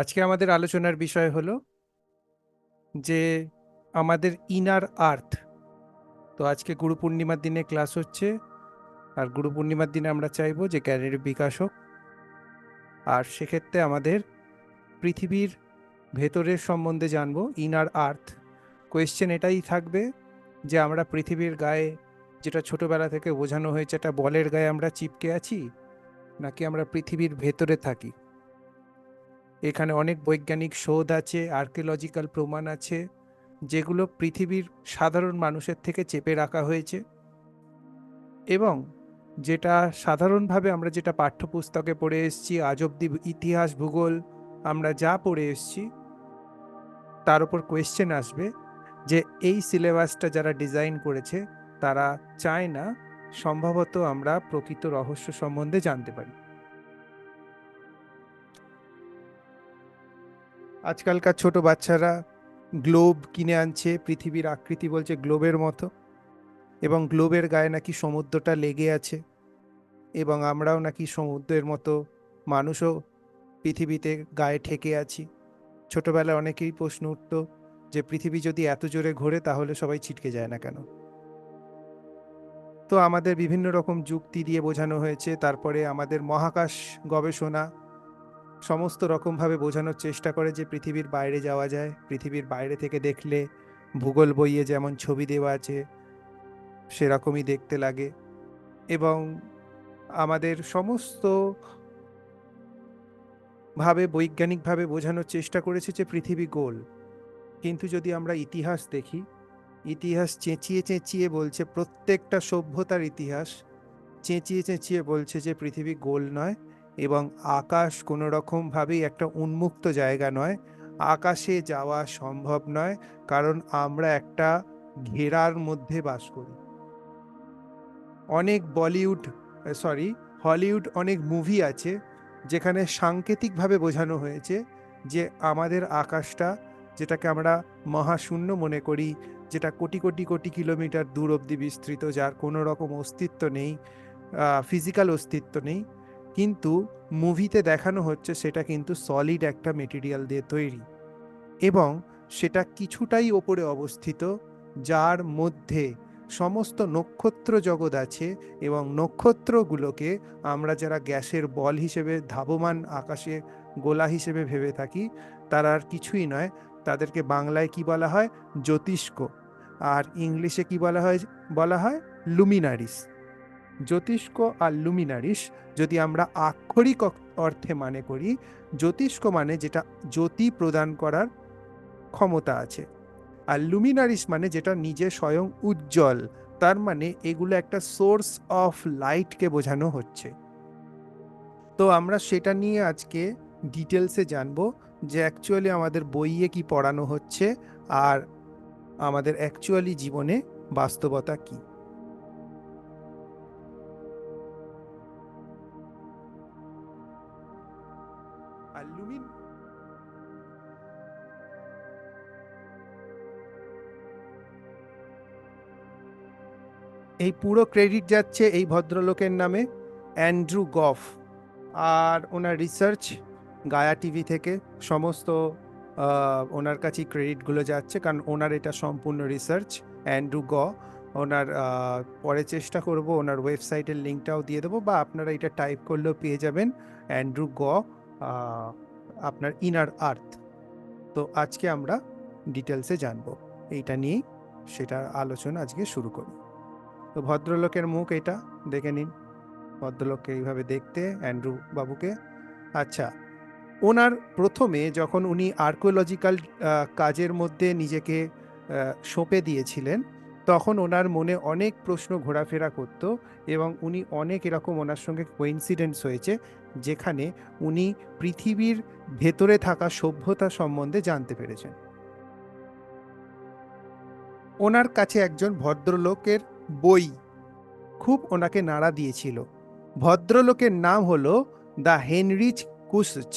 আজকে আমাদের আলোচনার বিষয় হলো যে আমাদের ইনার আর্থ। তো আজকে গুরু পূর্ণিমার দিনে ক্লাস হচ্ছে, আর গুরু পূর্ণিমার দিনে আমরা চাইবো যে জ্ঞানের বিকাশ হোক। আর সেক্ষেত্রে আমাদের পৃথিবীর ভেতরের সম্বন্ধে জানবো, ইনার আর্থ। কোয়েশ্চেন এটাই থাকবে যে আমরা পৃথিবীর গায়ে, যেটা ছোটবেলা থেকে বোঝানো হয়েছে, একটা বলের গায়ে আমরা চিপকে আছি, নাকি আমরা পৃথিবীর ভেতরে থাকি। এখানে অনেক বৈজ্ঞানিক শোধ আছে, আর্কিওলজিক্যাল প্রমাণ আছে, যেগুলো পৃথিবীর সাধারণ মানুষের থেকে চেপে রাখা হয়েছে, এবং যেটা সাধারণভাবে আমরা যেটা পাঠ্যপুস্তকে পড়ে এসেছি, আজ অব্দি ইতিহাস ভূগোল আমরা যা পড়ে এসেছি, তার উপর কোয়েশ্চেন আসবে যে এই সিলেবাসটা যারা ডিজাইন করেছে তারা চায় না সম্ভবত আমরা প্রকৃত রহস্য সম্বন্ধে জানতে পারি। আজকালকার ছোট বাচ্চারা গ্লোব কিনে আনছে, পৃথিবীর আকৃতি বলছে গ্লোবের মতো, এবং গ্লোবের গায়ে নাকি সমুদ্রটা লেগে আছে, এবং আমরাও নাকি সমুদ্রের মতো মানুষও পৃথিবীতে গায়ে ঠেকে আছি। ছোটবেলায় অনেকেই প্রশ্ন উঠত যে পৃথিবী যদি এত জোরে ঘোরে তাহলে সবাই ছিটকে যায় না কেন। তো আমাদের বিভিন্ন রকম যুক্তি দিয়ে বোঝানো হয়েছে, তারপরে আমাদের মহাকাশ গবেষণা সমস্ত রকমভাবে বোঝানোর চেষ্টা করে যে পৃথিবীর বাইরে যাওয়া যায়, পৃথিবীর বাইরে থেকে দেখলে ভূগোল বইয়ে যেমন ছবি দেওয়া আছে সেরকমই দেখতে লাগে, এবং আমাদের সমস্ত ভাবে বৈজ্ঞানিকভাবে বোঝানোর চেষ্টা করেছে যে পৃথিবী গোল। কিন্তু যদি আমরা ইতিহাস দেখি, ইতিহাস চেঁচিয়ে চেঁচিয়ে বলছে, প্রত্যেকটা সভ্যতার ইতিহাস চেঁচিয়ে চেঁচিয়ে বলছে যে পৃথিবী গোল নয়, এবং আকাশ কোনো রকমভাবেই একটা উন্মুক্ত জায়গা নয়, আকাশে যাওয়া সম্ভব নয়, কারণ আমরা একটা ঘেরার মধ্যে বাস করি। অনেক হলিউড অনেক মুভি আছে যেখানে সাংকেতিকভাবে বোঝানো হয়েছে যে আমাদের আকাশটা, যেটাকে আমরা মহাশূন্য মনে করি, যেটা কোটি কোটি কোটি কিলোমিটার দূর অবধি বিস্তৃত, যার কোনো রকম অস্তিত্ব নেই, ফিজিক্যাল অস্তিত্ব নেই, কিন্তু মুভিতে দেখানো হচ্ছে সেটা কিন্তু সলিড একটা মেটেরিয়াল দিয়ে তৈরি, এবং সেটা কিছুটাই ওপরে অবস্থিত, যার মধ্যে সমস্ত নক্ষত্র জগৎ আছে, এবং নক্ষত্রগুলোকে আমরা যারা গ্যাসের বল হিসেবে ধাবমান আকাশে গোলা হিসেবে ভেবে থাকি, তারা আর কিছুই নয়। তাদেরকে বাংলায় কি বলা হয়? জ্যোতিষ্ক। আর ইংলিশে কি বলা হয় লুমিনারিস। জ্যোতিষ্ক আর লুমিনারিস যদি আমরা আক্ষরিক অর্থে মানে করি, জ্যোতিষ্ক মানে যেটা জ্যোতি প্রদান করার ক্ষমতা আছে, আর লুমিনারিস মানে যেটা নিজে স্বয়ং উজ্জ্বল। তার মানে এগুলো একটা সোর্স অফ লাইটকে বোঝানো হচ্ছে। তো আমরা সেটা নিয়ে আজকে ডিটেলসে জানবো যে অ্যাকচুয়ালি আমাদের বইয়ে কি পড়ানো হচ্ছে, আর আমাদের অ্যাকচুয়ালি জীবনে বাস্তবতা কি। আর এই পুরো ক্রেডিট যাচ্ছে এই ভদ্রলোকের নামে, অ্যান্ড্রু গফ। আর ওনার রিসার্চ গায়া টিভি থেকে সমস্ত ওনার কাছেই ক্রেডিটগুলো যাচ্ছে, কারণ ওনার এটা সম্পূর্ণ রিসার্চ। অ্যান্ড্রু গ, ওনার পরে চেষ্টা করব ওনার ওয়েবসাইটের লিঙ্কটাও দিয়ে দেবো, বা আপনারা এটা টাইপ করলেও পেয়ে যাবেন, অ্যান্ড্রু গ, আপনার ইনার আর্থ। তো আজকে আমরা ডিটেলসে জানবো এইটা নিয়েই, সেটার আলোচনা আজকে শুরু করি। তো ভদ্রলোকের মুখ এটা দেখে নিন, ভদ্রলোককে এইভাবে দেখতে, অ্যান্ড্রু বাবুকে। আচ্ছা, ওনার প্রথমে যখন উনি আর্কিওলজিক্যাল কাজের মধ্যে নিজেকে সঁপে দিয়েছিলেন, তখন ওনার মনে অনেক প্রশ্ন ঘোরাফেরা করত, এবং উনি অনেক এরকম ওনার সঙ্গে কোইন্সিডেন্স হয়েছে যেখানে উনি পৃথিবীর ভেতরে থাকা সভ্যতা সম্বন্ধে জানতে পেরেছেন। ওনার কাছে একজন ভদ্রলোকের বই খুব ওনাকে নাড়া দিয়েছিল। ভদ্রলোকের নাম হলো দ্য হেনরিচ কুসচ।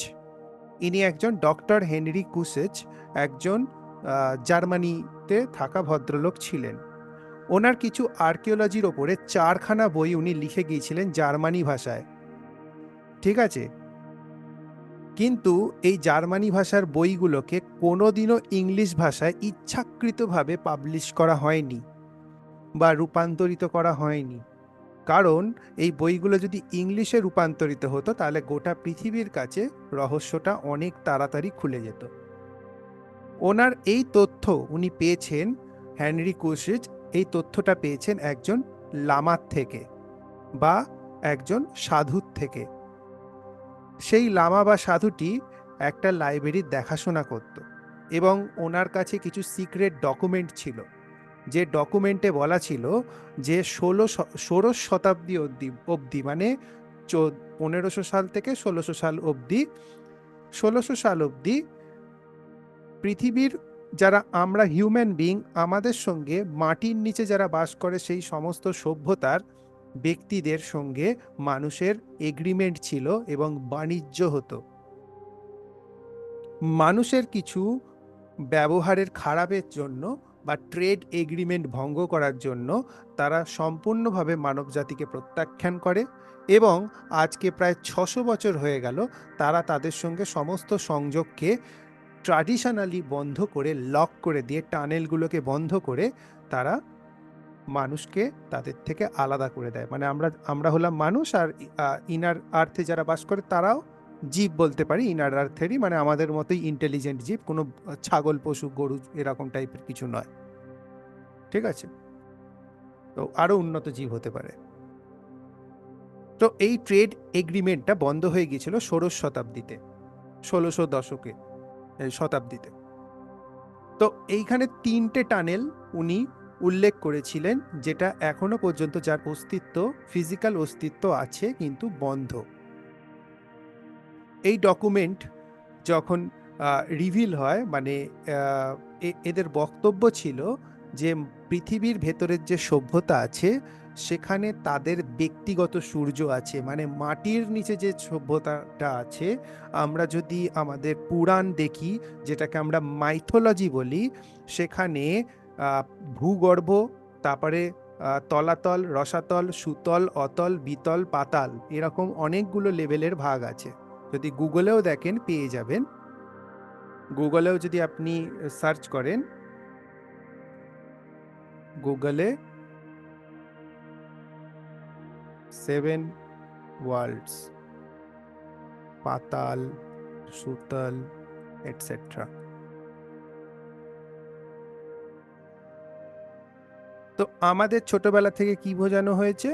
ইনি একজন ডক্টর হেনরি কুসেচ, একজন জার্মানিতে থাকা ভদ্রলোক ছিলেন। ওনার কিছু আর্কিওলজির ওপরে 4খানা বই উনি লিখে গিয়েছিলেন জার্মানি ভাষায়, ঠিক আছে? কিন্তু এই জার্মানি ভাষার বইগুলোকে কোনোদিনও ইংলিশ ভাষায় ইচ্ছাকৃতভাবে পাবলিশ করা হয়নি বা রূপান্তরিত করা হয়নি। কারণ এই বইগুলো যদি ইংলিশে রূপান্তরিত হতো তাহলে গোটা পৃথিবীর কাছে রহস্যটা অনেক তাড়াতাড়ি খুলে যেত। ওনার এই তথ্য উনি পেয়েছেন, হেনরি কুশিজ এই তথ্যটা পেয়েছেন একজন লামার থেকে বা একজন সাধুর থেকে। সেই লামা বা সাধুটি একটা লাইব্রেরির দেখাশোনা করত এবং ওনার কাছে কিছু সিক্রেট ডকুমেন্ট ছিল, যে ডকুমেন্টে বলা ছিল যে ষোড়শ শতাব্দী অবধি মানে 1500 সাল থেকে 1600 সাল অবধি 1600 সাল অবধি পৃথিবীর যারা আমরা হিউম্যান বিং আমাদের সঙ্গে মাটির নিচে যারা বাস করে সেই সমস্ত সভ্যতার ব্যক্তিদের সঙ্গে মানুষের এগ্রিমেন্ট ছিল এবং বাণিজ্য হতো। মানুষের কিছু ব্যবহারের খারাপের জন্য বা ট্রেড এগ্রিমেন্ট ভঙ্গ করার জন্য তারা সম্পূর্ণভাবে মানবজাতিকে প্রত্যাখ্যান করে এবং আজকে প্রায় 600 বছর হয়ে গেল তারা তাদের সঙ্গে সমস্ত সংযোগকে ট্র্যাডিশনালি বন্ধ করে, লক করে দিয়ে, টানেলগুলোকে বন্ধ করে তারা মানুষকে তাদের থেকে আলাদা করে দেয়। মানে আমরা হলাম মানুষ, আর ইনার আর্থে যারা বাস করে তারাও জীব বলতে পারি, ইনার আর্থেরই, মানে আমাদের মতোই ইন্টেলিজেন্ট জীব, কোনো ছাগল, পশু, গরু এরকম টাইপের কিছু নয়। ঠিক আছে, তো আরো উন্নত জীব হতে পারে। তো এই ট্রেড এগ্রিমেন্টটা বন্ধ হয়ে গিয়েছিল ষোড়শ শতাব্দীতে, 1600 দশকে, শতাব্দীতে। তো এইখানে 3টে টানেল উনি উল্লেখ করেছিলেন, যেটা এখনো পর্যন্ত যার অস্তিত্ব, ফিজিক্যাল অস্তিত্ব আছে কিন্তু বন্ধ। এই ডকুমেন্ট যখন রিভিল হয়, মানে এদের বক্তব্য ছিল যে পৃথিবীর ভেতরের যে সভ্যতা আছে সেখানে তাদের ব্যক্তিগত সূর্য আছে, মানে মাটির নিচে যে সভ্যতাটা আছে, আমরা যদি আমাদের পুরাণ দেখি, যেটাকে আমরা মাইথোলজি বলি, সেখানে ভূগর্ভ, তারপরে তলাতল, রসাতল, সুতল, অতল, বিতল, পাতাল, এরকম অনেকগুলো লেভেলের ভাগ আছে। যদি গুগলেও দেখেন পেয়ে যাবেন, গুগলেও যদি আপনি সার্চ করেন, গুগলে 7 ওয়ার্ল্ডস, পাতাল, সুতল, এটসেট্রা। তো আমাদের ছোটবেলা থেকে কি বোঝানো হয়েছে?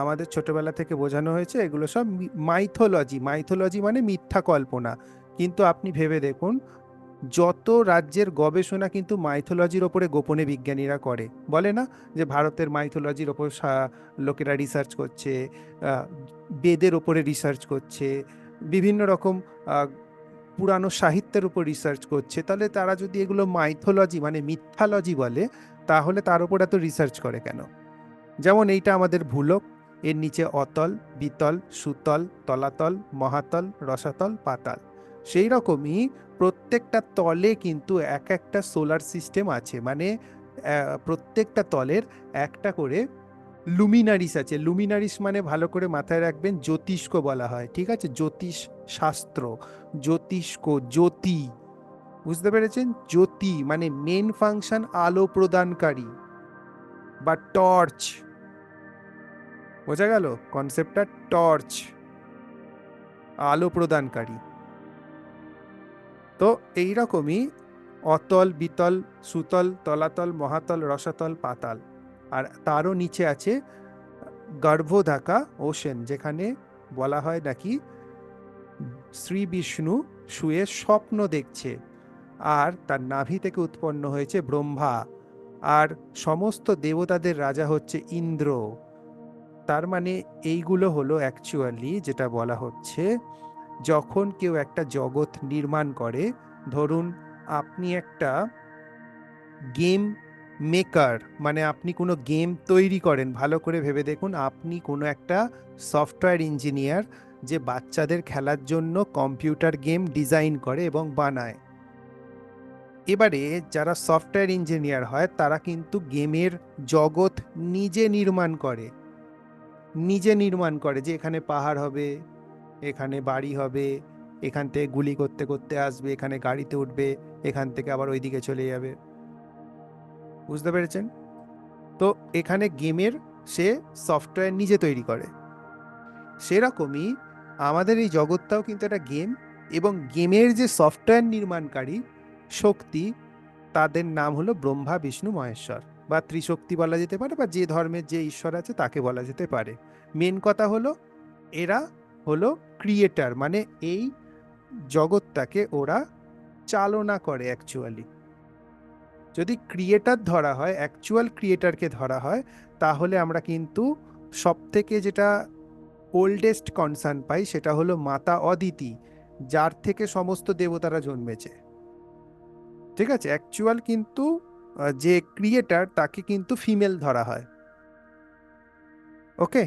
আমাদের ছোটবেলা থেকে বোঝানো হয়েছে এগুলো সব মাইথোলজি। মাইথোলজি মানে মিথ্যা কল্পনা। কিন্তু আপনি ভেবে দেখুন, যত রাজ্যের গবেষণা কিন্তু মাইথোলজির ওপরে গোপনে বিজ্ঞানীরা করে। বলে না যে ভারতের মাইথোলজির ওপর লোকেরা রিসার্চ করছে, বেদের ওপরে রিসার্চ করছে, বিভিন্ন রকম পুরানো সাহিত্যের উপর রিসার্চ করছে। তাহলে তারা যদি এগুলো মাইথোলজি মানে মিথ্যালজি বলে, তাহলে তার উপর এত রিসার্চ করে কেন? যেমন এইটা আমাদের ভূলোক, এর নিচে অতল, বিতল, সুতল, তলাতল, মহাতল, রসাতল, পাতাল। সেই রকমই প্রত্যেকটা তলে কিন্তু এক একটা সোলার সিস্টেম আছে, মানে প্রত্যেকটা তলের একটা করে লুমিনারিস আছে। লুমিনারিস মানে ভালো করে মাথায় রাখবেন, জ্যোতিষ্ক বলা হয়, ঠিক আছে? জ্যোতিষ শাস্ত্র, জ্যোতিষ্ক, জ্যোতি, বুঝতে পেরেছেন? জ্যোতি মানে মেন ফাংশন আলো প্রদানকারী বা টর্চ। বোঝা গেল কনসেপ্টটা? টর্চ, আলো প্রদানকারী। তো এইরকমই অতল, বিতল, সুতল, তলাতল, মহাতল, রসাতল, পাতাল। আর তারও নিচে আছে গর্ভধাকা ওশেন, যেখানে বলা হয় নাকি শ্রী বিষ্ণু শুয়ে স্বপ্ন দেখছে আর তার নাভি থেকে উৎপন্ন হয়েছে ব্রহ্মা, আর সমস্ত দেবতাদের রাজা হচ্ছে ইন্দ্র। তার মানে এইগুলো হলো অ্যাকচুয়ালি যেটা বলা হচ্ছে, যখন কেউ একটা জগৎ নির্মাণ করে, ধরুন আপনি একটা গেম মেকার, মানে আপনি কোনো গেম তৈরি করেন, ভালো করে ভেবে দেখুন, আপনি কোনো একটা সফটওয়্যার ইঞ্জিনিয়ার যে বাচ্চাদের খেলার জন্য কম্পিউটার গেম ডিজাইন করে এবং বানায়। এবারে যারা সফটওয়্যার ইঞ্জিনিয়ার হয় তারা কিন্তু গেমের জগৎ নিজে নির্মাণ করে, নিজে নির্মাণ করে, যে এখানে পাহাড় হবে, এখানে বাড়ি হবে, এখান থেকে গুলি করতে করতে আসবে, এখানে গাড়িতে উঠবে, এখান থেকে আবার ওইদিকে চলে যাবে। বুঝতে পেরেছেন? তো এখানে গেমের সে সফটওয়্যার নিজে তৈরি করে। সেরকমই আমাদের এই জগৎটাও কিন্তু একটা গেম, এবং গেমের যে সফটওয়্যার নির্মাণকারী শক্তি, তাদের নাম হলো ব্রহ্মা বিষ্ণু মহেশ্বর, বা ত্রিশক্তি বলা যেতে পারে, বা যে ধর্মের যে ঈশ্বর আছে তাকে বলা যেতে পারে। মেন কথা হলো এরা হলো ক্রিয়েটার, মানে এই জগৎটাকে ওরা চালনা করে অ্যাকচুয়ালি। যদি ক্রিয়েটার ধরা হয়, অ্যাকচুয়াল ক্রিয়েটারকে ধরা হয়, তাহলে আমরা কিন্তু সব থেকে যেটা ওল্ডেস্ট কনসার্ন পাই সেটা হলো মাতা অদিতি, যার থেকে সমস্ত দেবতারা জন্মেছে। ঠিক আছে, অ্যাকচুয়াল কিন্তু যে ক্রিয়েটার তাকে কিন্তু ফিমেল ধরা হয়। ওকে,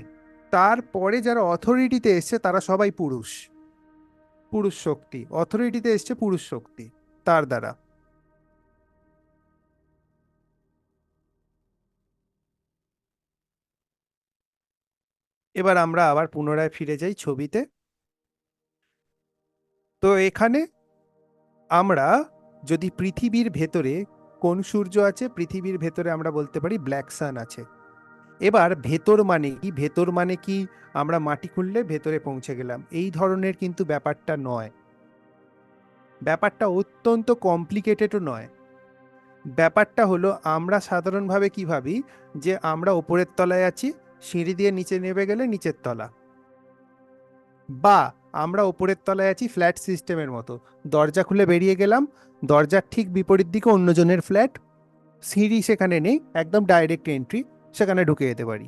তারপরে যারা অথরিটিতে এসছে তারা সবাই পুরুষ, পুরুষ শক্তি অথরিটিতে এসছে, পুরুষ শক্তি তার দ্বারা। এবার আমরা আবার পুনরায় ফিরে যাই ছবিতে। তো এখানে আমরা যদি পৃথিবীর ভেতরে কোন সূর্য আছে, পৃথিবীর ভেতরে আমরা বলতে পারি ব্ল্যাক সান আছে। এবার ভেতর মানে কি, ভেতর মানে কি আমরা মাটি খুললে ভেতরে পৌঁছে গেলাম, এই ধরনের কিন্তু ব্যাপারটা নয়। ব্যাপারটা অত্যন্ত কমপ্লিকেটেডও নয়। ব্যাপারটা হলো আমরা সাধারণভাবে কি ভাবি, যে আমরা ওপরের তলায় আছি, সিঁড়ি দিয়ে নিচে নেমে গেলে নিচের তলা, বা আমরা ওপরের তলায় আছি ফ্ল্যাট সিস্টেমের মতো, দরজা খুলে বেরিয়ে গেলাম, দরজার ঠিক বিপরীত দিকে অন্যজনের ফ্ল্যাট, সিঁড়ি সেখানে নেই, একদম ডাইরেক্ট এন্ট্রি, সেখানে ঢুকে যেতে পারি।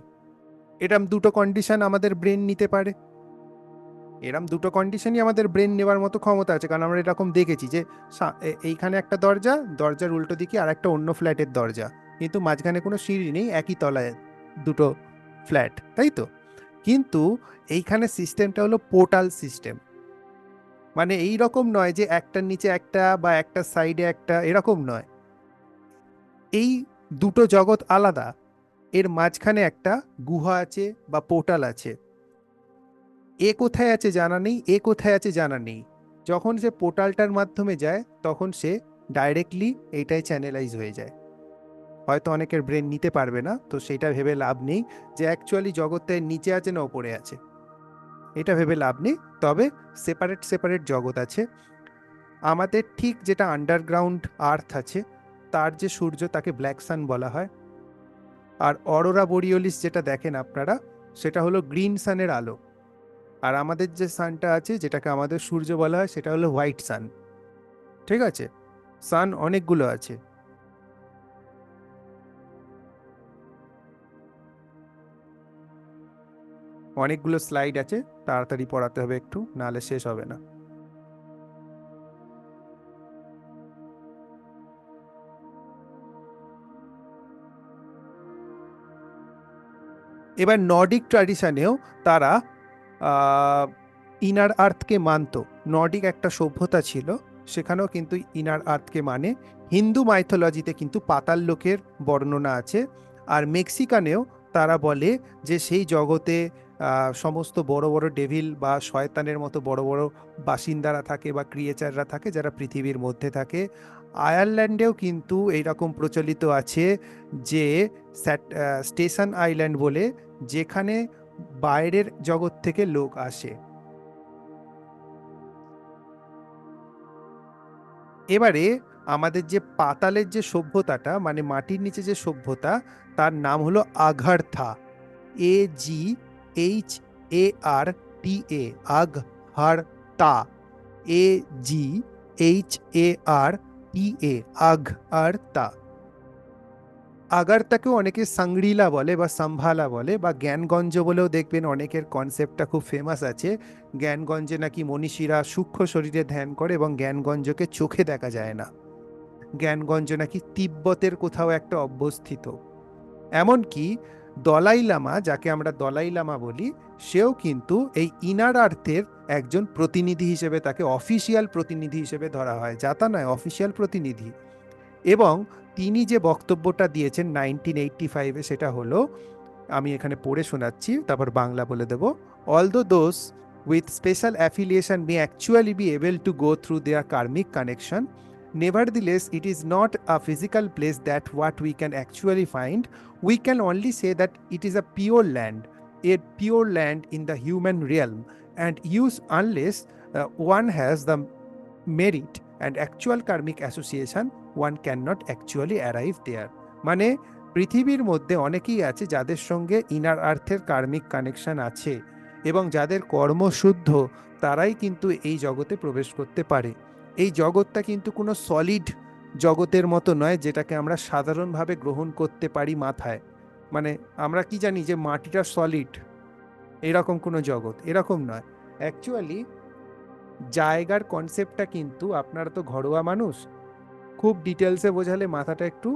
এরম দুটো কন্ডিশন আমাদের ব্রেন নিতে পারে। এরম দুটো কন্ডিশনই আমাদের ব্রেন নেওয়ার মতো ক্ষমতা আছে, কারণ আমরা এরকম দেখেছি যে এইখানে একটা দরজা, দরজার উল্টো দিকে আর একটা অন্য ফ্ল্যাটের দরজা, কিন্তু মাঝখানে কোনো সিঁড়ি নেই, একই তলায় দুটো ফ্ল্যাট, তাই তো? কিন্তু এইখানে সিস্টেমটা হলো পোর্টাল সিস্টেম। মানে এই রকম নয় যে একটার নিচে একটা বা একটা সাইডে একটা, এরকম নয়। এই দুটো জগৎ আলাদা, এর মাঝখানে একটা গুহা আছে বা পোর্টাল আছে। এ কোথায় আছে জানা নেই, এ কোথায় আছে জানা নেই। যখন সে পোর্টালটার মাধ্যমে যায় তখন সে ডাইরেক্টলি এইটাই চ্যানেলাইজ হয়ে যায়। হয়তো অনেকের ব্রেন নিতে পারবে না, তো সেটা ভেবে লাভ নেই যে অ্যাকচুয়ালি জগতের নিচে আছে না ওপরে আছে, এটা ভেবে লাভ নেই। তবে সেপারেট সেপারেট জগৎ আছে। আমাদের ঠিক যেটা আন্ডারগ্রাউন্ড আর্থ আছে, তার যে সূর্য তাকে ব্ল্যাক সান বলা হয়। আর অরোরা বোরিওলিস যেটা দেখেন আপনারা, সেটা হলো গ্রিন সানের আলো। আর আমাদের যে সানটা আছে, যেটাকে আমাদের সূর্য বলা হয়, সেটা হলো হোয়াইট সান। ঠিক আছে, সান অনেকগুলো আছে। অনেকগুলো স্লাইড আছে, তাড়াতাড়ি পড়াতে হবে একটু, নাহলে শেষ হবে না। এবার নর্ডিক ট্র্যাডিশনেও তারা ইনার আর্থকে মানত। নর্ডিক একটা সভ্যতা ছিল, সেখানেও কিন্তু ইনার আর্থকে মানে। হিন্দু মাইথোলজিতে কিন্তু পাতাল লোকের বর্ণনা আছে। আর মেক্সিকানেও তারা বলে যে সেই জগতে সমস্ত বড় বড় ডেভিল বা শয়তানের মতো বড় বড় বাসিন্দারা থাকে বা ক্রিয়েচাররা থাকে, যারা পৃথিবীর মধ্যে থাকে। আয়ারল্যান্ডেও কিন্তু এইরকম প্রচলিত আছে যে স্টেশন আইল্যান্ড বলে, যেখানে বাইরের জগৎ থেকে লোক আসে। এবারে আমাদের যে পাতালের যে সভ্যতাটা, মানে মাটির নিচে যে সভ্যতা, তার নাম হলো আঘারথা। AGHARTA, আঘারতা। AGHARTA, আঘারতা। আগারতাকেও অনেকে সাংগ্রিলা বলে বা সাম্ভালা বলে, বা জ্ঞানগঞ্জ বলেও দেখবেন অনেকের কনসেপ্টটা খুব ফেমাস আছে। জ্ঞানগঞ্জে নাকি মনীষীরা সূক্ষ্ম শরীরে ধ্যান করে এবং জ্ঞানগঞ্জকে চোখে দেখা যায় না। জ্ঞানগঞ্জ নাকি তিব্বতের কোথাও একটা অবস্থিত। এমনকি দলাই লামা, যাকে আমরা দলাই লামা বলি, সেও কিন্তু এই ইনার আর্থের একজন প্রতিনিধি হিসেবে, তাকে অফিসিয়াল প্রতিনিধি হিসেবে ধরা হয়, যাতা নয়, অফিসিয়াল প্রতিনিধি। এবং তিনি যে বক্তব্যটা দিয়েছেন 1985-এ, সেটা হলো, আমি এখানে পড়ে শোনাচ্ছি, তারপর বাংলা বলে দেব। Although those with special affiliation may actually be able to go through their karmic connection. Nevertheless, it is not a physical place that what we can actually find. We can only say that it is a pure land in the human realm, and use unless one has the merit and actual karmic association, one cannot actually arrive there. মানে পৃথিবীর মধ্যে অনেকেই আছে যাদের সঙ্গে inner আর্থের কার্মিক connection আছে, এবং যাদের কর্ম শুদ্ধ, তারাই কিন্তু এই জগতে প্রবেশ করতে পারে। এই জগৎটা কিন্তু কোনো সলিড জগতের মতো নয় যেটাকে আমরা সাধারণভাবে গ্রহণ করতে পারি মাথায়। মানে আমরা কি জানি যে মাটিটা সলিড, এরকম কোনো জগৎ এরকম নয়। অ্যাকচুয়ালি জায়গার কনসেপ্টটা কিন্তু, আপনারা তো ঘরোয়া মানুষ, খুব ডিটেলসে বোঝালে মাথাটা একটু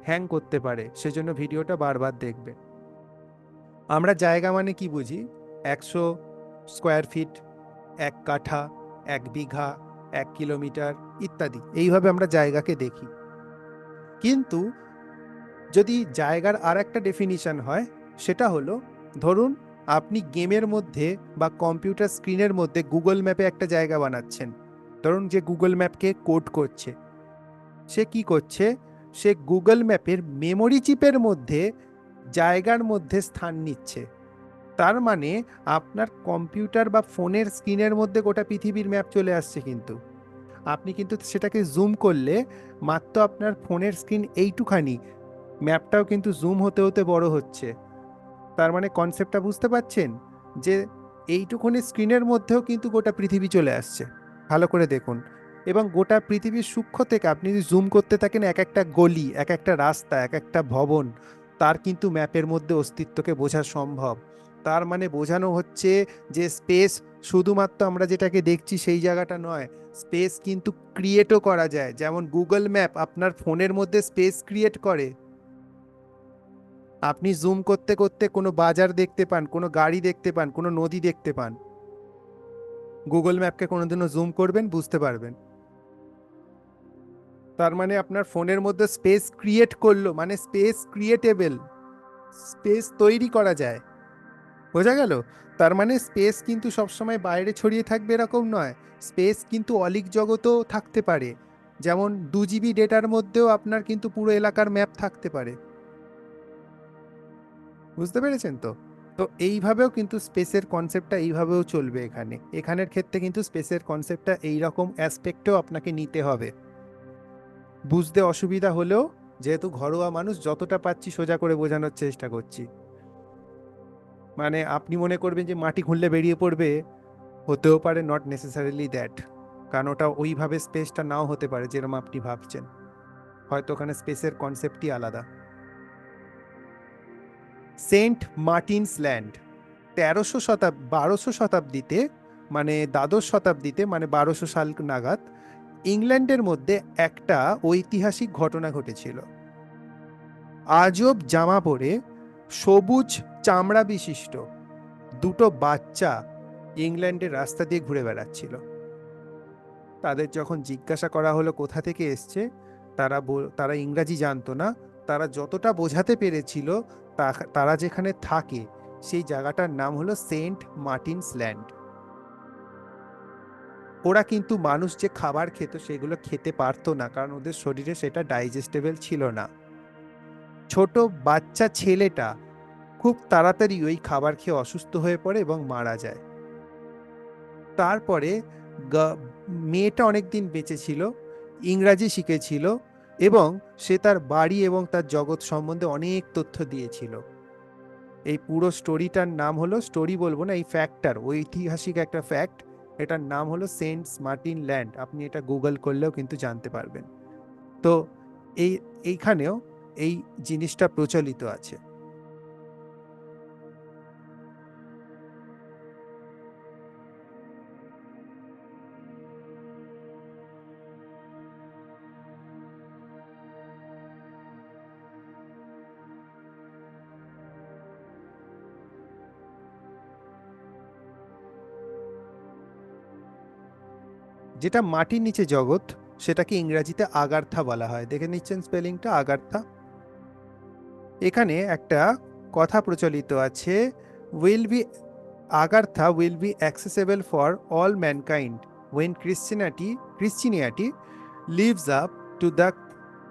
হ্যাং করতে পারে, সেজন্য ভিডিওটা বারবার দেখবে। আমরা জায়গা মানে কি বুঝি? 100 স্কোয়ার ফিট, 1 কাঠা, 1 বিঘা, 1 কিলোমিটার ইত্যাদি, এইভাবে আমরা জায়গাকে দেখি। কিন্তু যদি জায়গার আর একটা ডেফিনিশন হয়, সেটা হলো, ধরুন আপনি গেমের মধ্যে বা কম্পিউটার স্ক্রিনের মধ্যে গুগল ম্যাপে একটা জায়গা বানাচ্ছেন। ধরুন যে গুগল ম্যাপকে কোড করছে, সে কি করছে? সে গুগল ম্যাপের মেমোরি চিপের মধ্যে জায়গার মধ্যে স্থান নিচ্ছে। তার মানে আপনার কম্পিউটার বা ফোনের স্ক্রিনের মধ্যে গোটা পৃথিবীর ম্যাপ চলে আসছে, কিন্তু আপনি কিন্তু সেটাকে জুম করলে মাত্র আপনার ফোনের স্ক্রিন এইটুখানি, ম্যাপটাও কিন্তু জুম হতে হতে বড় হচ্ছে। তার মানে কনসেপ্টটা বুঝতে পারছেন যে এইটুকুনি স্ক্রিনের মধ্যেও কিন্তু গোটা পৃথিবী চলে আসছে। ভালো করে দেখুন। এবং গোটা পৃথিবীর সূক্ষ্ম থেকে আপনি যদি জুম করতে থাকেন, এক একটা গলি, এক একটা রাস্তা, এক একটা ভবন, তার কিন্তু ম্যাপের মধ্যে অস্তিত্বকে বোঝা সম্ভব। তার মানে বোঝানো হচ্ছে যে স্পেস শুধুমাত্র আমরা যেটাকে দেখছি সেই জায়গাটা নয়, স্পেস কিন্তু ক্রিয়েটও করা যায়। যেমন গুগল ম্যাপ আপনার ফোনের মধ্যে স্পেস ক্রিয়েট করে। আপনি জুম করতে করতে কোনো বাজার দেখতে পান, কোনো গাড়ি দেখতে পান, কোনো নদী দেখতে পান, গুগল ম্যাপকে কোনোদিনও জুম করবেন, বুঝতে পারবেন। তার মানে আপনার ফোনের মধ্যে স্পেস ক্রিয়েট করলো, মানে স্পেস ক্রিয়েটেবল, স্পেস তৈরি করা যায়। বোঝা গেল? তার মানে স্পেস কিন্তু সবসময় বাইরে ছড়িয়ে থাকবে এরকম নয়, স্পেস কিন্তু অলিক জগতেও থাকতে পারে। যেমন 2 GB ডেটার মধ্যেও আপনার কিন্তু পুরো এলাকার ম্যাপ থাকতে পারে। বুঝতে পেরেছেন তো? তো এইভাবেও কিন্তু স্পেসের কনসেপ্টটা এইভাবেও চলবে এখানের ক্ষেত্রে কিন্তু স্পেসের কনসেপ্টটা এইরকম অ্যাসপেক্টেও আপনাকে নিতে হবে। বুঝতে অসুবিধা হলেও, যেহেতু ঘরোয়া মানুষ, যতটা পাচ্ছি সোজা করে বোঝানোর চেষ্টা করছি। মানে আপনি মনে করবেন যে মাটি খুঁড়লে বেরিয়ে পড়বে, হতেও পারে, নট নেসেসারিলি দ্যাট। কারণ ওটা ওইভাবে স্পেসটা নাও হতে পারে যেরকম আপনি ভাবছেন, হয়তো ওখানে স্পেসের কনসেপ্টই আলাদা। সেন্ট মার্টিনস ল্যান্ড 12শো শতাব্দীতে, মানে দ্বাদশ শতাব্দীতে, মানে 1200 সাল নাগাদ ইংল্যান্ডের মধ্যে একটা ঐতিহাসিক ঘটনা ঘটেছিল। আজব জামা পরে, সবুজ চামড়া বিশিষ্ট 2টো বাচ্চা ইংল্যান্ডের রাস্তা দিয়ে ঘুরে বেড়াচ্ছিল। তাদের যখন জিজ্ঞাসা করা হলো কোথা থেকে এসছে, তারা ইংরাজি জানতো না। তারা যতটা বোঝাতে পেরেছিল, তারা যেখানে থাকে সেই জায়গাটার নাম হলো সেন্ট মার্টিনস ল্যান্ড। ওরা কিন্তু মানুষ যে খাবার খেত সেগুলো খেতে পারতো না, কারণ ওদের শরীরে সেটা ডাইজেস্টেবল ছিল না। ছোট বাচ্চা ছেলেটা খুব তাড়াতাড়ি ওই খাবার খেয়ে অসুস্থ হয়ে পড়ে এবং মারা যায়। তারপরে মেয়েটা অনেকদিন বেঁচে ছিল, ইংরাজি শিখেছিল, এবং সে তার বাড়ি এবং তার জগৎ সম্বন্ধে অনেক তথ্য দিয়েছিল। এই পুরো স্টোরিটার নাম হলো, স্টোরি বলবো না, এই ফ্যাক্টটার, ঐতিহাসিক একটা ফ্যাক্ট, এটার নাম হলো সেন্ট মার্টিন ল্যান্ড। আপনি এটা গুগল করলেও কিন্তু জানতে পারবেন। তো এইখানেও এই জিনিসটা প্রচলিত আছে। যেটা মাটির নিচে জগৎ, সেটাকে ইংরাজিতে আগার্থা বলা হয়। দেখে নিচ্ছেন স্পেলিংটা, আগার্থা। এখানে একটা কথা প্রচলিত আছে, will be Agartha will be accessible for all mankind when Christianity lives up to the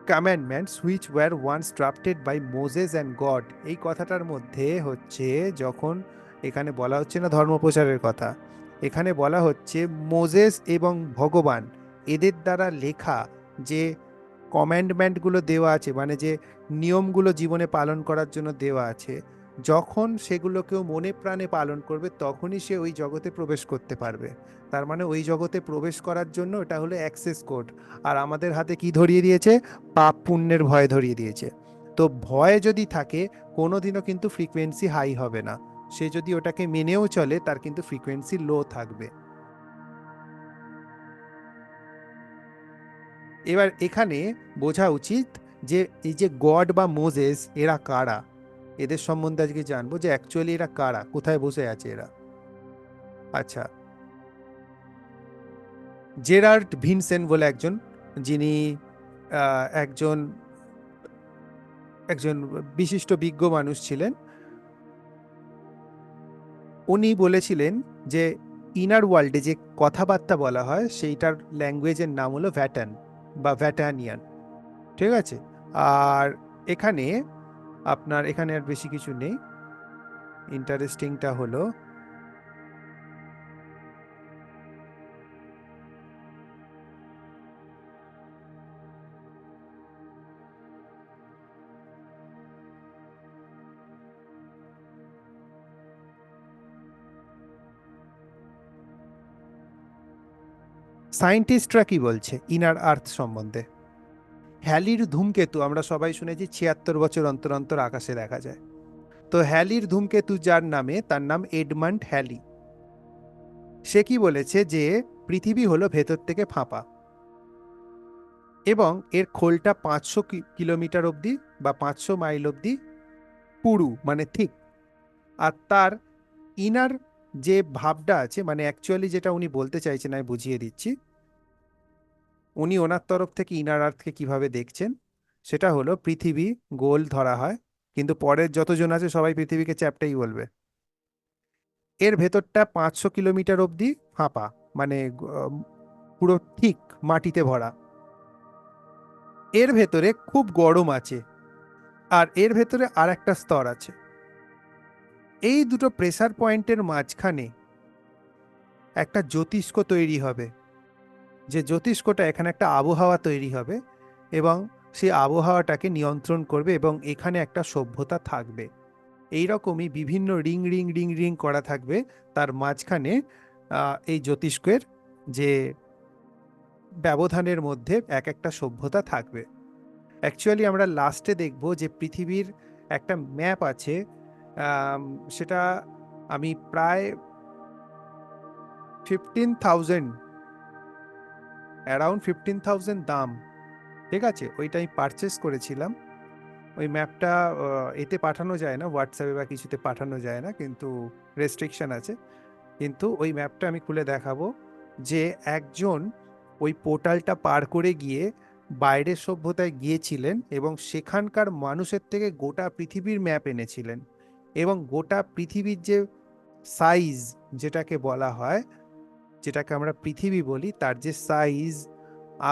commandments which were once drafted by Moses and God। এই কথাটার মধ্যে হচ্ছে, যখন এখানে বলা হচ্ছে না ধর্মপ্রচারের কথা, এখানে বলা হচ্ছে মোজেস এবং ভগবান এদের দ্বারা লেখা যে কমান্ডমেন্টগুলো দেওয়া আছে, মানে যে নিয়মগুলো জীবনে পালন করার জন্য দেওয়া আছে, যখন সেগুলো কেউ মনে প্রাণে পালন করবে তখনই সে ওই জগতে প্রবেশ করতে পারবে। তার মানে ওই জগতে প্রবেশ করার জন্য এটা হলো অ্যাক্সেস কোড। আর আমাদের হাতে কি ধরিয়ে দিয়েছে? পাপ পুণ্যের ভয় ধরিয়ে দিয়েছে। তো ভয় যদি থাকে, কোনোদিনও কিন্তু ফ্রিকোয়েন্সি হাই হবে না। সে যদি ওটাকে মেনেও চলে, তার কিন্তু ফ্রিকোয়েন্সি লো থাকবে। এবার এখানে বোঝা উচিত যে এই যে গড বা মোজেস এরা কারা, এদের সম্বন্ধে আজকে জানবো যে অ্যাকচুয়ালি এরা কারা, কোথায় বসে আছে এরা। আচ্ছা, জেরার্ড ভিনসেন বলে একজন, যিনি একজন একজন বিশিষ্ট বিজ্ঞ মানুষ ছিলেন, উনি বলেছিলেন যে ইনার ওয়ার্ল্ডে যে কথাবার্তা বলা হয় সেইটার ল্যাঙ্গুয়েজের নাম হলো ভ্যাটান বা ভ্যাটানিয়ান। ঠিক আছে। আর এখানে আপনার এখানে আর বেশি কিছু নেই। ইন্টারেস্টিংটা হলো সায়েন্টিস্টরা কি বলছে ইনার আর্থ সম্বন্ধে। হ্যালির ধূমকেতু আমরা সবাই শুনেছি 76 বছর অন্তর অন্তর আকাশে দেখা যায়। তো হ্যালির ধূমকেতু যার নামে, তার নাম এডমান্ড হ্যালি। সে কি বলেছে যে পৃথিবী হলো ভেতর থেকে ফাঁপা এবং এর খোলটা 500 কিলোমিটার অবধি বা 500 মাইল অবধি পুরু, মানে ঠিক। আর তার ইনার যে ভাবটা আছে, মানে অ্যাকচুয়ালি যেটা উনি বলতে চাইছেন আমি বুঝিয়ে দিচ্ছি। উনি ওনার তরফ থেকে ইনার আর্থকে কিভাবে দেখছেন, সেটা হলো পৃথিবী গোল ধরা হয়, কিন্তু পরের যতজন আছে সবাই পৃথিবীকে চ্যাপ্টাই বলবে। এর ভেতরটা 500 কিলোমিটার অবধি ফাঁপা, মানে পুরো ঠিক মাটিতে ভরা। এর ভেতরে খুব গরম আছে, আর এর ভেতরে আর একটা স্তর আছে। এই দুটো প্রেসার পয়েন্টের মাঝখানে একটা জ্যোতিষ্ক তৈরি হবে, যে জ্যোতিষ্কটা এখানে একটা আবহাওয়া তৈরি হবে এবং সেই আবহাওয়াটাকে নিয়ন্ত্রণ করবে এবং এখানে একটা সভ্যতা থাকবে। এই রকমই বিভিন্ন রিং রিং রিং রিং করা থাকবে, তার মাঝখানে এই জ্যোতিষ্কের যে ব্যবধানের মধ্যে এক একটা সভ্যতা থাকবে। অ্যাকচুয়ালি আমরা লাস্টে দেখব যে পৃথিবীর একটা ম্যাপ আছে, সেটা আমি প্রায় 15,000, অ্যারাউন্ড 15,000 দাম, ঠিক আছে, ওইটা আমি পারচেস করেছিলাম। ওই ম্যাপটা এতে পাঠানো যায় না, হোয়াটসঅ্যাপে বা কিছুতে পাঠানো যায় না, কিন্তু রেস্ট্রিকশন আছে। কিন্তু ওই ম্যাপটা আমি খুলে দেখাবো যে একজন ওই পোর্টালটা পার করে গিয়ে বাইরের সভ্যতায় গিয়েছিলেন এবং সেখানকার মানুষের থেকে গোটা পৃথিবীর ম্যাপ এনেছিলেন। এবং গোটা পৃথিবীর যে সাইজ যেটাকে বলা হয়, যেটাকে আমরা পৃথিবী বলি, তার যে সাইজ,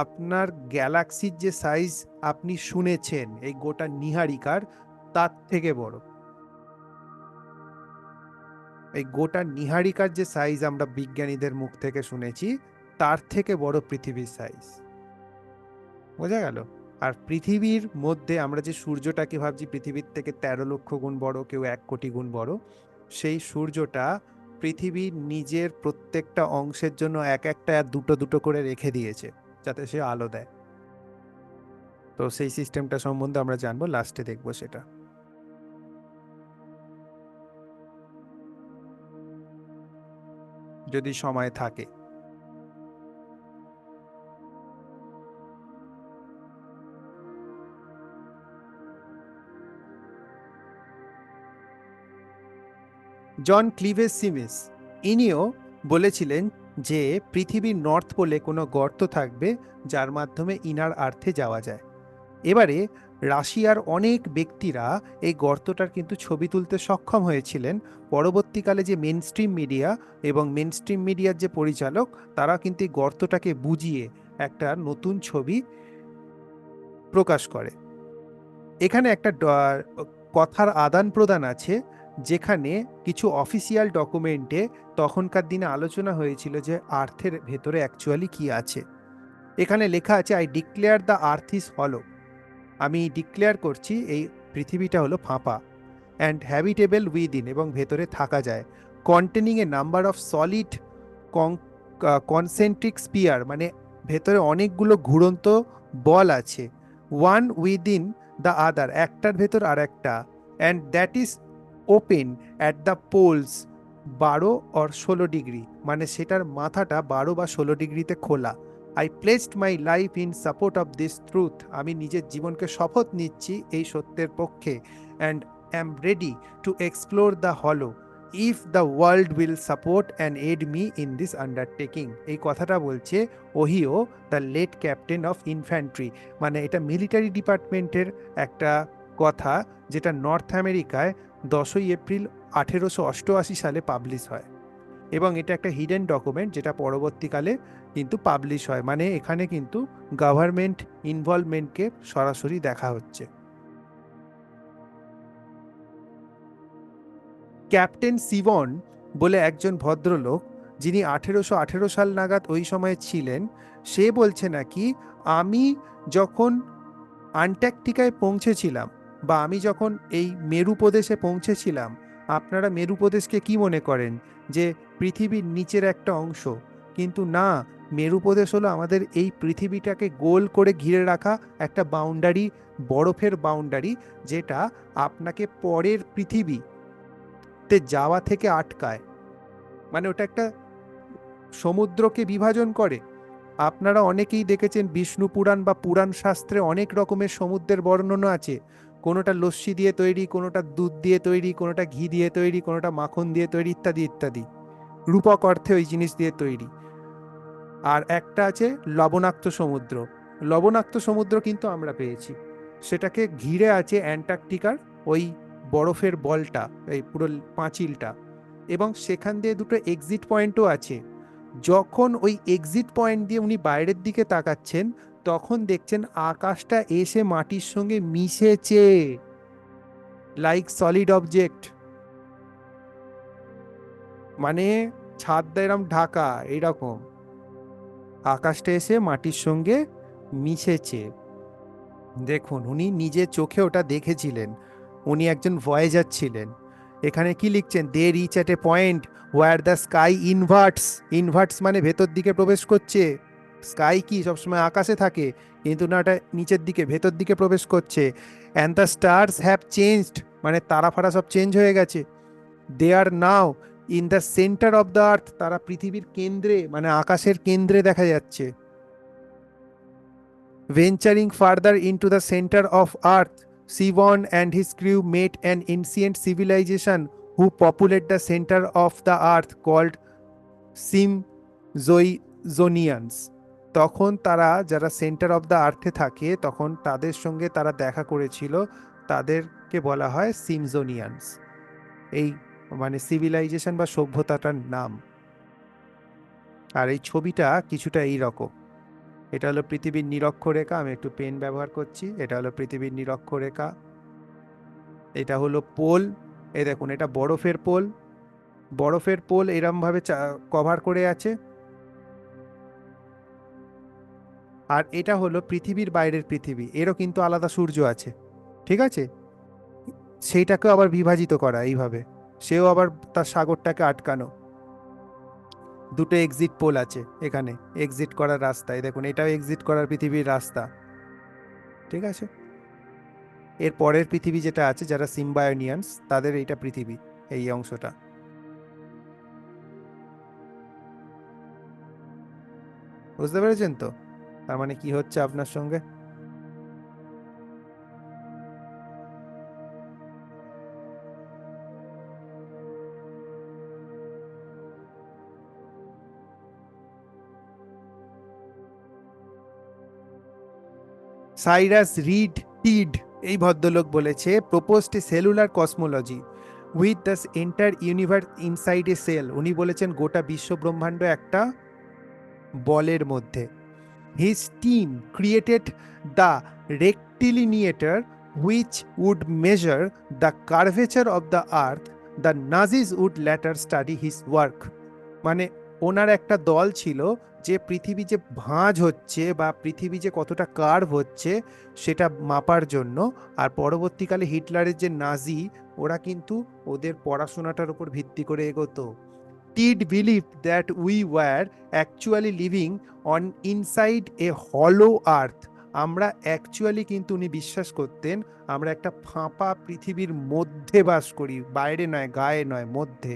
আপনার গ্যালাক্সির যে সাইজ আপনি শুনেছেন এই গোটা নীহারিকার, তার থেকে বড়। এই গোটা নীহারিকার যে সাইজ আমরা বিজ্ঞানীদের মুখ থেকে শুনেছি, তার থেকে বড় পৃথিবীর সাইজ। বোঝা গেল? আর পৃথিবীর মধ্যে আমরা যে সূর্যটাকে ভাবছি পৃথিবীর থেকে 13 লক্ষ গুণ বড়, কেউ 1 কোটি গুণ বড়, সেই সূর্যটা পৃথিবীর নিজের প্রত্যেকটা অংশের জন্য এক একটা দুটো দুটো করে রেখে দিয়েছে যাতে সে আলো দেয়। তো সেই সিস্টেমটা সম্বন্ধে আমরা জানবো, লাস্টে দেখবো সেটা, যদি সময় থাকে। জন ক্লিভেজ সিমিস, ইনিও বলেছিলেন যে পৃথিবীর নর্থ পোলে কোনো গর্ত থাকবে যার মাধ্যমে ইনার আর্থে যাওয়া যায়। এবারে রাশিয়ার অনেক ব্যক্তিরা এই গর্তটার কিন্তু ছবি তুলতে সক্ষম হয়েছিলেন। পরবর্তীকালে যে মেনস্ট্রিম মিডিয়া এবং মেনস্ট্রিম মিডিয়ার যে পরিচালক, তারা কিন্তু এই গর্তটাকে বুঝিয়ে একটা নতুন ছবি প্রকাশ করে। এখানে একটা কথার আদান প্রদান আছে, যেখানে কিছু অফিসিয়াল ডকুমেন্টে তখনকার দিনে আলোচনা হয়েছিল যে আর্থের ভেতরে অ্যাকচুয়ালি কি আছে। এখানে লেখা আছে, I declare the earth is হলো। আমি ডিক্লেয়ার করছি এই পৃথিবীটা হলো ফাঁপা, অ্যান্ড হ্যাবিটেবল উইদিন, এবং ভেতরে থাকা যায়, containing A number of solid concentric spear, মানে ভেতরে অনেকগুলো ঘুরন্ত বল আছে, ওয়ান উইদিন দ্য আদার, একটার ভেতর আর একটা, and that is open at the poles 12 or 16 degree, মানে সেটার মাথাটা 12 বা 16 ডিগ্রিতে খোলা। I placed my life in support of this truth, আমি নিজের জীবনকে শপথ নিচ্ছি এই সত্যের পক্ষে, and am ready to explore the hollow if the world will support and aid me in this undertaking. এই কথাটা বলছে Ohio, the late captain of infantry, মানে এটা মিলিটারি ডিপার্টমেন্টের একটা কথা, যেটা নর্থ আমেরিকায় 10ই এপ্রিল 1888 সালে পাবলিশ হয়। এবং এটা একটা হিডেন ডকুমেন্ট, যেটা পরবর্তীকালে কিন্তু পাবলিশ হয়, মানে এখানে কিন্তু গভর্নমেন্ট ইনভলভমেন্টকে সরাসরি দেখা হচ্ছে। ক্যাপ্টেন সিভন বলে একজন ভদ্রলোক, যিনি 1818 সাল নাগাদ ওই সময়ে ছিলেন, সে বলছে নাকি, আমি যখন আন্টার্কটিকায় পৌঁছেছিলাম, বা আমি যখন এই মেরু প্রদেশে পৌঁছেছিলাম, আপনারা মেরু প্রদেশকে কি মনে করেন যে পৃথিবীর নিচের একটা অংশ? কিন্তু না, মেরু প্রদেশ হলো আমাদের এই পৃথিবীটাকে গোল করে ঘিরে রাখা একটা বাউন্ডারি, বরফের বাউন্ডারি, যেটা আপনাকে পরের পৃথিবীতে যাওয়া থেকে আটকায়। মানে ওটা একটা সমুদ্রকে বিভাজন করে। আপনারা অনেকেই দেখেছেন বিষ্ণু পুরাণ বা পুরাণ শাস্ত্রে অনেক রকমের সমুদ্রের বর্ণনা আছে। কোনোটা লস্যি দিয়ে তৈরি, কোনোটা দুধ দিয়ে তৈরি, কোনোটা ঘি দিয়ে তৈরি, কোনোটা মাখন দিয়ে তৈরি, ইত্যাদি ইত্যাদি, রূপক অর্থে ওই জিনিস দিয়ে তৈরি। আর একটা আছে লবণাক্ত সমুদ্র। লবণাক্ত সমুদ্র কিন্তু আমরা পেয়েছি, সেটাকে ঘিরে আছে অ্যান্টার্কটিকার ওই বরফের বলটা, এই পুরো পাঁচিলটা, এবং সেখান দিয়ে দুটো এক্সিট পয়েন্টও আছে। যখন ওই এক্সিট পয়েন্ট দিয়ে উনি বাইরের দিকে তাকাচ্ছেন, তখন দেখছেন আকাশটা এসে মাটির সঙ্গে মিশেছে, লাইক সলিড অবজেক্ট, মানে ছাদটা এরম ঢাকা, এইরকম আকাশটা এসে মাটির সঙ্গে মিশেছে। দেখুন, উনি নিজের চোখে ওটা দেখেছিলেন, উনি একজন ভয়েজার ছিলেন। এখানে কি লিখছেন, they reach at a point where the sky inverts, inverts মানে ভেতর দিকে প্রবেশ করছে। স্কাই কি সবসময় আকাশে থাকে, কিন্তু না, এটা নিচের দিকে ভেতর দিকে প্রবেশ করছে। And the stars have changed, মানে তারা ফারা সব চেঞ্জ হয়ে গেছে। They are now in the centre of the earth, তারা পৃথিবীর কেন্দ্রে, মানে আকাশের কেন্দ্রে দেখা যাচ্ছে। Venturing further into the center of Earth, Sivan and his crew met an ancient civilization who populate the center of the Earth called Simzonians. তখন তারা যারা সেন্টার অফ দ্য আর্থে থাকে, তখন তাদের সঙ্গে তারা দেখা করেছিল, তাদেরকে বলা হয় সিমজোনিয়ান্স। এই মানে সিভিলাইজেশন বা সভ্যতাটার নাম। আর এই ছবিটা কিছুটা এই রকম। এটা হলো পৃথিবীর নিরক্ষরেখা, আমি একটু পেন ব্যবহার করছি, এটা হলো পৃথিবীর নিরক্ষরেখা, এটা হলো পোল। এই দেখুন, এটা বরফের পোল, বরফের পোল এরমভাবে কভার করে আছে। আর এটা হলো পৃথিবীর বাইরের পৃথিবী, এরও কিন্তু আলাদা সূর্য আছে, ঠিক আছে, সেইটাকেও আবার বিভাজিত করা এইভাবে, সেও আবার তার সাগরটাকে আটকানো। দুটো এক্সিট পোল আছে এখানে, এক্সিট করার রাস্তায় দেখুন, এটাও এক্সিট করার পৃথিবীর রাস্তা, ঠিক আছে। এর পরের পৃথিবী যেটা আছে, যারা সিম্বায়োনিয়ান্স, তাদের এইটা পৃথিবী, এই অংশটা। বুঝতে পেরেছেন তো তার মানে কি হচ্ছে আপনার সঙ্গে? সাইরাস রিড টিড এই ভদ্রলোক বলেছে proposed cellular cosmology with the entire universe inside a cell. উনি বলেছেন গোটা বিশ্ব ব্রহ্মাণ্ড একটা বলের মধ্যে। His team created the rectilineator which would measure the curvature of the earth. The Nazis would later study his work. মানে ওনার একটা দল ছিল যে পৃথিবী যে ভাঁজ হচ্ছে বা পৃথিবী যে কতটা কার্ভ হচ্ছে সেটা মাপার জন্য। আর পরবর্তীকালে হিটলারের যে নাজি, ওরা কিন্তু ওদের পড়াশোনাটার উপর ভিত্তি করে এগোতো। Did believe that we were actually living on inside a hollow earth. আমরা অ্যাকচুয়ালি কিন্তু উনি বিশ্বাস করতেন আমরা একটা ফাঁপা পৃথিবীর মধ্যে বাস করি, বাইরে নয়, গায়ে নয়, মধ্যে।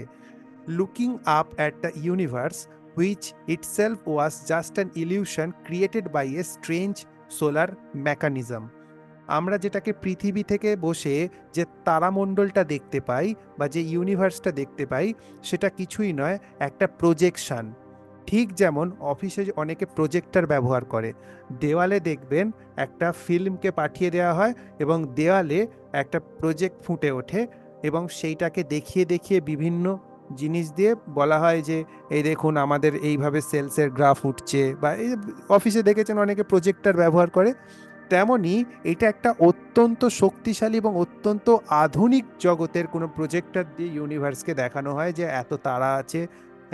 Looking up at the universe, which itself was just an illusion created by a strange solar mechanism. আমরা যেটাকে পৃথিবী থেকে বসে যে তারামণ্ডলটা দেখতে পাই বা যে ইউনিভার্সটা দেখতে পাই সেটা কিছুই নয়, একটা প্রজেকশন। ঠিক যেমন অফিসে অনেকে প্রজেক্টর ব্যবহার করে, দেওয়ালে দেখবেন একটা ফিল্মকে পাঠিয়ে দেওয়া হয় এবং দেওয়ালে একটা প্রজেক্ট ফুটে ওঠে এবং সেইটাকে দেখিয়ে দেখিয়ে বিভিন্ন জিনিস দিয়ে বলা হয় যে এই দেখুন আমাদের এইভাবে সেলসের গ্রাফ উঠছে, বা এই অফিসে দেখেছেন অনেকে প্রজেক্টর ব্যবহার করে। তেমনি এটা একটা অত্যন্ত শক্তিশালী এবং অত্যন্ত আধুনিক জগতের কোনো প্রজেক্টর দিয়ে ইউনিভার্সকে দেখানো হয় যে এত তারা আছে,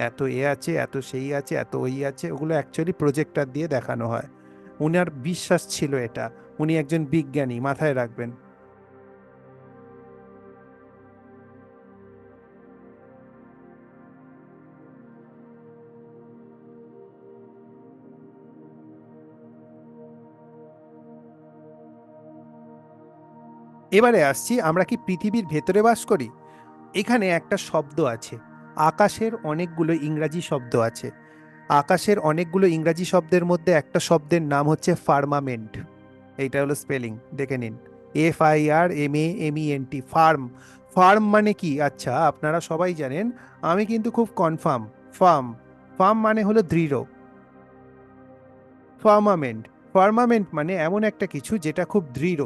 এত এ আছে, এত সেই আছে, এত ওই আছে। ওগুলো অ্যাকচুয়ালি প্রজেক্টর দিয়ে দেখানো হয়। উনার বিশ্বাস ছিল এটা। উনি একজন বিজ্ঞানী, মাথায় রাখবেন। এবারে আসছি, আমরা কি পৃথিবীর ভেতরে বাস করি? এখানে একটা শব্দ আছে, আকাশের অনেকগুলো ইংরাজি শব্দ আছে। আকাশের অনেকগুলো ইংরাজি শব্দের মধ্যে একটা শব্দের নাম হচ্ছে ফার্মামেন্ট। এইটা হলো স্পেলিং, দেখে নিন। FIRMAMENT, farm. ফার্ম মানে কি? আচ্ছা, আপনারা সবাই জানেন, আমি কিন্তু খুব কনফার্ম। ফার্ম, ফার্ম মানে হলো দৃঢ়। ফার্মামেন্ট, ফার্মামেন্ট মানে এমন একটা কিছু যেটা খুব দৃঢ়।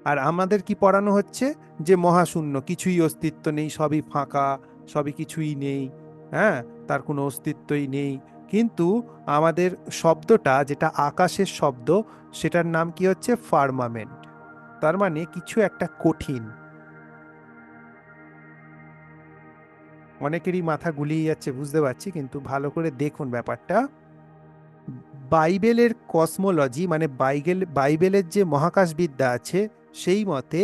আর আমাদের কি পড়ানো হচ্ছে? যে মহাশূন্য, কিছুই অস্তিত্ব নেই, সবই ফাঁকা, সবই কিছুই নেই, হ্যাঁ, তার কোনো অস্তিত্বই নেই। কিন্তু আমাদের শব্দটা যেটা আকাশের শব্দ, সেটার নাম কি হচ্ছে? ফার্মামেন্ট। তার মানে কিছু একটা কঠিন। অনেকেরই মাথা গুলিয়ে যাচ্ছে বুঝতে পারছি, কিন্তু ভালো করে দেখুন ব্যাপারটা। বাইবেলের কসমোলজি মানে বাইবেলের যে মহাকাশবিদ্যা আছে সেই মতে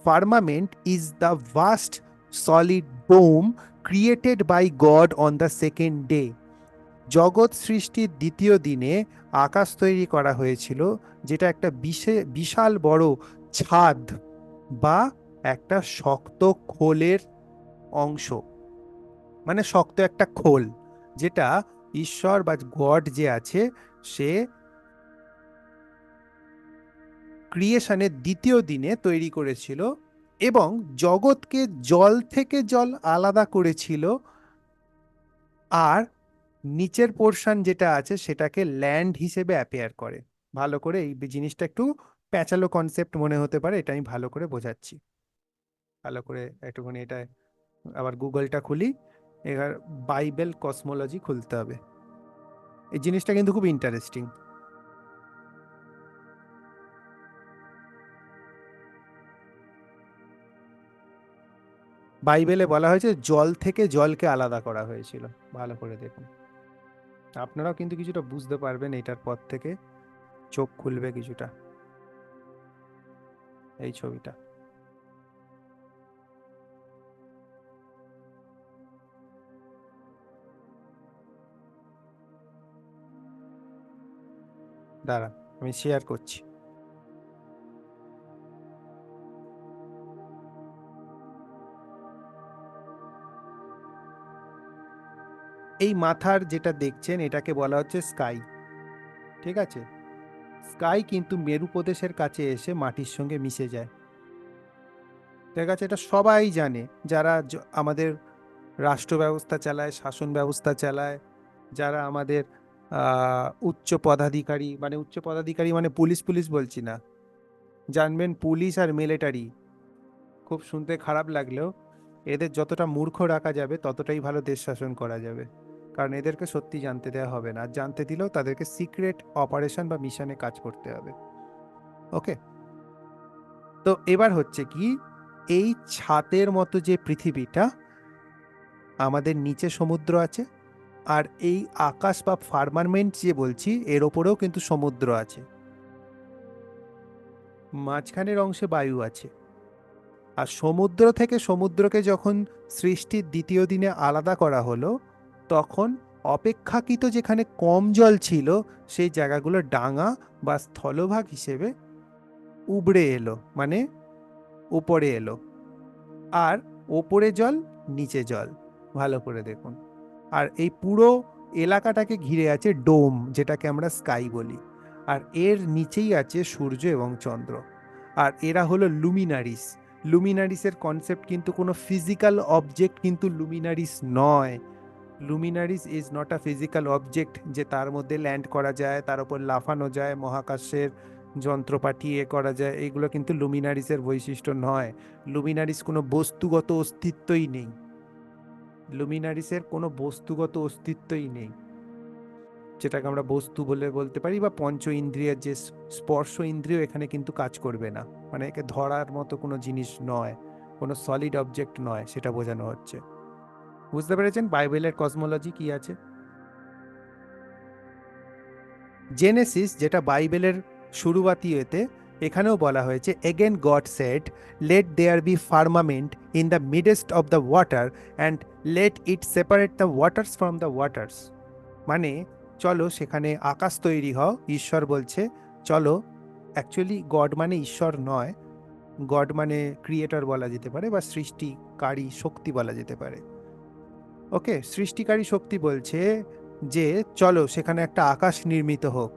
firmament is the vast solid dome created by God on the second day. জগৎ সৃষ্টির দ্বিতীয় দিনে আকাশ তৈরি করা হয়েছিল, যেটা একটা বিশাল বড় ছাদ বা একটা শক্ত খোলের অংশ। মানে শক্ত একটা খোল, যেটা ঈশ্বর বা গড যে আছে সে ক্রিয়েশনের দ্বিতীয় দিনে তৈরি করেছিল এবং জগৎকে জল থেকে জল আলাদা করেছিল। আর নিচের পোর্শন যেটা আছে সেটাকে ল্যান্ড হিসেবে অ্যাপেয়ার করে। ভালো করে এই জিনিসটা একটু প্যাচালো কনসেপ্ট মনে হতে পারে, এটা আমি ভালো করে বোঝাচ্ছি। ভালো করে একটুখানি এটা আবার গুগলটা খুলি, এবার বাইবেল কসমোলজি খুলতে হবে। এই জিনিসটা কিন্তু খুব ইন্টারেস্টিং। বাইবেলে বলা হয়েছে জল থেকে জলকে আলাদা করা হয়েছিল। ভালো করে দেখুন, আপনারাও কিন্তু কিছুটা বুঝতে পারবেন এটার পর থেকে, চোখ খুলবে কিছুটা। এই ছবিটা দাঁড়া, আমি শেয়ার করছি। এই মাথার যেটা দেখছেন এটাকে বলা হচ্ছে স্কাই, ঠিক আছে? স্কাই কিন্তু মেরু প্রদেশের কাছে এসে মাটির সঙ্গে মিশে যায়, ঠিক আছে? এটা সবাই জানে, যারা আমাদের রাষ্ট্র ব্যবস্থা চালায়, শাসন ব্যবস্থা চালায়, যারা আমাদের উচ্চ পদাধিকারী, মানে উচ্চ পদাধিকারী মানে পুলিশ পুলিশ বলছি না, জানবেন পুলিশ আর মিলিটারি, খুব শুনতে খারাপ লাগলেও এদের যতটা মূর্খ রাখা যাবে ততটাই ভালো দেশ শাসন করা যাবে, কারণ এদেরকে সত্যি জানতে দেওয়া হবে না, আর জানতে দিলেও তাদেরকে সিক্রেট অপারেশন বা মিশনে কাজ করতে হবে। ওকে, তো এবার হচ্ছে কি, এই ছাতের মতো যে পৃথিবীটা, আমাদের নিচে সমুদ্র আছে, আর এই আকাশ বা ফার্মামেন্ট যে বলছি এর ওপরেও কিন্তু সমুদ্র আছে, মাঝখানের অংশে বায়ু আছে। আর সমুদ্র থেকে সমুদ্রকে যখন সৃষ্টির দ্বিতীয় দিনে আলাদা করা হলো, তখন অপেক্ষাকৃত যেখানে কম জল ছিল সেই জায়গাগুলো ডাঙা বা স্থলভাগ হিসেবে উবড়ে এলো, মানে উপরে এলো। আর ওপরে জল, নিচে জল, ভালো করে দেখুন। আর এই পুরো এলাকাটাকে ঘিরে আছে ডোম, যেটাকে আমরা স্কাই বলি। আর এর নিচেই আছে সূর্য এবং চন্দ্র। আর এরা হলো লুমিনারিস। লুমিনারিসের কনসেপ্ট কিন্তু কোনো ফিজিক্যাল অবজেক্ট কিন্তু লুমিনারিস নয়। Luminaries is not a physical object যে তার মধ্যে ল্যান্ড করা যায়, তার উপর লাফানো যায়, মহাকাশের যন্ত্রপাতি করা যায়, এগুলো কিন্তু লুমিনারিসের বৈশিষ্ট্য নয়। লুমিনারিস কোনো বস্তুগত অস্তিত্বই নেই, লুমিনারিসের কোনো বস্তুগত অস্তিত্বই নেই, যেটাকে আমরা বস্তু বলে বলতে পারি, বা পঞ্চ ইন্দ্রিয়ের যে স্পর্শ ইন্দ্রিয় এখানে কিন্তু কাজ করবে না, মানে একে ধরার মতো কোনো জিনিস নয়, কোনো সলিড অবজেক্ট নয়, সেটা বোঝানো হচ্ছে। বুঝতে পেরেছেন বাইবেলের কসমোলজি কি আছে? জেনেসিস, যেটা বাইবেলের শুরুয়াতি এতে, এখানেও বলা হয়েছে again God said let there be firmament in the midst of the water and let it separate the waters from the waters. মানে চলো সেখানে আকাশ তৈরি হও, ঈশ্বর বলছে চলো। অ্যাকচুয়ালি গড মানে ঈশ্বর নয়, গড মানে ক্রিয়েটর বলা যেতে পারে, বা সৃষ্টিকারী শক্তি বলা যেতে পারে। ওকে, সৃষ্টিকারী শক্তি বলছে যে চলো সেখানে একটা আকাশ নির্মিত হোক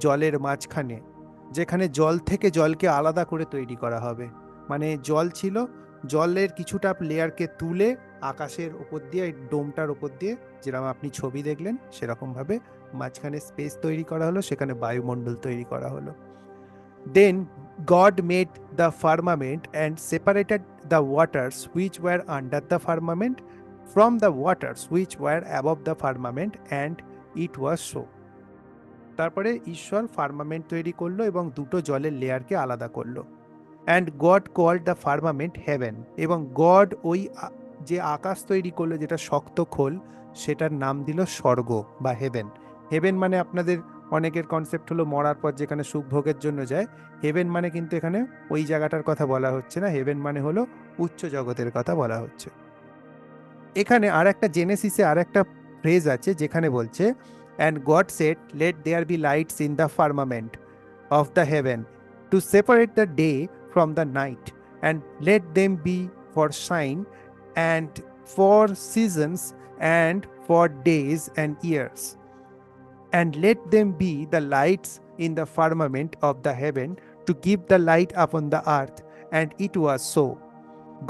জলের মাঝখানে, যেখানে জল থেকে জলকে আলাদা করে তৈরি করা হবে। মানে জল ছিল, জলের কিছুটা লেয়ারকে তুলে আকাশের ওপর দিয়ে, এই ডোমটার ওপর দিয়ে, যেরকম আপনি ছবি দেখলেন সেরকমভাবে মাঝখানে স্পেস তৈরি করা হলো, সেখানে বায়ুমণ্ডল তৈরি করা হলো। Then God made the firmament and separated the waters which were under the firmament from the waters which were above the firmament and it was so. তারপরে ঈশ্বর ফার্মামেন্ট তৈরি করলো এবং দুটো জলের লেয়ারকে আলাদা করলো। And God called the firmament heaven, এবং গড ওই যে আকাশ তৈরি করলো যেটা শক্ত খোল, সেটার নাম দিল স্বর্গ বা হেভেন। হেভেন মানে আপনাদের অনেকের কনসেপ্ট হলো মরার পর যেখানে সুখ ভোগের জন্য যায়, হেভেন মানে কিন্তু এখানে ওই জায়গাটার কথা বলা হচ্ছে না, হেভেন মানে হলো উচ্চ জগতের কথা বলা হচ্ছে। এখানে আর একটা জেনেসিসে আর একটা ফ্রেজ আছে যেখানে বলছে and God said let there be lights in the firmament of the heaven to separate the day from the night and let them be for sign and for seasons and for days and years and let them be the lights in the firmament of the heaven to give the light upon the earth. And it was so.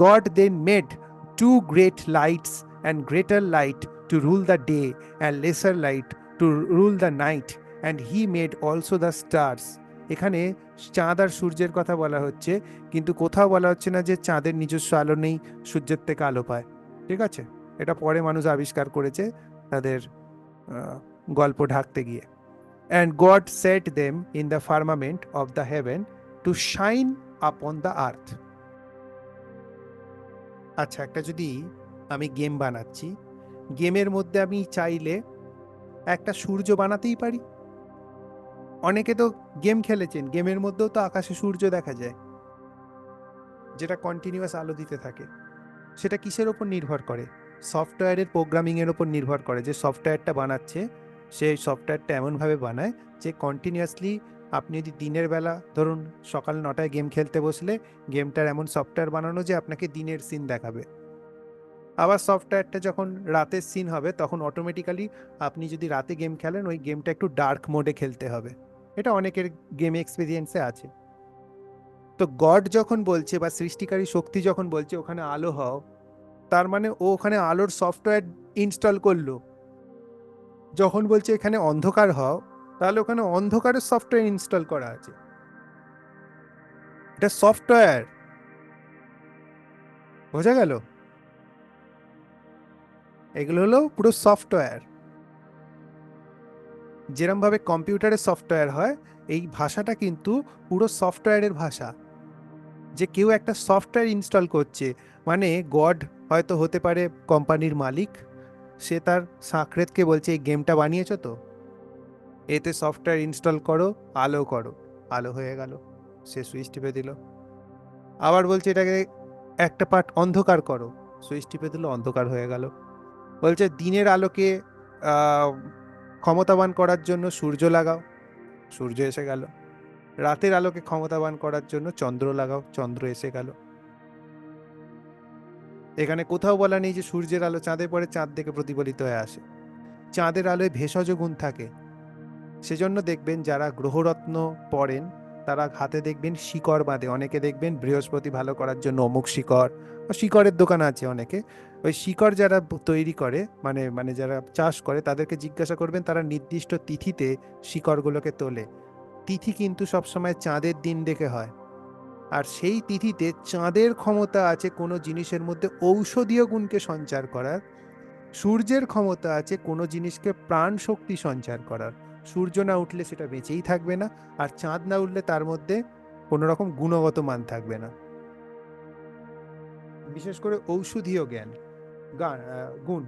God then made two great lights and greater light to rule the day and lesser light to rule the night, and he made also the stars. এখানে চাঁদ আর সূর্যের কথা বলা হচ্ছে, কিন্তু কোথাও বলা হচ্ছে না যে চাঁদের নিজস্ব আলো নেই, সূর্যের থেকে আলো পায়। ঠিক আছে, এটা পরে মানুষ আবিষ্কার করেছে তাদের গল্প ঢাকতে গিয়ে। And God set them in the firmament of the heaven to shine upon the earth. আচ্ছা, একটা যদি আমি গেম বানাচ্ছি, গেমের মধ্যে আমি চাইলে একটা সূর্য বানাতেই পারি। অনেকে তো গেম খেলেছেন, গেমের মধ্যেও তো আকাশে সূর্য দেখা যায়, যেটা কন্টিনিউয়াস আলো দিতে থাকে। সেটা কিসের ওপর নির্ভর করে? সফটওয়্যারের প্রোগ্রামিংয়ের ওপর নির্ভর করে। যে সফটওয়্যারটা বানাচ্ছে সেই সফটওয়্যারটা এমনভাবে বানায় যে কন্টিনিউয়াসলি আপনি যদি দিনের বেলা ধরুন সকাল 9টায় গেম খেলতে বসলে, গেমটার এমন সফটওয়্যার বানানো যে আপনাকে দিনের সিন দেখাবে। আবার সফটওয়্যারটা যখন রাতের সিন হবে তখন অটোমেটিক্যালি আপনি যদি রাতে গেম খেলেন ওই গেমটা একটু ডার্ক মোডে খেলতে হবে। এটা অনেকের গেম এক্সপিরিয়েন্সে আছে। তো গড যখন বলছে বা সৃষ্টিকারী শক্তি যখন বলছে ওখানে আলো হও, তার মানে ও ওখানে আলোর সফটওয়্যার ইনস্টল করলো। যখন বলছে এখানে অন্ধকার হও, তাহলে ওখানে অন্ধকারের সফটওয়্যার ইনস্টল করা আছে। এটা সফটওয়্যার, বোঝা গেল? এগুলো হলো পুরো সফটওয়্যার। যেরম ভাবে কম্পিউটারের সফটওয়্যার হয়, এই ভাষাটা কিন্তু পুরো সফটওয়্যারের ভাষা। যে কেউ একটা সফটওয়্যার ইনস্টল করছে, মানে গড হয়তো হতে পারে কোম্পানির মালিক, সে তার সাকরেতকে বলছে এই গেমটা বানিয়েছো তো, এতে সফটওয়্যার ইনস্টল করো, আলো করো, আলো হয়ে গেল, সে সুইচ টিপে দিল। আবার বলছে এটাকে একটা পার্ট অন্ধকার করো, সুইচ টিপে দিল, অন্ধকার হয়ে গেল। বলছে দিনের আলোকে আহ, ক্ষমতাবান করার জন্য সূর্য লাগাও, সূর্য এসে গেল। রাতের আলোকে ক্ষমতাবান করার জন্য চন্দ্র লাগাও, চন্দ্র এসে গেল। এখানে কোথাও বলা নেই যে সূর্যের আলো চাঁদে পড়ে চাঁদ থেকে প্রতিফলিত হয়ে আসে। চাঁদের আলোয় ভেষজ গুণ থাকে, সেজন্য দেখবেন যারা গ্রহরত্ন পড়েন তারা হাতে দেখবেন শিকড় বাঁধে। অনেকে দেখবেন বৃহস্পতি ভালো করার জন্য অমুক শিকড়, বা শিকড়ের দোকান আছে অনেকে, ওই শিকড় যারা তৈরি করে, মানে মানে যারা চাষ করে, তাদেরকে জিজ্ঞাসা করবেন তারা নির্দিষ্ট তিথিতে শিকড়গুলোকে তোলে। তিথি কিন্তু সবসময় চাঁদের দিন দেখে হয়। আর সেই তিথিতে চাঁদের ক্ষমতা আছে কোনো জিনিসের মধ্যে ঔষধীয় গুণকে সঞ্চার করার, সূর্যের ক্ষমতা আছে কোনো জিনিসকে প্রাণ শক্তি সঞ্চার করার। সূর্য না উঠলে সেটা বেঁচেই থাকবে না, আর চাঁদ না উঠলে তার মধ্যে কোনো রকম গুণগত মান থাকবে না। বিশেষ করে ঔষধীয় জ্ঞান, গুণ।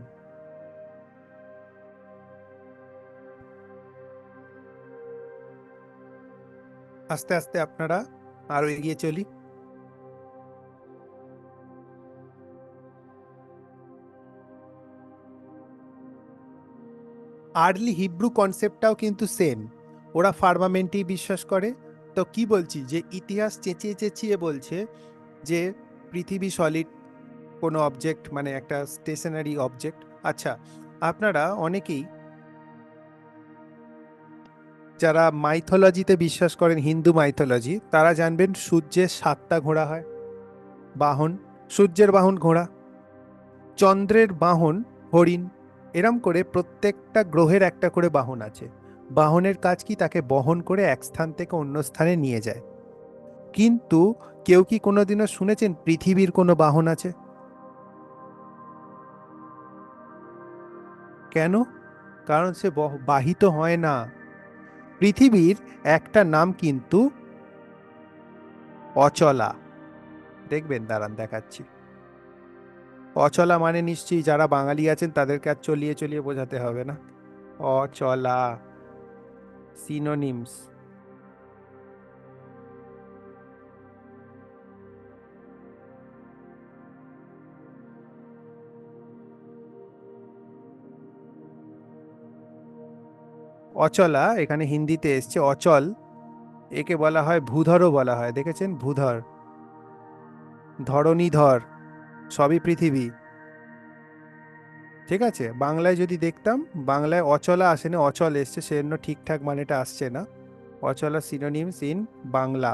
আস্তে আস্তে আপনারা আরো এগিয়ে চলি। আর্লি হিব্রু কনসেপ্টটাও কিন্তু সেম, ওরা ফার্মামেন্টেই বিশ্বাস করে। তো কি বলছি, যে ইতিহাস চেঁচিয়ে চেঁচিয়ে বলছে যে পৃথিবী সলিড কোনো অবজেক্ট, মানে একটা স্টেশনারি অবজেক্ট। আচ্ছা, আপনারা অনেকেই যারা মাইথোলজিতে বিশ্বাস করেন, হিন্দু মাইথোলজি, তারা জানবেন সূর্যের 7টা ঘোড়া হয়, বাহন। সূর্যের বাহন ঘোড়া, চন্দ্রের বাহন হরিণ। এরম করে প্রত্যেকটা গ্রহের একটা করে বাহন আছে। বাহনের কাজ কি, তাকে বহন করে এক স্থান থেকে অন্য স্থানে নিয়ে যায়। কিন্তু কেউ কি কোনোদিনও শুনেছেন পৃথিবীর কোনো বাহন আছে? কেন? কারণ সে বাহিত হয় না। পৃথিবীর একটা নাম কিন্তু অচলা। দেখবেন, দাঁড়ান দেখাচ্ছি। অচলা মানে নিশ্চয়ই যারা বাঙালি আছেন তাদেরকে আর চলিয়ে চলিয়ে বোঝাতে হবে না। অচলা, সিনোনিমস। অচলা এখানে হিন্দিতে এসছে অচল। একে বলা হয় ভূধরও বলা হয়, দেখেছেন? ভূধর, ধরণীধর, সবই পৃথিবী। ঠিক আছে, বাংলায় যদি দেখতাম, বাংলায় অচলা আসেনি, অচল এসছে, সেজন্য ঠিকঠাক মানেটা আসছে না। Achala synonyms in Bangla.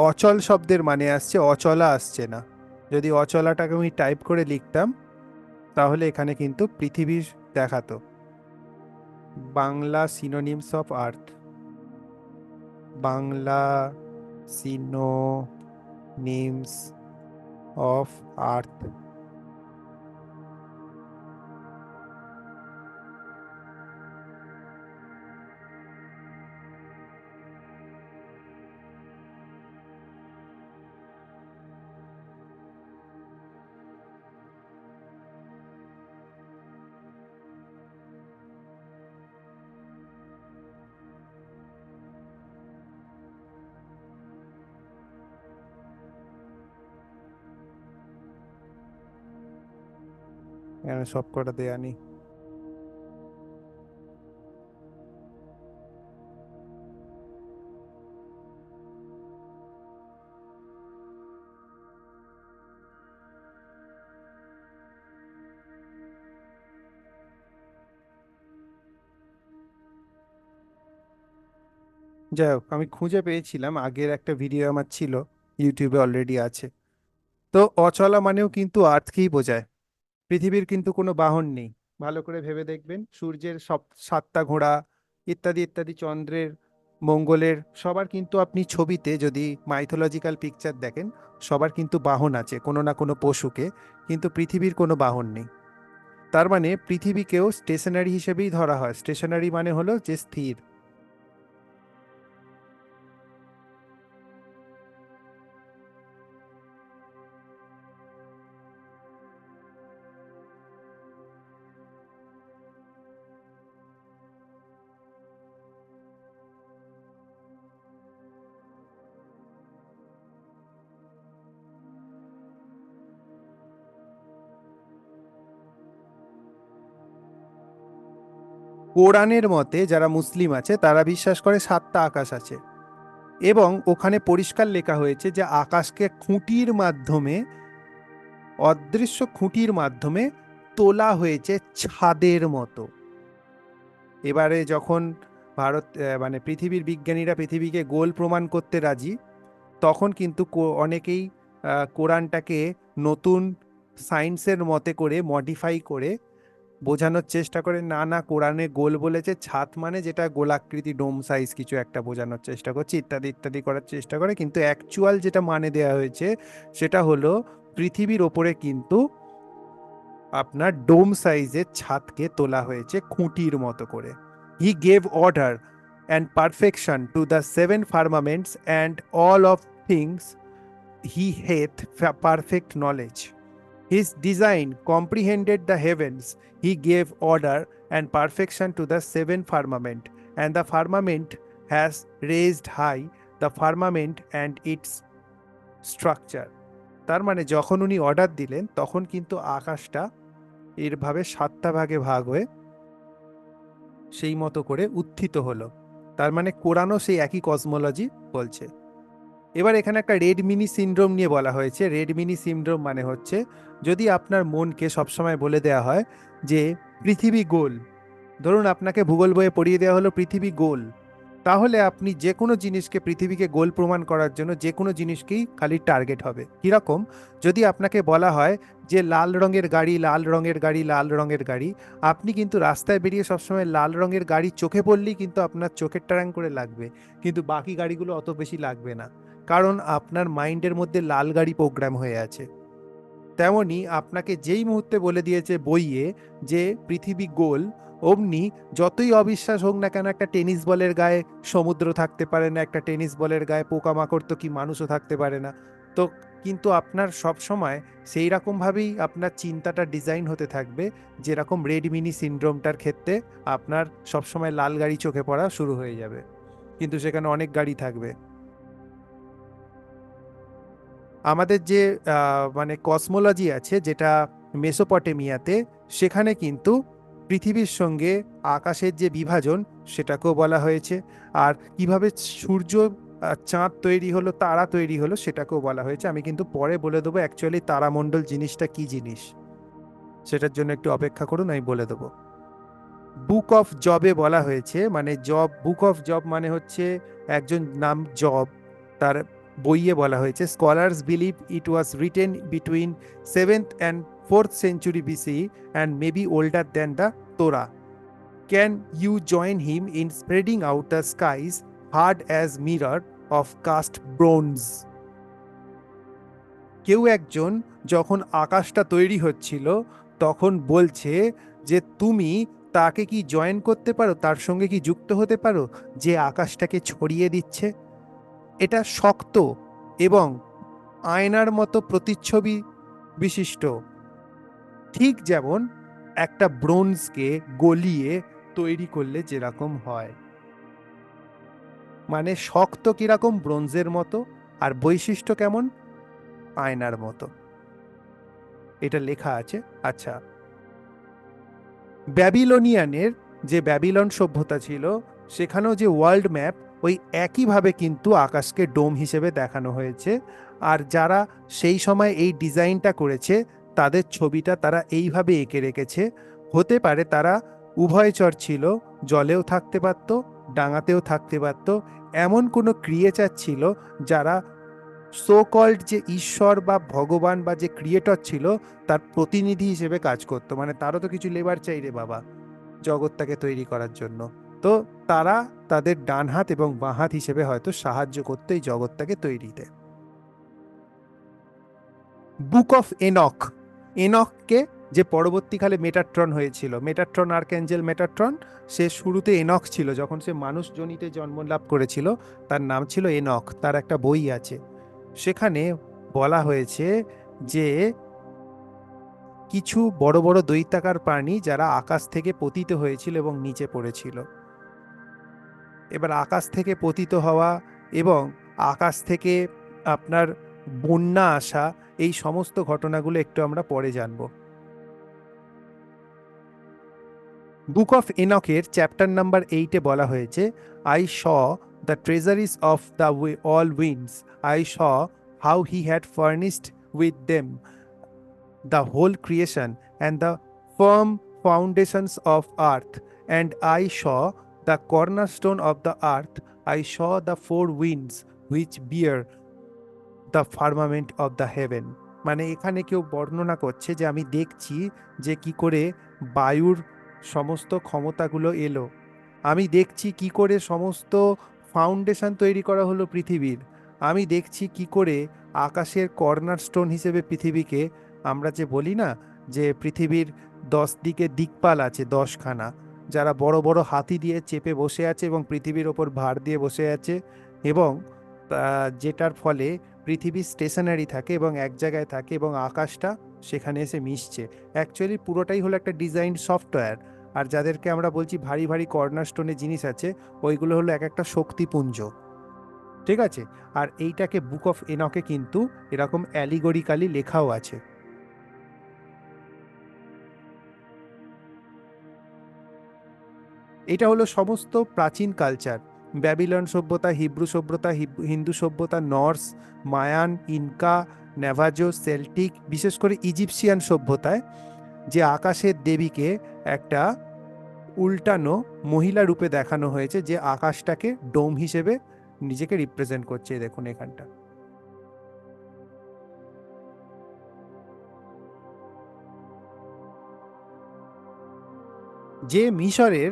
অচল শব্দের মানে আসছে, অচলা আসছে না। যদি অচলাটাকে আমি টাইপ করে লিখতাম, তাহলে এখানে কিন্তু পৃথিবীর দেখাতো। Bangla synonyms of earth, Bangla synonyms of earth. এখানে সব কটা দেয়া নেই। যাই হোক, আমি খুঁজে পেয়েছিলাম, আগের একটা ভিডিও আমার ছিল, ইউটিউবে অলরেডি আছে। তো অচলা মানেও কিন্তু আর্থকেই বোঝায়। পৃথিবীর কিন্তু কোনো বাহন নেই। ভালো করে ভেবে দেখবেন, সূর্যের সব 7টা ঘোড়া, ইত্যাদি ইত্যাদি, চন্দ্রের, মঙ্গলের, সবার কিন্তু আপনি ছবিতে যদি মাইথোলজিক্যাল পিকচার দেখেন, সবার কিন্তু বাহন আছে কোনো না কোনো পশুকে, কিন্তু পৃথিবীর কোনো বাহন নেই। তার মানে পৃথিবীকেও স্টেশনারি হিসেবেই ধরা হয়। স্টেশনারি মানে হলো যে স্থির। কোরআনের মতে যারা মুসলিম আছে তারা বিশ্বাস করে 7টা আকাশ আছে, এবং ওখানে পরিষ্কার লেখা হয়েছে যে আকাশকে খুঁটির মাধ্যমে, অদৃশ্য খুঁটির মাধ্যমে তোলা হয়েছে ছাদের মতো। এবারে যখন মানে পৃথিবীর বিজ্ঞানীরা পৃথিবীকে গোল প্রমাণ করতে রাজি, তখন কিন্তু অনেকেই কোরআনটাকে নতুন সায়েন্সের মতে করে মডিফাই করে বোঝানোর চেষ্টা করে, না না কোরআনে গোল বলেছে, ছাদ মানে যেটা গোলাকৃতি ডোম সাইজ কিছু একটা বোঝানোর চেষ্টা করছে, ইত্যাদি ইত্যাদি করার চেষ্টা করে। কিন্তু অ্যাকচুয়াল যেটা মানে দেয়া হয়েছে সেটা হলো পৃথিবীর ওপরে কিন্তু আপনার ডোম সাইজের ছাদকে তোলা হয়েছে খুঁটির মতো করে। He gave order and perfection to the seven firmaments and all of things he hath perfect knowledge. His design comprehended the heavens. He gave order and perfection to the seven firmament, and the firmament has raised high the firmament and its structure. তার মানে যখন উনি order দিলেন তখন কিন্তু আকাশটা এরভাবে 7টা ভাগে ভাগ হয়ে সেই মতো করে উত্থিত হলো। তার মানে কোরআনও সেই একই কসমোলজি বলছে। এবার এখানে একটা রেড মিনি সিনড্রোম নিয়ে বলা হয়েছে। রেড মিনি সিনড্রোম মানে হচ্ছে, যদি আপনার মনকে সবসময় বলে দেওয়া হয় যে পৃথিবী গোল, ধরুন আপনাকে ভূগোল বইয়ে পড়িয়ে দেওয়া হলো পৃথিবী গোল, তাহলে আপনি যে কোনো জিনিসকে পৃথিবীকে গোল প্রমাণ করার জন্য যে কোনো জিনিসকেই খালি টার্গেট হবে। কীরকম, যদি আপনাকে বলা হয় যে লাল রঙের গাড়ি, লাল রঙের গাড়ি, লাল রঙের গাড়ি, আপনি কিন্তু রাস্তায় বেরিয়ে সবসময় লাল রঙের গাড়ি চোখে পড়লেই কিন্তু আপনার চোখের টারাং করে লাগবে, কিন্তু বাকি গাড়িগুলো অত বেশি লাগবে না, কারণ আপনার মাইন্ডের মধ্যে লাল গাড়ি প্রোগ্রাম হয়ে আছে। তেমনি আপনাকে যেই মুহূর্তে বলে দিয়েছে বইয়ে যে পৃথিবী গোল, অমনি যতই অবিশ্বাস হোক না কেন, একটা টেনিস বলের গায়ে সমুদ্র থাকতে পারে না, একটা টেনিস বলের গায়ে পোকামাকড় তো কি মানুষও থাকতে পারে না। তো কিন্তু আপনার সব সময় সেই রকমভাবেই আপনার চিন্তাটা ডিজাইন হতে থাকবে, যেরকম রেড মিনি সিনড্রোমটার ক্ষেত্রে আপনার সবসময় লাল গাড়ি চোখে পড়া শুরু হয়ে যাবে, কিন্তু সেখানে অনেক গাড়ি থাকবে। আমাদের যে মানে কসমোলজি আছে যেটা মেসোপটেমিয়াতে, সেখানে কিন্তু পৃথিবীর সঙ্গে আকাশের যে বিভাজন সেটাকেও বলা হয়েছে, আর কিভাবে সূর্য, চাঁদ তৈরি হলো, তারা তৈরি হলো, সেটাকেও বলা হয়েছে। আমি কিন্তু পরে বলে দেবো অ্যাকচুয়ালি তারামণ্ডল জিনিসটা কি জিনিস, সেটার জন্য একটু অপেক্ষা করুন, আমি বলে দেবো। বুক অফ জবে বলা হয়েছে, মানে জব, বুক অফ জব মানে হচ্ছে একজন নাম জব, তার বইয়ে বলা হয়েছে, scholars believe it was written between 7th and 4th century BCE and maybe older than the Torah. Can you join him in spreading out the skies hard as mirror of cast bronze? কেউ একজন যখন আকাশটা তৈরি হচ্ছিল তখন বলছে যে তুমি তাকে কি জয়েন করতে পারো, তার সঙ্গে কি যুক্ত হতে পারো, যে আকাশটাকে ছড়িয়ে দিচ্ছে। এটা শক্ত এবং আয়নার মতো প্রতিচ্ছবি বিশিষ্ট, ঠিক যেমন একটা ব্রোঞ্জকে গলিয়ে তৈরি করলে যেরকম হয়। মানে শক্ত কিরকম, ব্রোঞ্জের মতো, আর বৈশিষ্ট্য কেমন, আয়নার মতো। এটা লেখা আছে। আচ্ছা, ব্যাবিলনিয়ানের যে ব্যাবিলন সভ্যতা ছিল, সেখানেও যে ওয়ার্ল্ড ম্যাপ, ওই একইভাবে কিন্তু আকাশকে ডোম হিসেবে দেখানো হয়েছে। আর যারা সেই সময় এই ডিজাইনটা করেছে তাদের ছবিটা তারা এইভাবে এঁকে রেখেছে। হতে পারে তারা উভয়চর ছিল, জলেও থাকতে পারত, ডাঙাতেও থাকতে পারত, এমন কোনো ক্রিয়েচার ছিল যারা সো কল্ড যে ঈশ্বর বা ভগবান বা যে ক্রিয়েটর ছিল তার প্রতিনিধি হিসেবে কাজ করতো। মানে তারও তো কিছু লেবার চাই রে বাবা জগৎটাকে তৈরি করার জন্য। তো তারা তাদের ডান হাত এবং বাঁ হাত হিসেবে হয়তো সাহায্য করতো এই জগৎটাকে তৈরিতে। বুক অফ এনক, এনককে যে পরবর্তীকালে মেটাট্রন হয়েছিল, মেটাট্রন আর্কঅ্যাঞ্জেল মেটাট্রন, সে শুরুতে এনক ছিল, যখন সে মানুষ জনিতে জন্ম লাভ করেছিল তার নাম ছিল এনক। তার একটা বই আছে, সেখানে বলা হয়েছে যে কিছু বড় বড় দৈত্যাকার প্রাণী যারা আকাশ থেকে পতিত হয়েছিল এবং নিচে পড়েছিল। এবার আকাশ থেকে পতিত হওয়া এবং আকাশ থেকে আপনার বন্যা আসা, এই সমস্ত ঘটনাগুলো একটু আমরা পরে জানব। বুক অফ এনকের চ্যাপ্টার নাম্বার 8-এ বলা হয়েছে, I saw the treasuries of the all winds, I saw how he had furnished with them the whole creation and the firm foundations of earth, and I saw the cornerstone of the earth, I saw the four winds which bear the firmament of the heaven। মানে এখানে কেউ বর্ণনা করছে যে আমি দেখছি যে কি করে বায়ুর সমস্ত ক্ষমতাগুলো এলো, আমি দেখছি কি করে সমস্ত ফাউন্ডেশন তৈরি করা হলো পৃথিবীর, আমি দেখছি কি করে আকাশের কর্নারস্টোন হিসেবে পৃথিবীকে, আমরা যে বলি না যে পৃথিবীর 10 দিকে দিকপাল আছে 10খানা, যারা বড় বড় হাতি দিয়ে চেপে বসে আছে এবং পৃথিবীর ওপর ভার দিয়ে বসে আছে, এবং যেটার ফলে পৃথিবী স্টেশনারি থাকে এবং এক জায়গায় থাকে এবং আকাশটা সেখানে এসে মিশছে। অ্যাকচুয়ালি পুরোটাই হলো একটা ডিজাইন সফটওয়্যার। আর যাদেরকে আমরা বলছি ভারী ভারী কর্নারস্টোনে জিনিস আছে, ওইগুলো হলো এক একটা শক্তিপুঞ্জ, ঠিক আছে। আর এইটাকে বুক অফ এনকে কিন্তু এরকম অ্যালিগরিক্যালি লেখাও আছে। এটা হলো সমস্ত প্রাচীন কালচার, ব্যাবিলন সভ্যতা, হিব্রু সভ্যতা, হিন্দু সভ্যতা, নর্স, মায়ান, ইনকা, ন্যাভাজো, সেল্টিক, বিশেষ করে ইজিপশিয়ান সভ্যতায় যে আকাশের দেবীকে একটা উল্টানো মহিলা রূপে দেখানো হয়েছে, যে আকাশটাকে ডোম হিসেবে নিজেকে রিপ্রেজেন্ট করছে। দেখুন এখানটা। যে মিশরের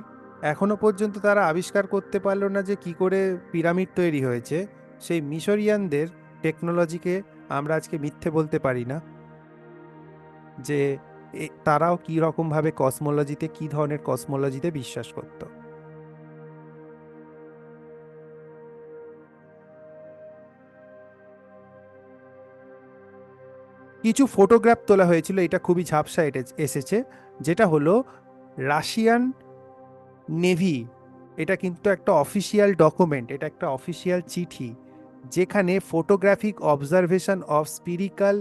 এখনো পর্যন্ত তারা আবিষ্কার করতে পারলো না যে কি করে পিরামিড তৈরি হয়েছে, সেই মিশরিয়ানদের টেকনোলজিকে আমরা আজকে মিথ্যে বলতে পারি না, যে তারাও কি রকম ভাবে কসমোলজিতে, কি ধরনের কসমোলজিতে বিশ্বাস করত। কিছু ফটোগ্রাফ তোলা হয়েছিল, এটা খুবই ঝাপসা এসেছে, যেটা হলো রাশিয়ান নেভি, এটা কিন্তু একটা অফিসিয়াল ডকুমেন্ট, এটা একটা অফিসিয়াল চিঠি, যেখানে photographic observation of spherical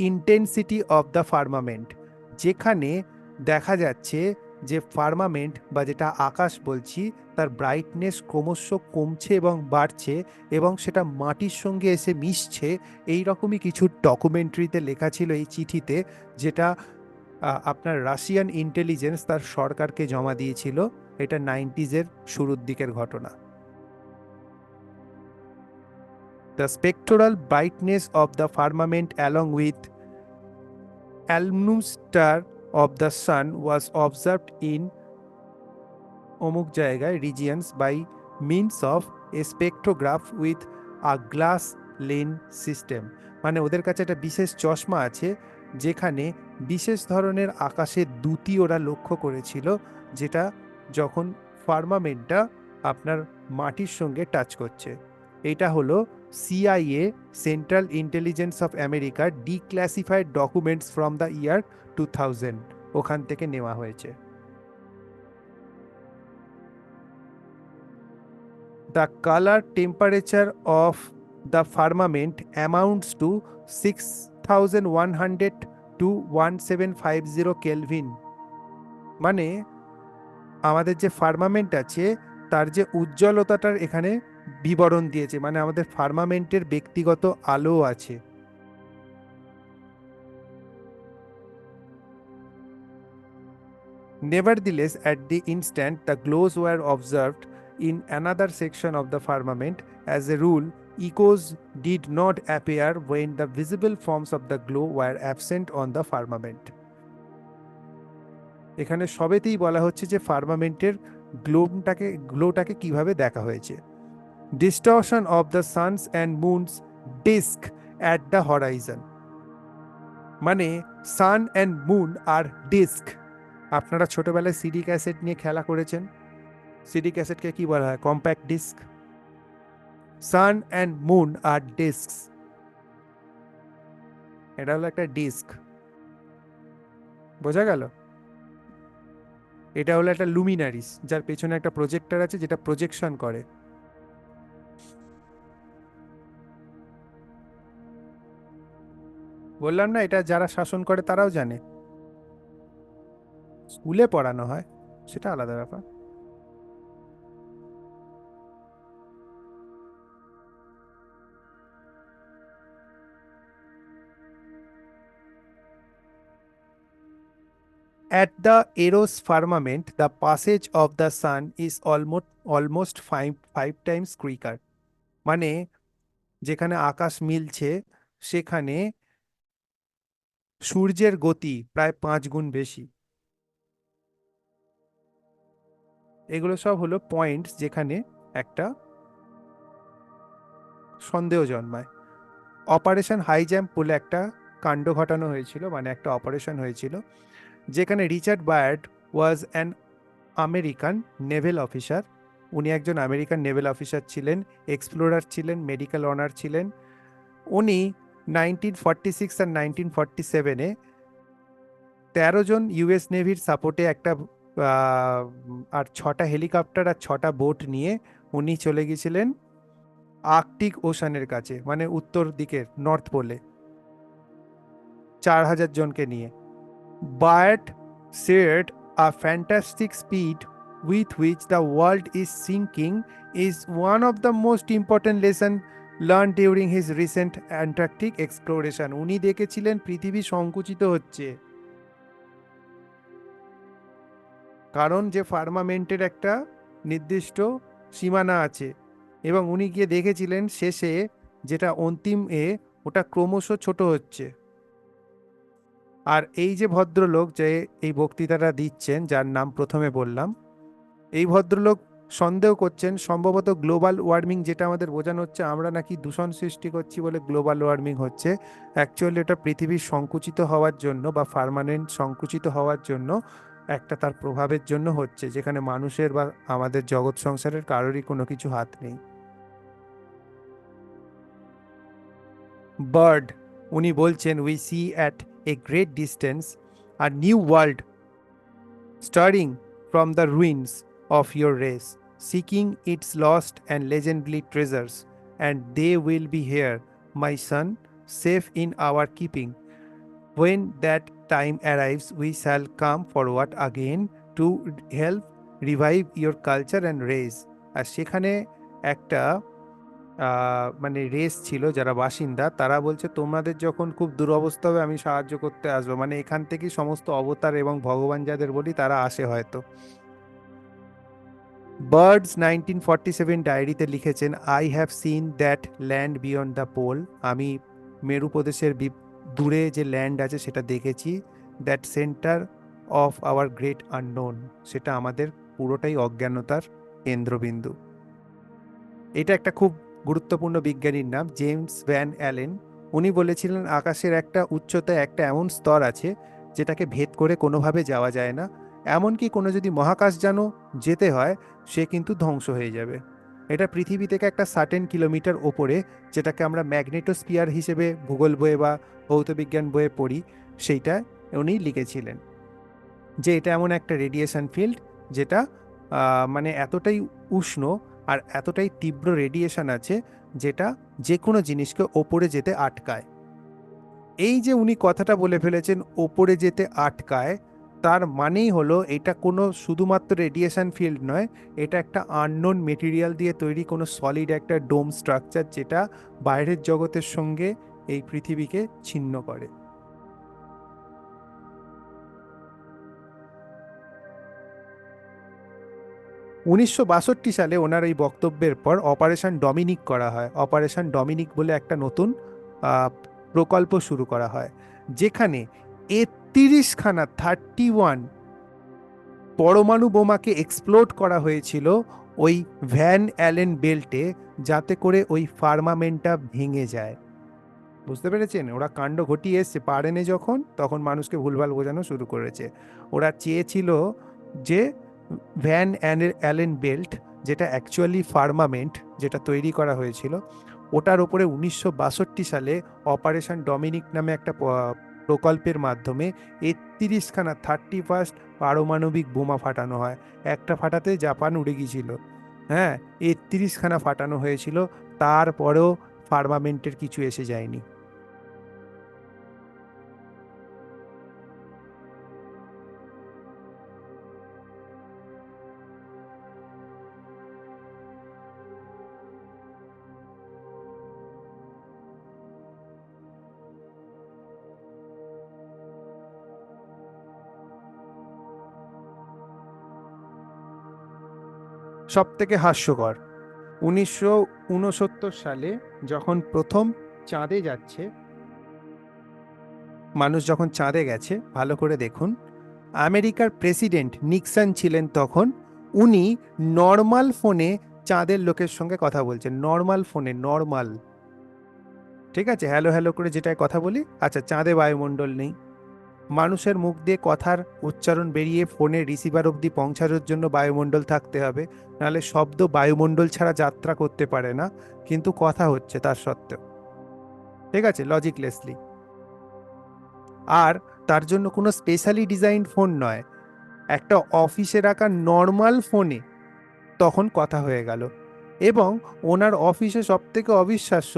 intensity of the firmament, যেখানে দেখা যাচ্ছে যে ফার্মামেন্ট বা যেটা আকাশ বলছি তার ব্রাইটনেস ক্রমশ কমছে এবং বাড়ছে এবং সেটা মাটির সঙ্গে এসে মিশছে। এই রকমই কিছু ডকুমেন্টারিতে লেখা ছিল এই চিঠিতে, যেটা আপনার রাশিয়ান ইন্টেলিজেন্স তার সরকারকে জমা দিয়েছিল। এটা 90s-এর শুরুর দিকের ঘটনা। The spectral brightness of the firmament along with almstar of the sun was observed in অমুক জায়গায় regions by means of a spectrograph with a glass lens system। মানে ওদের কাছে একটা বিশেষ চশমা আছে, যেখানে বিশেষ ধরনের আকাশের দ্যুতি ওরা লক্ষ্য করেছিল, যেটা যখন ফার্মামেন্টটা আপনার মাটির সঙ্গে টাচ করছে। এটা হলো CIA, central intelligence of America, declassified documents from the year 2000, ওখান থেকে নেওয়া হয়েছে। The color temperature of the firmament amounts to 6100 to 1750 Kelvin। মানে আমাদের যে ফার্মামেন্ট আছে তার যে উজ্জ্বলতাটার এখানে বিবরণ দিয়েছে, মানে আমাদের ফার্মামেন্টের ব্যক্তিগত আলো আছে। Nevertheless, at the instant the glows were observed in another section of the firmament, as a rule, echoes did not appear when the visible forms of the glow were absent on the firmament। এখানে সবেতেই বলা হচ্ছে যে ফার্মামেন্টের গ্লোটাকে কিভাবে দেখা হয়েছে। Distortion of the sun's and moon's disc at the horizon, মানে sun and moon আর ডিস্ক। আপনারা ছোটবেলায় সিডি ক্যাসেট নিয়ে খেলা করেছেন। সিডি ক্যাসেটকে কি বলা হয়? Compact disc. Sun and moon আর ডিস্ক, এটা হলো একটা ডিস্ক, বোঝা গেল? এটা হলো একটা লুমিনারিস, যার পেছনে একটা প্রজেক্টর আছে যেটা প্রজেকশন করে। বললাম না, এটা যারা শাসন করে তারাও জানে। স্কুলে পড়ানো হয়, সেটা আলাদা ব্যাপার। At the Eros firmament, the passage of the sun is almost five times quicker. মানে যেখানে আকাশ মিলছে সেখানে সূর্যের গতি প্রায় 5 গুণ বেশি। এগুলো সব হলো পয়েন্টস যেখানে একটা সন্দেহ জন্মায়। অপারেশন হাই জাম্প বলে একটা কাণ্ড ঘটানো হয়েছিল, মানে একটা অপারেশন হয়েছিল যেখানে Richard Byrd was an American naval officer. উনি একজন আমেরিকান নেভেল অফিসার ছিলেন, এক্সপ্লোরার ছিলেন, মেডিকেল অনার ছিলেন। উনি 1946 আর 1947-এ 13 জন ইউএস নেভির সাপোর্টে একটা আর 6টা হেলিকপ্টার আর 6টা বোট নিয়ে উনি চলে গিয়েছিলেন আর্কটিক ওশানের কাছে, মানে উত্তর দিকের নর্থ পোলে, 4,000 জনকে নিয়ে। Baird said a fantastic speed with which the world is sinking is one of the most important lessons learned during his recent Antarctic exploration. উনি দেখেছিলেন পৃথিবী সংকুচিত হচ্ছে, কারণ যে ফার্মামেন্টের একটা নির্দিষ্ট সীমানা আছে, এবং উনি গিয়ে দেখেছিলেন শেষে যেটা অন্তিম ওটা ক্রমশ ছোট হচ্ছে। আর এই যে ভদ্রলোক যে এই বক্তৃতাটা দিচ্ছেন, যার নাম প্রথমে বললাম, এই ভদ্রলোক সন্দেহ করছেন সম্ভবত গ্লোবাল ওয়ার্মিং, যেটা আমাদের বোঝানো হচ্ছে আমরা নাকি দূষণ সৃষ্টি করছি বলে গ্লোবাল ওয়ার্মিং হচ্ছে, অ্যাকচুয়ালি এটা পৃথিবীর সংকুচিত হওয়ার জন্য বা পার্মানেন্ট সংকুচিত হওয়ার জন্য একটা তার প্রভাবের জন্য হচ্ছে, যেখানে মানুষের বা আমাদের জগৎ সংসারের কারোরই কোনো কিছু হাত নেই। বার্ড উনি বলছেন, we see at a great distance a new world stirring from the ruins of your race, seeking its lost and legendary treasures, and they will be here, my son, safe in our keeping. When that time arrives, we shall come forward again to help revive your culture and race. আর সেখানে একটা মানে race ছিল, যারা বাসিন্দা তারা বলছে তোমাদের যখন খুব দুরবস্থা হবে আমি সাহায্য করতে আসবো, মানে এখান থেকেই সমস্ত অবতার এবং ভগবান যাদের বলি তারা আসে হয়তো। বার্ডস 1947 ডায়েরিতে লিখেছেন, I have seen that land beyond the pole, আমি মেরু প্রদেশের দূরে যে ল্যান্ড আছে সেটা দেখেছি। That centre of our great unknown, সেটা আমাদের পুরোটাই অজ্ঞানতার কেন্দ্রবিন্দু। এটা একটা খুব গুরুত্বপূর্ণ বিজ্ঞানীর নাম জেমস ভ্যান অ্যালেন। উনি বলেছিলেন আকাশের একটা উচ্চতায় একটা এমন স্তর আছে যেটাকে ভেদ করে কোনোভাবে যাওয়া যায় না, এমনকি কোনো যদি মহাকাশযানও যেতে হয় সে কিন্তু ধ্বংস হয়ে যাবে। এটা পৃথিবী থেকে একটা 60 কিলোমিটার ওপরে, যেটাকে আমরা ম্যাগনেটোস্ফিয়ার হিসেবে ভূগোল বইয়ে বা ভৌতবিজ্ঞান বইয়ে পড়ি, সেইটা উনি লিখেছিলেন যে এটা এমন একটা রেডিয়েশন ফিল্ড যেটা মানে এতটাই উষ্ণ আর এতটাই তীব্র রেডিয়েশন আছে যেটা যে কোনো জিনিসকে ওপরে যেতে আটকায়। এই যে উনি কথাটা বলে ফেলেছেন ওপরে যেতে আটকায়, তার মানেই হলো এটা কোনো শুধুমাত্র রেডিয়েশন ফিল্ড নয়, এটা একটা আননোন মেটেরিয়াল দিয়ে তৈরি কোনো সলিড একটা ডোম স্ট্রাকচার, যেটা বাইরের জগতের সঙ্গে এই পৃথিবীকে ছিন্ন করে। 1962 সালে ওনার এই বক্তব্যের পর অপারেশন ডমিনিক করা হয়। অপারেশন ডমিনিক বলে একটা নতুন প্রকল্প শুরু করা হয়, যেখানে 31খানা পরমাণু বোমাকে এক্সপ্লোড করা হয়েছিল ওই ভ্যান অ্যালেন বেল্টে, যাতে করে ওই ফার্মামেন্টটা ভেঙে যায়। বুঝতে পেরেছেন? ওরা কাণ্ড ঘটিয়ে এসছে, পারেনি যখন, তখন মানুষকে ভুলভাল বোঝানো শুরু করেছে। ওরা চেয়েছিল যে ভ্যান অ্যালেন বেল্ট, যেটা অ্যাকচুয়ালি ফার্মামেন্ট, যেটা তৈরি করা হয়েছিল, ওটার ওপরে 1962 সালে অপারেশন ডমিনিক নামে একটা প্রকল্পের মাধ্যমে 31খানা 31st পারমাণবিক বোমা ফাটানো হয়। একটা ফাটাতে জাপান উড়ে গিয়েছিল। হ্যাঁ, 31খানা ফাটানো হয়েছিল, তারপরেও ফার্মামেন্টের কিছু এসে যায়নি। সব থেকে হাস্যকর, 1969 সালে যখন প্রথম চাঁদে যাচ্ছে মানুষ, যখন চাঁদে গেছে, ভালো করে দেখুন, আমেরিকার প্রেসিডেন্ট নিক্সন ছিলেন তখন। উনি নর্মাল ফোনে চাঁদের লোকের সঙ্গে কথা বলছেন, নর্মাল ফোনে, নর্মাল, ঠিক আছে, হ্যালো হ্যালো করে যেটায় কথা বলি। আচ্ছা, চাঁদে বায়ুমণ্ডল নেই, মানুষের মুখ দিয়ে কথার উচ্চারণ বেরিয়ে ফোনের রিসিভার অবধি পৌঁছানোর জন্য বায়ুমণ্ডল থাকতে হবে, নাহলে শব্দ বায়ুমণ্ডল ছাড়া যাত্রা করতে পারে না, কিন্তু কথা হচ্ছে তার সত্ত্বেও, ঠিক আছে, লজিকলেসলি। আর তার জন্য কোনো স্পেশালি ডিজাইন ফোন নয়, একটা অফিসে রাখা নর্মাল ফোনে তখন কথা হয়ে গেল। এবং ওনার অফিসে সব থেকে অবিশ্বাস্য,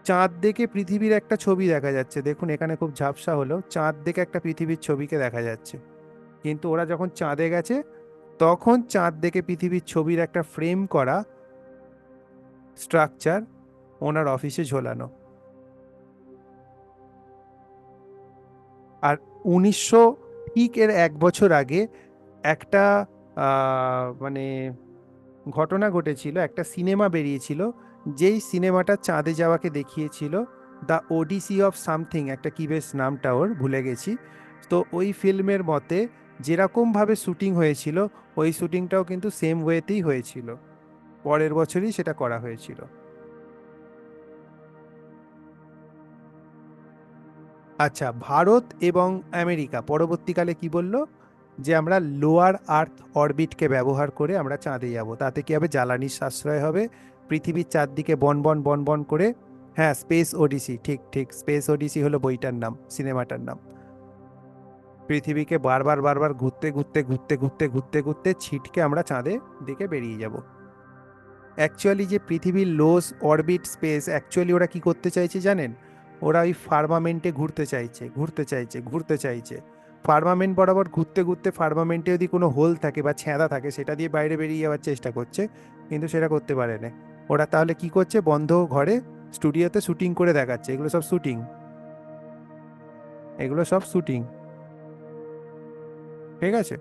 চাঁদ দেখে পৃথিবীর একটা ছবি দেখা যাচ্ছে। দেখুন, এখানে খুব ঝাপসা হলো, চাঁদ দেখে একটা পৃথিবীর ছবিকে দেখা যাচ্ছে, কিন্তু ওরা যখন চাঁদে গেছে তখন চাঁদ দেখে পৃথিবীর ছবির একটা ফ্রেম করা স্ট্রাকচার ওনার অফিসে ঝোলানো। আর 1900 ঠিক এর 1 বছর আগে একটা মানে ঘটনা ঘটেছিল, একটা সিনেমা বেরিয়েছিল, যেই সিনেমাটা চাঁদে যাওয়াকে দেখিয়েছিল, দ্য ওডিসি অফ সামথিং, একটা কি বেশ নামটা ওর ভুলে গেছি। তো ওই ফিল্মের মতে যেরকমভাবে শুটিং হয়েছিল, ওই শুটিংটাও কিন্তু সেম ওয়েতেই হয়েছিল, পরের বছরই সেটা করা হয়েছিল। আচ্ছা, ভারত এবং আমেরিকা পরবর্তীকালে কি বলল, যে আমরা লোয়ার আর্থ অরবিটকে ব্যবহার করে আমরা চাঁদে যাব, তাতে কি হবে, জ্বালানির সাশ্রয় হবে, পৃথিবীর চারদিকে বন বন বন বন করে। হ্যাঁ, স্পেস ওডিসি, ঠিক ঠিক, স্পেস ওডিসি হলো বইটার নাম, সিনেমাটার নাম। পৃথিবীকে বারবার বারবার ঘুরতে ঘুরতে ঘুরতে ঘুরতে ঘুরতে ঘুরতে ছিটকে আমরা চাঁদে দিকে বেরিয়ে যাব। অ্যাকচুয়ালি যে পৃথিবীর লোস অরবিট স্পেস, অ্যাকচুয়ালি ওরা কি করতে চাইছে জানেন? ওরা ওই ফার্মামেন্টে ঘুরতে চাইছে, ঘুরতে চাইছে, ঘুরতে চাইছে। ফার্মামেন্ট বরাবর ঘুরতে ঘুরতে ফার্মামেন্টে যদি কোনো হোল থাকে বা ছ্যাঁদা থাকে, সেটা দিয়ে বাইরে বেরিয়ে যাওয়ার চেষ্টা করছে, কিন্তু সেটা করতে পারে না। ওরা তাহলে কি করছে, বন্ধ ঘরে স্টুডিওতে শুটিং করে দেখাচ্ছে। এগুলো সব শুটিং, এগুলো সব শুটিং, ঠিক আছে।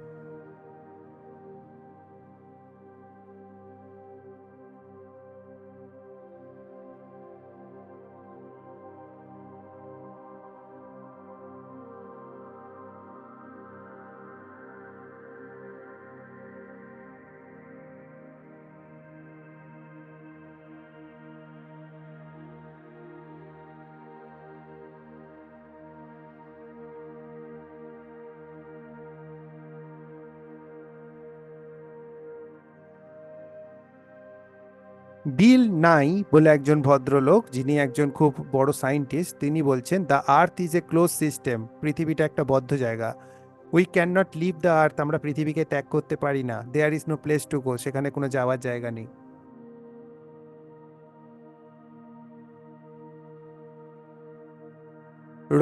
বিল নাই বলে একজন ভদ্রলোক, যিনি একজন খুব বড় সায়েন্টিস্ট, তিনি বলছেন the earth is a close system, পৃথিবীটা একটা বদ্ধ জায়গা। We can not leave the earth, আমরা পৃথিবীকে ত্যাগ করতে পারি না। There is no place to go, সেখানে কোনো যাওয়ার জায়গা নেই।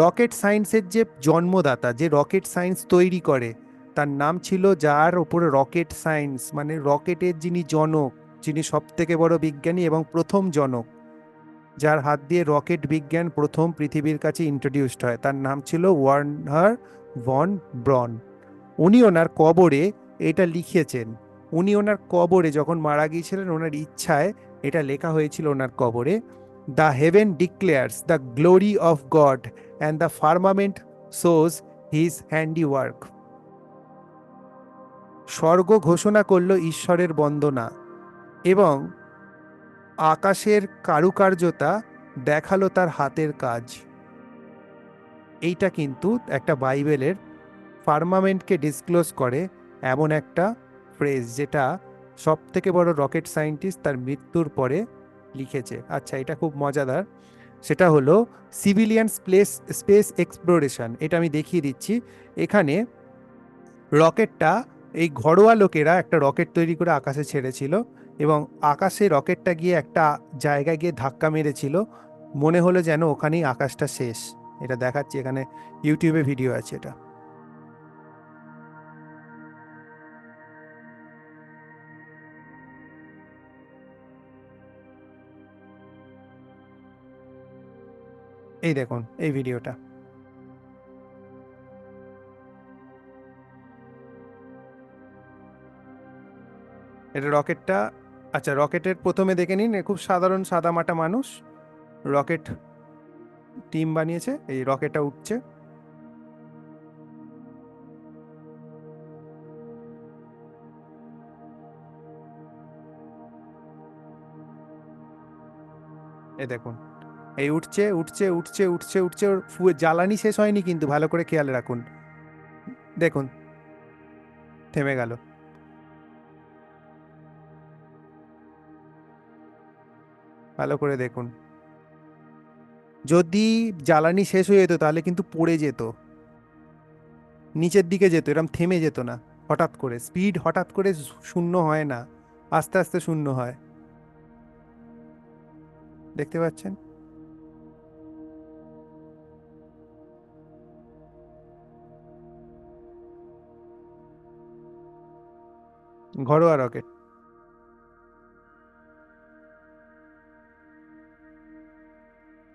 রকেট সায়েন্সের যে জন্মদাতা, যে রকেট সায়েন্স তৈরি করে, তার নাম ছিল, যার ওপরে রকেট সায়েন্স মানে রকেটের যিনি জনক, যিনি সব থেকে বড় বিজ্ঞানী এবং প্রথম জনক, যার হাত দিয়ে রকেট বিজ্ঞান প্রথম পৃথিবীর কাছে ইন্ট্রোডিউসড হয়, তার নাম ছিল ওয়ার্নার ভন ব্রন। উনি ওনার কবরে এটা লিখেছেন। উনি ওনার কবরে যখন মারা গিয়েছিলেন, ওনার ইচ্ছায় এটা লেখা হয়েছিল ওনার কবরে, the heaven declares the glory of God and the firmament shows his handiwork. স্বর্গ ঘোষণা করলো ঈশ্বরের বন্দনা, এবং আকাশের কারুকার্যতা দেখালো তার হাতের কাজ। এইটা কিন্তু একটা বাইবেলের ফার্মামেন্টকে ডিসক্লোজ করে এমন একটা ফ্রেজ, যেটা সব থেকে বড় রকেট সায়েন্টিস্ট তার মৃত্যুর পরে লিখেছে। আচ্ছা, এটা খুব মজাদার। সেটা হলো সিভিলিয়ান স্পেস এক্সপ্লোরেশন। এটা আমি দেখিয়ে দিচ্ছি। এখানে রকেটটা, এই ঘরোয়া লোকেরা একটা রকেট তৈরি করে আকাশে ছেড়েছিল, এবং আকাশে রকেটটা গিয়ে একটা জায়গায় গিয়ে ধাক্কা মেরেছিল। মনে হলো যেন ওখানেই আকাশটা শেষ। এটা দেখাচ্ছি, এখানে ইউটিউবে ভিডিও আছে এটা। এই দেখুন এই ভিডিওটা। এটা রকেটটা। আচ্ছা, রকেটের প্রথমে দেখে নিন, এ খুব সাধারণ সাদামাটা মানুষ, রকেট টিম বানিয়েছে, এই রকেটটা উঠছে। এই দেখুন, এই উঠছে উঠছে উঠছে উঠছে উঠছে, ওর জ্বালানি শেষ হয়নি কিন্তু, ভালো করে খেয়াল রাখুন। দেখুন, থেমে গেল। ভালো করে দেখুন, যদি জ্বালানি শেষ হয়ে যেত তাহলে কিন্তু পড়ে যেত, নিচের দিকে যেত, এরকম থেমে যেত না। হঠাৎ করে স্পিড, হঠাৎ করে শূন্য হয় না, আস্তে আস্তে শূন্য হয়। দেখতে পাচ্ছেন? ঘরোয়া রকেট।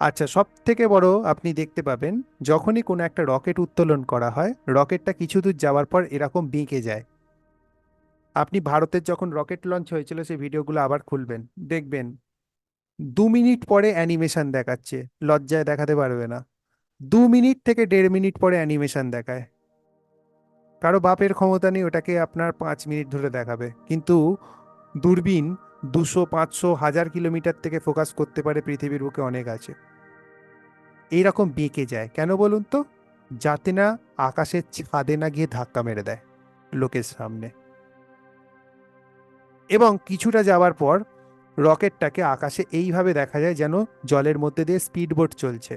আচ্ছা, সব থেকে বড় আপনি দেখতে পাবেন, যখনই কোনো একটা রকেট উত্তোলন করা হয়, রকেটটা কিছু দূর যাওয়ার পর এরকম বেঁকে যায়। আপনি ভারতের যখন রকেট লঞ্চ হয়েছিল সেই ভিডিওগুলো আবার খুলবেন, দেখবেন 2 মিনিট পরে অ্যানিমেশন দেখাচ্ছে, লজ্জায় দেখাতে পারবে না। 2 মিনিট থেকে 1.5 মিনিট পরে অ্যানিমেশন দেখায়। কারো বাপের ক্ষমতা নেই ওটাকে আপনার 5 মিনিট ধরে দেখাবে, কিন্তু দূরবীন 200 500 1000 কিলোমিটার থেকে ফোকাস করতে পারে পৃথিবীর বুকে অনেক আছে। এইরকম বেঁকে যায় কেন বলুন তো? যাতে না আকাশের ছাদে না গিয়ে ধাক্কা মেরে দেয় লোকের সামনে। এবং কিছুটা যাওয়ার পর রকেটটাকে আকাশে এইভাবে দেখা যায় যেন জলের মধ্যে দিয়ে স্পিড বোট চলছে।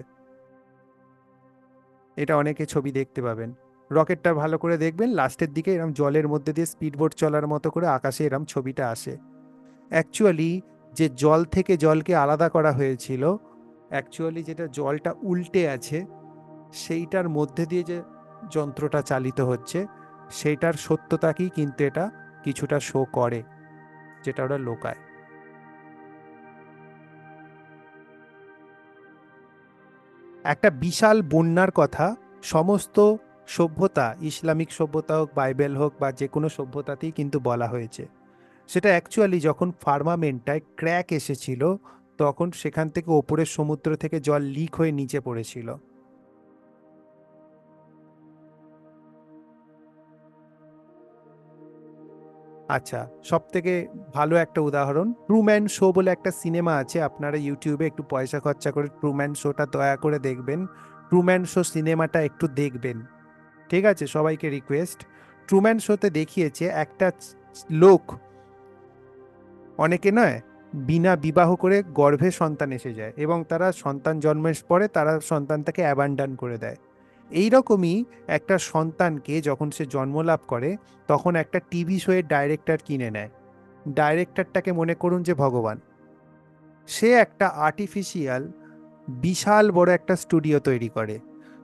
এটা অনেকে ছবি দেখতে পাবেন। রকেটটা ভালো করে দেখবেন, লাস্টের দিকে এরম জলের মধ্যে দিয়ে স্পিড বোট চলার মতো করে আকাশে এরম ছবিটা আসে। অ্যাকচুয়ালি যে জল থেকে জলকে আলাদা করা হয়েছিল, অ্যাকচুয়ালি যেটা জলটা উল্টে আছে, সেইটার মধ্যে দিয়ে যে যন্ত্রটা চালিত হচ্ছে, সেইটার সত্যতাকেই কিন্তু এটা কিছুটা শো করে, যেটা ওরা লোকায়। একটা বিশাল বন্যার কথা সমস্ত সভ্যতা, ইসলামিক সভ্যতা হোক, বাইবেল হোক, বা যে কোনো সভ্যতাতেই কিন্তু বলা হয়েছে। সেটা অ্যাকচুয়ালি যখন ফার্মামেন্টটায় ক্র্যাক এসেছিল, তখন সেখান থেকে ওপরের সমুদ্র থেকে জল লিক হয়ে নিচে পড়েছিল। আচ্ছা, সব থেকে ভালো একটা উদাহরণ ট্রুম্যান শো বলে একটা সিনেমা আছে, আপনারা ইউটিউবে একটু পয়সা খরচা করে ট্রুম্যান শোটা দয়া করে দেখবেন। ট্রুম্যান শো সিনেমাটা একটু দেখবেন, ঠিক আছে? সবাইকে রিকোয়েস্ট। ট্রুম্যান শোতে দেখিয়েছে একটা লোক, অনেকে নয়, বিনা বিবাহ করে গর্ভে সন্তান এসে যায়, এবং তারা সন্তান জন্মের পরে তারা সন্তানটাকে অ্যাবান্ডন করে দেয়। এই রকমই একটা সন্তানকে যখন সে জন্মলাভ করে, তখন একটা টিভি শোয়ের ডাইরেক্টর কিনে নেয়। ডাইরেক্টরটাকে মনে করুন যে ভগবান। সে একটা আর্টিফিশিয়াল বিশাল বড় একটা স্টুডিও তৈরি করে।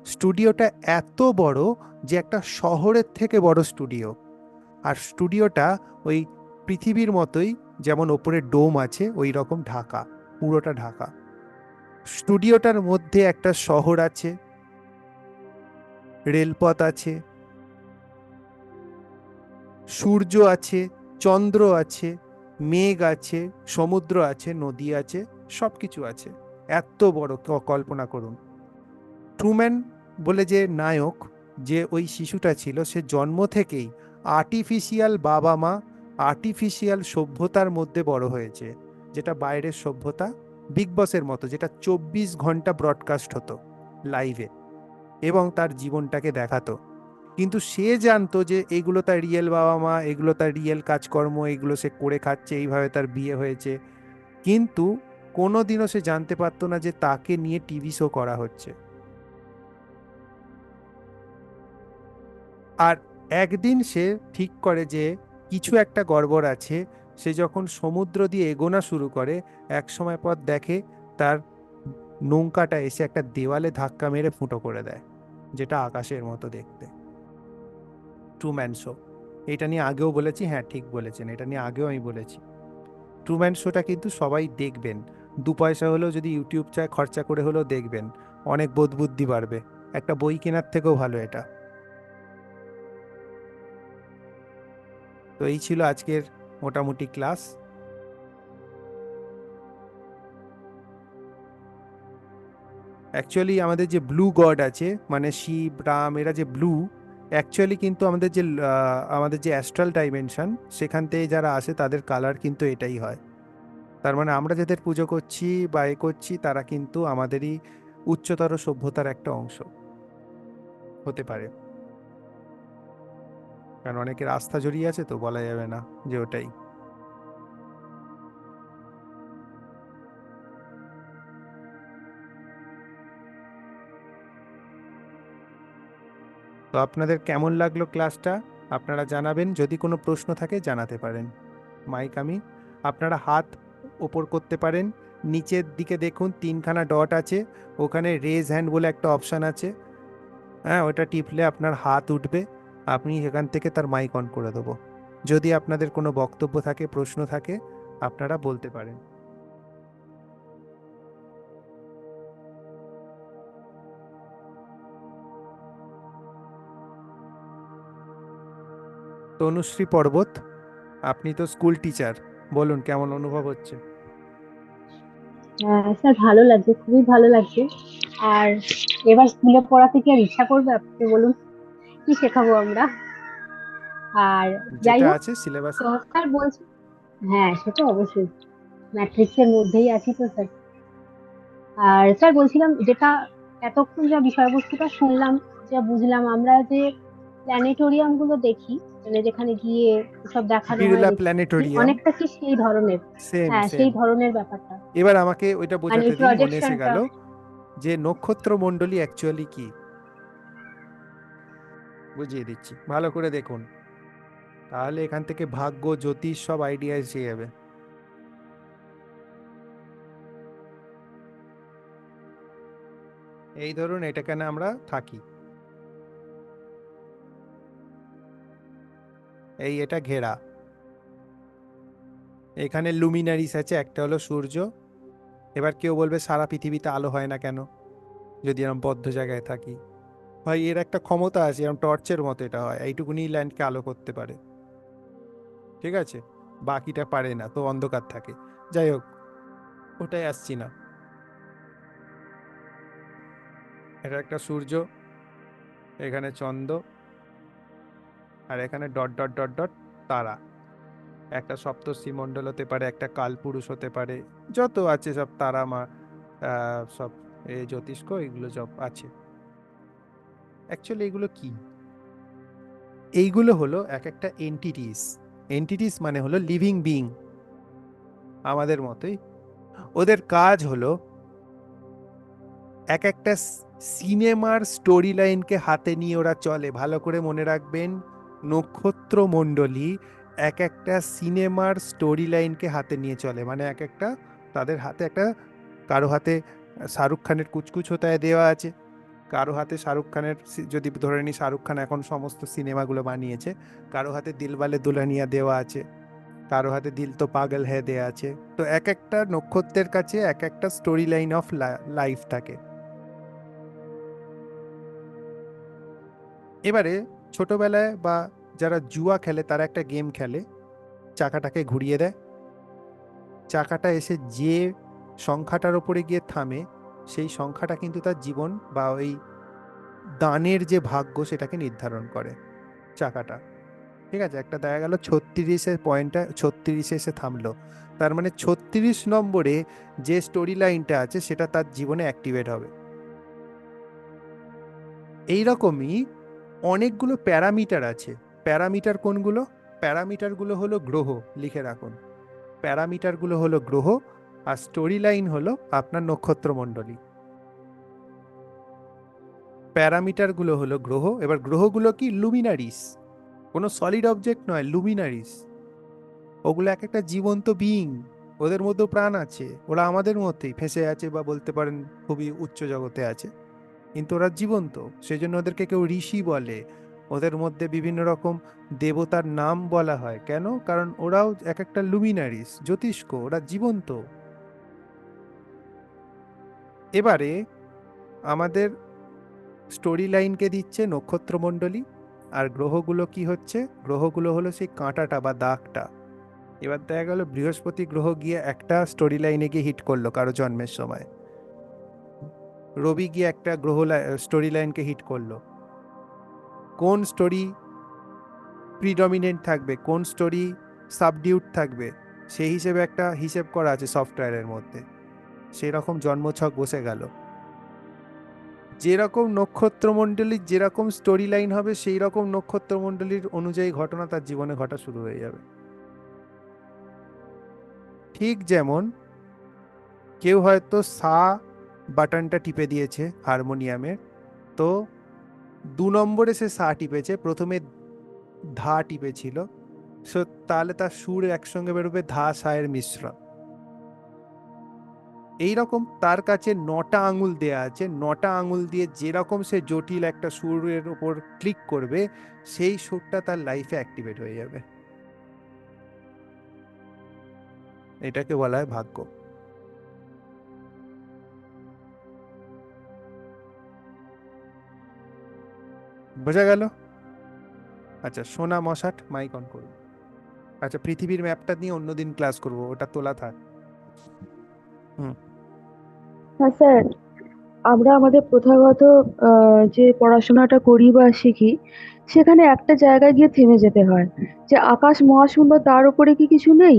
স্টুডিওটা এত বড় যে একটা শহরের থেকে বড় স্টুডিও। আর স্টুডিওটা ওই পৃথিবীর মতোই, যেমন ওপরে ডোম আছে ওই রকম ঢাকা, পুরোটা ঢাকা। স্টুডিওটার মধ্যে একটা শহর আছে, রেলপথ আছে, সূর্য আছে, চন্দ্র আছে, মেঘ আছে, সমুদ্র আছে, নদী আছে, সব কিছু আছে। এত বড় কল্পনা করুন। ট্রুম্যান বলে যে নায়ক, যে ওই শিশুটা ছিল, সে জন্ম থেকেই আর্টিফিশিয়াল বাবা মা, আর্টিফিশিয়াল সভ্যতার মধ্যে বড় হয়েছে, যেটা বাইরের সভ্যতা, বিগ বসের মতো, যেটা 24 ঘন্টা ব্রডকাস্ট হতো লাইভে এবং তার জীবনটাকে দেখাতো। কিন্তু সে জানতো যে এগুলো তার রিয়েল বাবা মা, এগুলো তার রিয়েল কাজকর্ম, এগুলো সে করে খাচ্ছে, এইভাবে তার বিয়ে হয়েছে। কিন্তু কোনোদিনও সে জানতে পারতো না যে তাকে নিয়ে টিভি শো করা হচ্ছে। আর একদিন সে ঠিক করে যে কিছু একটা গড়বড় আছে। সে যখন সমুদ্র দিয়ে এগোনো শুরু করে, এক সময় পর দেখে তার নৌকাটা এসে একটা দেওয়ালে ধাক্কা মেরে ফুটো করে দেয়, যেটা আকাশের মতো দেখতে। ট্রুম্যান শো, এটা নিয়ে আগেও বলেছি, হ্যাঁ ঠিক বলেছেন, এটা নিয়ে আগেও আমি বলেছি। ট্রুম্যান শোটা কিন্তু সবাই দেখবেন, 2 পয়সা হলেও যদি ইউটিউব চায় খরচা করে হলেও দেখবেন, অনেক বোধ বুদ্ধি বাড়বে। একটা বই কেনার থেকেও ভালো এটা। তো এই ছিল আজকের মোটামুটি ক্লাস। অ্যাকচুয়ালি আমাদের যে ব্লু গড আছে, মানে শিব রাম, এরা যে ব্লু, অ্যাকচুয়ালি কিন্তু আমাদের যে অ্যাস্ট্রাল ডাইমেনশন, সেখান থেকে যারা আসে তাদের কালার কিন্তু এটাই হয়। তার মানে আমরা যাদের পুজো করছি বা এ করছি, তারা কিন্তু আমাদেরই উচ্চতর সভ্যতার একটা অংশ হতে পারে। কারণ অনেকের আস্থা জড়িয়ে আছে, তো বলা যাবে না যে ওটাই। তো আপনাদের কেমন লাগলো ক্লাসটা আপনারা জানাবেন, যদি কোনো প্রশ্ন থাকে জানাতে পারেন। মাইক আমি, আপনারা হাত ওপর করতে পারেন, নিচের দিকে দেখুন 3খানা ডট আছে, ওখানে রেজ হ্যান্ড বলে একটা অপশান আছে, হ্যাঁ ওটা টিপলে আপনার হাত উঠবে, আপনি সেখান থেকে তার মাইক অন করে দেবো। যদি আপনাদের কোনো বক্তব্য থাকে, প্রশ্ন থাকে, আপনারা বলতে পারেন। তনুশ্রী পর্বত, আপনি তো স্কুল টিচার, বলুন কেমন অনুভব হচ্ছে? স্যার ভালো লাগছে, খুবই ভালো লাগছে। আর এবার স্কুলে পড়াতে কি আর ইচ্ছা করবে? আপনি বলুন, কি শেখাবো আমরা? আর যাই যেটা হোক, আছে সিলেবাসে। তো স্যার বলছি, হ্যাঁ সে তো অবশ্যই, ম্যাট্রিক্সের মধ্যেই আছি তো স্যার। আর স্যার বলছিলাম, যেটা এতক্ষণ যা বিষয়বস্তুটা শুনলাম, যা বুঝলাম, আমরা যে প্ল্যানেটোরিয়াম গুলো দেখি, মানে যেখানে গিয়ে সব দেখানো হয় বিড়লা দেখি, প্ল্যানেটোরিয়াম, অনেকটা কি সেই ধরনের? সেম হ্যাঁ, সেম। সেই ধরনের ব্যাপারটা, এবার আমাকে ওইটা মানে বোঝাতে ওই দিন, মনে এসে প্রজেকশনটা। গেল যে নক্ষত্র মণ্ডলী অ্যাকচুয়ালি কি, বুঝিয়ে দিচ্ছি ভালো করে দেখুন, তাহলে এখান থেকে ভাগ্য জ্যোতিষ সব আইডিয়া এসে যাবে। এই ধরুন, এটা কেন আমরা থাকি, এই এটা ঘেরা, এখানে লুমিনারিস আছে, একটা হলো সূর্য। এবার কেউ বলবে সারা পৃথিবীতে আলো হয় না কেন, যদি এরকম বদ্ধ জায়গায় থাকি? ভাই এর একটা ক্ষমতা আছে, এরকম টর্চের মতো এটা হয়, এইটুকুনি ল্যান্ডকে আলো করতে পারে, ঠিক আছে, বাকিটা পারে না, তো অন্ধকার থাকে। যাই হোক, ওটাই আসছি না। এটা একটা সূর্য, এখানে চন্দ্র, আর এখানে ডট ডট ডট ডট তারা। একটা সপ্তর্ষি মণ্ডল হতে পারে, একটা কালপুরুষ হতে পারে, যত আছে সব তারা মা, সব এই জ্যোতিষ্ক, এগুলো সব আছে। অ্যাকচুয়ালি এগুলো কি? এইগুলো হলো এক একটা এন্টিটিস। এন্টিটিস মানে হলো লিভিং বিং, আমাদের মতোই। ওদের কাজ হলো এক একটা সিনেমার স্টোরি লাইনকে হাতে নিয়ে ওরা চলে, ভালো করে মনে রাখবেন। নক্ষত্র মণ্ডলী এক একটা সিনেমার স্টোরি লাইনকে হাতে নিয়ে চলে, মানে এক একটা, তাদের হাতে একটা, কারো হাতে শাহরুখ খানের কুচকুচ হোতায় দেওয়া আছে, কারো হাতে শাহরুখ খানের যদি ধরে নিই শাহরুখ খান এখন সমস্ত সিনেমাগুলো বানিয়েছে, কারো হাতে দিলওয়ালে দুলহানিয়া দেওয়া আছে, কারো হাতে দিল তো পাগল হ্যায় দেয়া আছে। তো এক একটা নক্ষত্রের কাছে এক একটা স্টোরি লাইন অফ লাইফ থাকে। এবারে ছোটবেলায় বা যারা জুয়া খেলে তারা একটা গেম খেলে, চাকাটাকে ঘুরিয়ে দেয়, চাকাটা এসে যে সংখ্যাটার ওপরে গিয়ে থামে, সেই সংখ্যাটা কিন্তু তার জীবন বা ওই দানের যে ভাগ্য সেটাকে নির্ধারণ করে, চাকাটা। ঠিক আছে, একটা দেখা গেল 36-এর পয়েন্টটা 36-এ এসে থামলো, তার মানে 36 নম্বরে যে স্টোরি লাইনটা আছে সেটা তার জীবনে অ্যাক্টিভেট হবে। এইরকমই অনেকগুলো প্যারামিটার আছে। প্যারামিটার কোনগুলো? প্যারামিটারগুলো হলো গ্রহ, লিখে রাখুন। প্যারামিটারগুলো হলো গ্রহ, আর স্টোরি লাইন হলো আপনার নক্ষত্রমণ্ডলী। প্যারামিটারগুলো হলো গ্রহ। এবার গ্রহগুলো কি? লুমিনারিস, কোনো সলিড অবজেক্ট নয়, লুমিনারিস। ওগুলো এক একটা জীবন্ত বিইং, ওদের মধ্যেও প্রাণ আছে, ওরা আমাদের মধ্যেই ফেঁসে আছে, বা বলতে পারেন খুবই উচ্চ জগতে আছে, কিন্তু ওরা জীবন্ত। সেই জন্য ওদেরকে কেউ ঋষি বলে, ওদের মধ্যে বিভিন্ন রকম দেবতার নাম বলা হয়। কেন? কারণ ওরাও এক একটা লুমিনারিস, জ্যোতিষ্ক, ওরা জীবন্ত। এবারে আমাদের স্টোরি লাইনকে দিচ্ছে নক্ষত্রমণ্ডলী, আর গ্রহগুলো কি হচ্ছে? গ্রহগুলো হলো সেই কাঁটাটা বা দাগটা। এবার দেখা গেল বৃহস্পতি গ্রহ গিয়ে একটা স্টোরি লাইনে গিয়ে হিট করলো কারো জন্মের সময়, রবি গিয়ে একটা গ্রহ স্টোরি লাইনকে হিট করলো। কোন স্টোরি প্রিডমিনেন্ট থাকবে, কোন স্টোরি সাবডিউট থাকবে, সেই হিসেবে একটা হিসেব করা আছে সফটওয়্যারের মধ্যে। সেই রকম জন্মছক বসে গেল। যেরকম নক্ষত্রমণ্ডলীর যেরকম স্টোরি লাইন হবে, সেই রকম নক্ষত্রমণ্ডলীর অনুযায়ী ঘটনা তার জীবনে ঘটা শুরু হয়ে যাবে। ঠিক যেমন কেউ হয়তো সা বাটনটা টিপে দিয়েছে হারমোনিয়ামের, তো 2 নম্বরে সে সা টিপেছে, প্রথমে ধা টিপেছিল, সো তাহলে তার সুর একসঙ্গে বেরোবে ধা সায়ের মিশ্রণ। এইরকম তার কাছে 9টা আঙুল দেয়া আছে, 9টা আঙুল দিয়ে যেরকম সে জটিল একটা সুরের উপর ক্লিক করবে, সেই সুরটা তার লাইফে অ্যাক্টিভেট হয়ে যাবে। এটাকে বলা হয় ভাগ্য। বোঝা গেল? আচ্ছা, সোনা মশাট মাইক অন করুন। আচ্ছা, পৃথিবীর ম্যাপটা নিয়ে অন্যদিন ক্লাস করব, ওটা তোলা থাক। হুম। হ্যাঁ স্যার, আমরা আমাদের প্রথাগত যে পড়াশোনাটা করি বা শিখি, সেখানে একটা জায়গায় গিয়ে থেমে যেতে হয় যে আকাশ মহাশূন্য, তার উপরে কি কিছু নেই?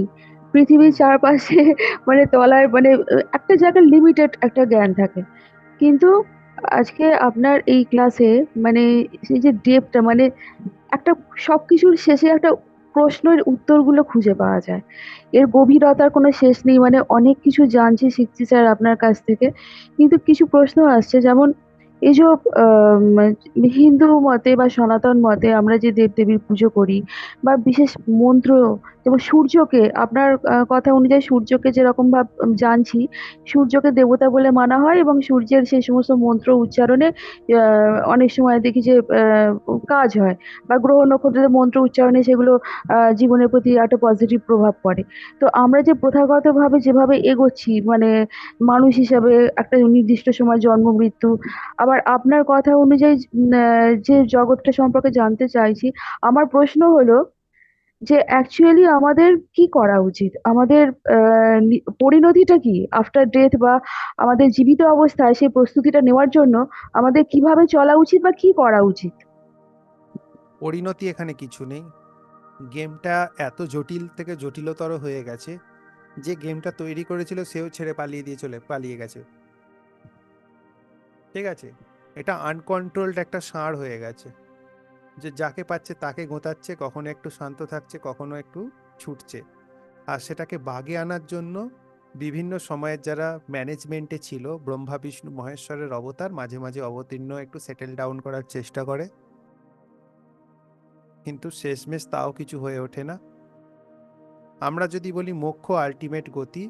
পৃথিবীর হুম। চারপাশে মানে তলায় মানে একটা জায়গায় লিমিটেড একটা জ্ঞান থাকে। কিন্তু আজকে আপনার এই ক্লাসে মানে সেই যে ডেপটা মানে একটা সবকিছুর শেষে একটা প্রশ্নের উত্তরগুলো খুঁজে পাওয়া যায়। এর গভীরতার কোনো শেষ নেই, মানে অনেক কিছু জানছি শিখছি স্যার আপনার কাছ থেকে। কিন্তু কিছু প্রশ্ন আসছে, যেমন এই যে হিন্দু মতে বা সনাতন মতে আমরা যে দেবদেবীর পুজো করি বা বিশেষ মন্ত্র, যেমন সূর্যকে আপনার কথা অনুযায়ী সূর্যকে যেরকম ভাব জানছি, সূর্যকে দেবতা বলে মানা হয় এবং সূর্যের সেই সমস্ত মন্ত্র উচ্চারণে অনেক সময় দেখি যে কাজ হয়, বা গ্রহ নক্ষত্রের মন্ত্র উচ্চারণে সেগুলো জীবনের প্রতি একটা পজিটিভ প্রভাব পড়ে। তো আমরা যে প্রথাগতভাবে যেভাবে এগোচ্ছি মানে মানুষ হিসাবে, একটা নির্দিষ্ট সময় জন্ম মৃত্যু, আবার আপনার কথা অনুযায়ী যে জগৎটা সম্পর্কে জানতে চাইছি, আমার প্রশ্ন হলো যে অ্যাকচুয়ালি আমাদের কি করা উচিত? আমাদের পরিণতিটা কি আফটার ডেথ, বা আমাদের জীবিত অবস্থায় সেই প্রস্তুতিটা নেওয়ার জন্য আমাদের কিভাবে চলা উচিত বা কি করা উচিত? পরিণতি এখানে কিছু নেই। গেমটা এত জটিল থেকে জটিলতর হয়ে গেছে, যে গেমটা তৈরি করেছিল সেও ছেড়ে পালিয়ে গেছে। ঠিক আছে, এটা আনকন্ট্রোলড একটা ষাঁড় হয়ে গেছে, যে যাকে পাচ্ছে তাকে গোতাচ্ছে, কখনো একটু শান্ত থাকছে, কখনো একটু ছুটছে। আর সেটাকে বাগে আনার জন্য বিভিন্ন সময়ের যারা ম্যানেজমেন্টে ছিল, ব্রহ্মা বিষ্ণু মহেশ্বরের অবতার মাঝে মাঝে অবতীর্ণ একটু সেটেল ডাউন করার চেষ্টা করে, কিন্তু শেষমেশ তাও কিছু হয়ে ওঠে না। আমরা যদি বলি মোক্ষ আলটিমেট গতি,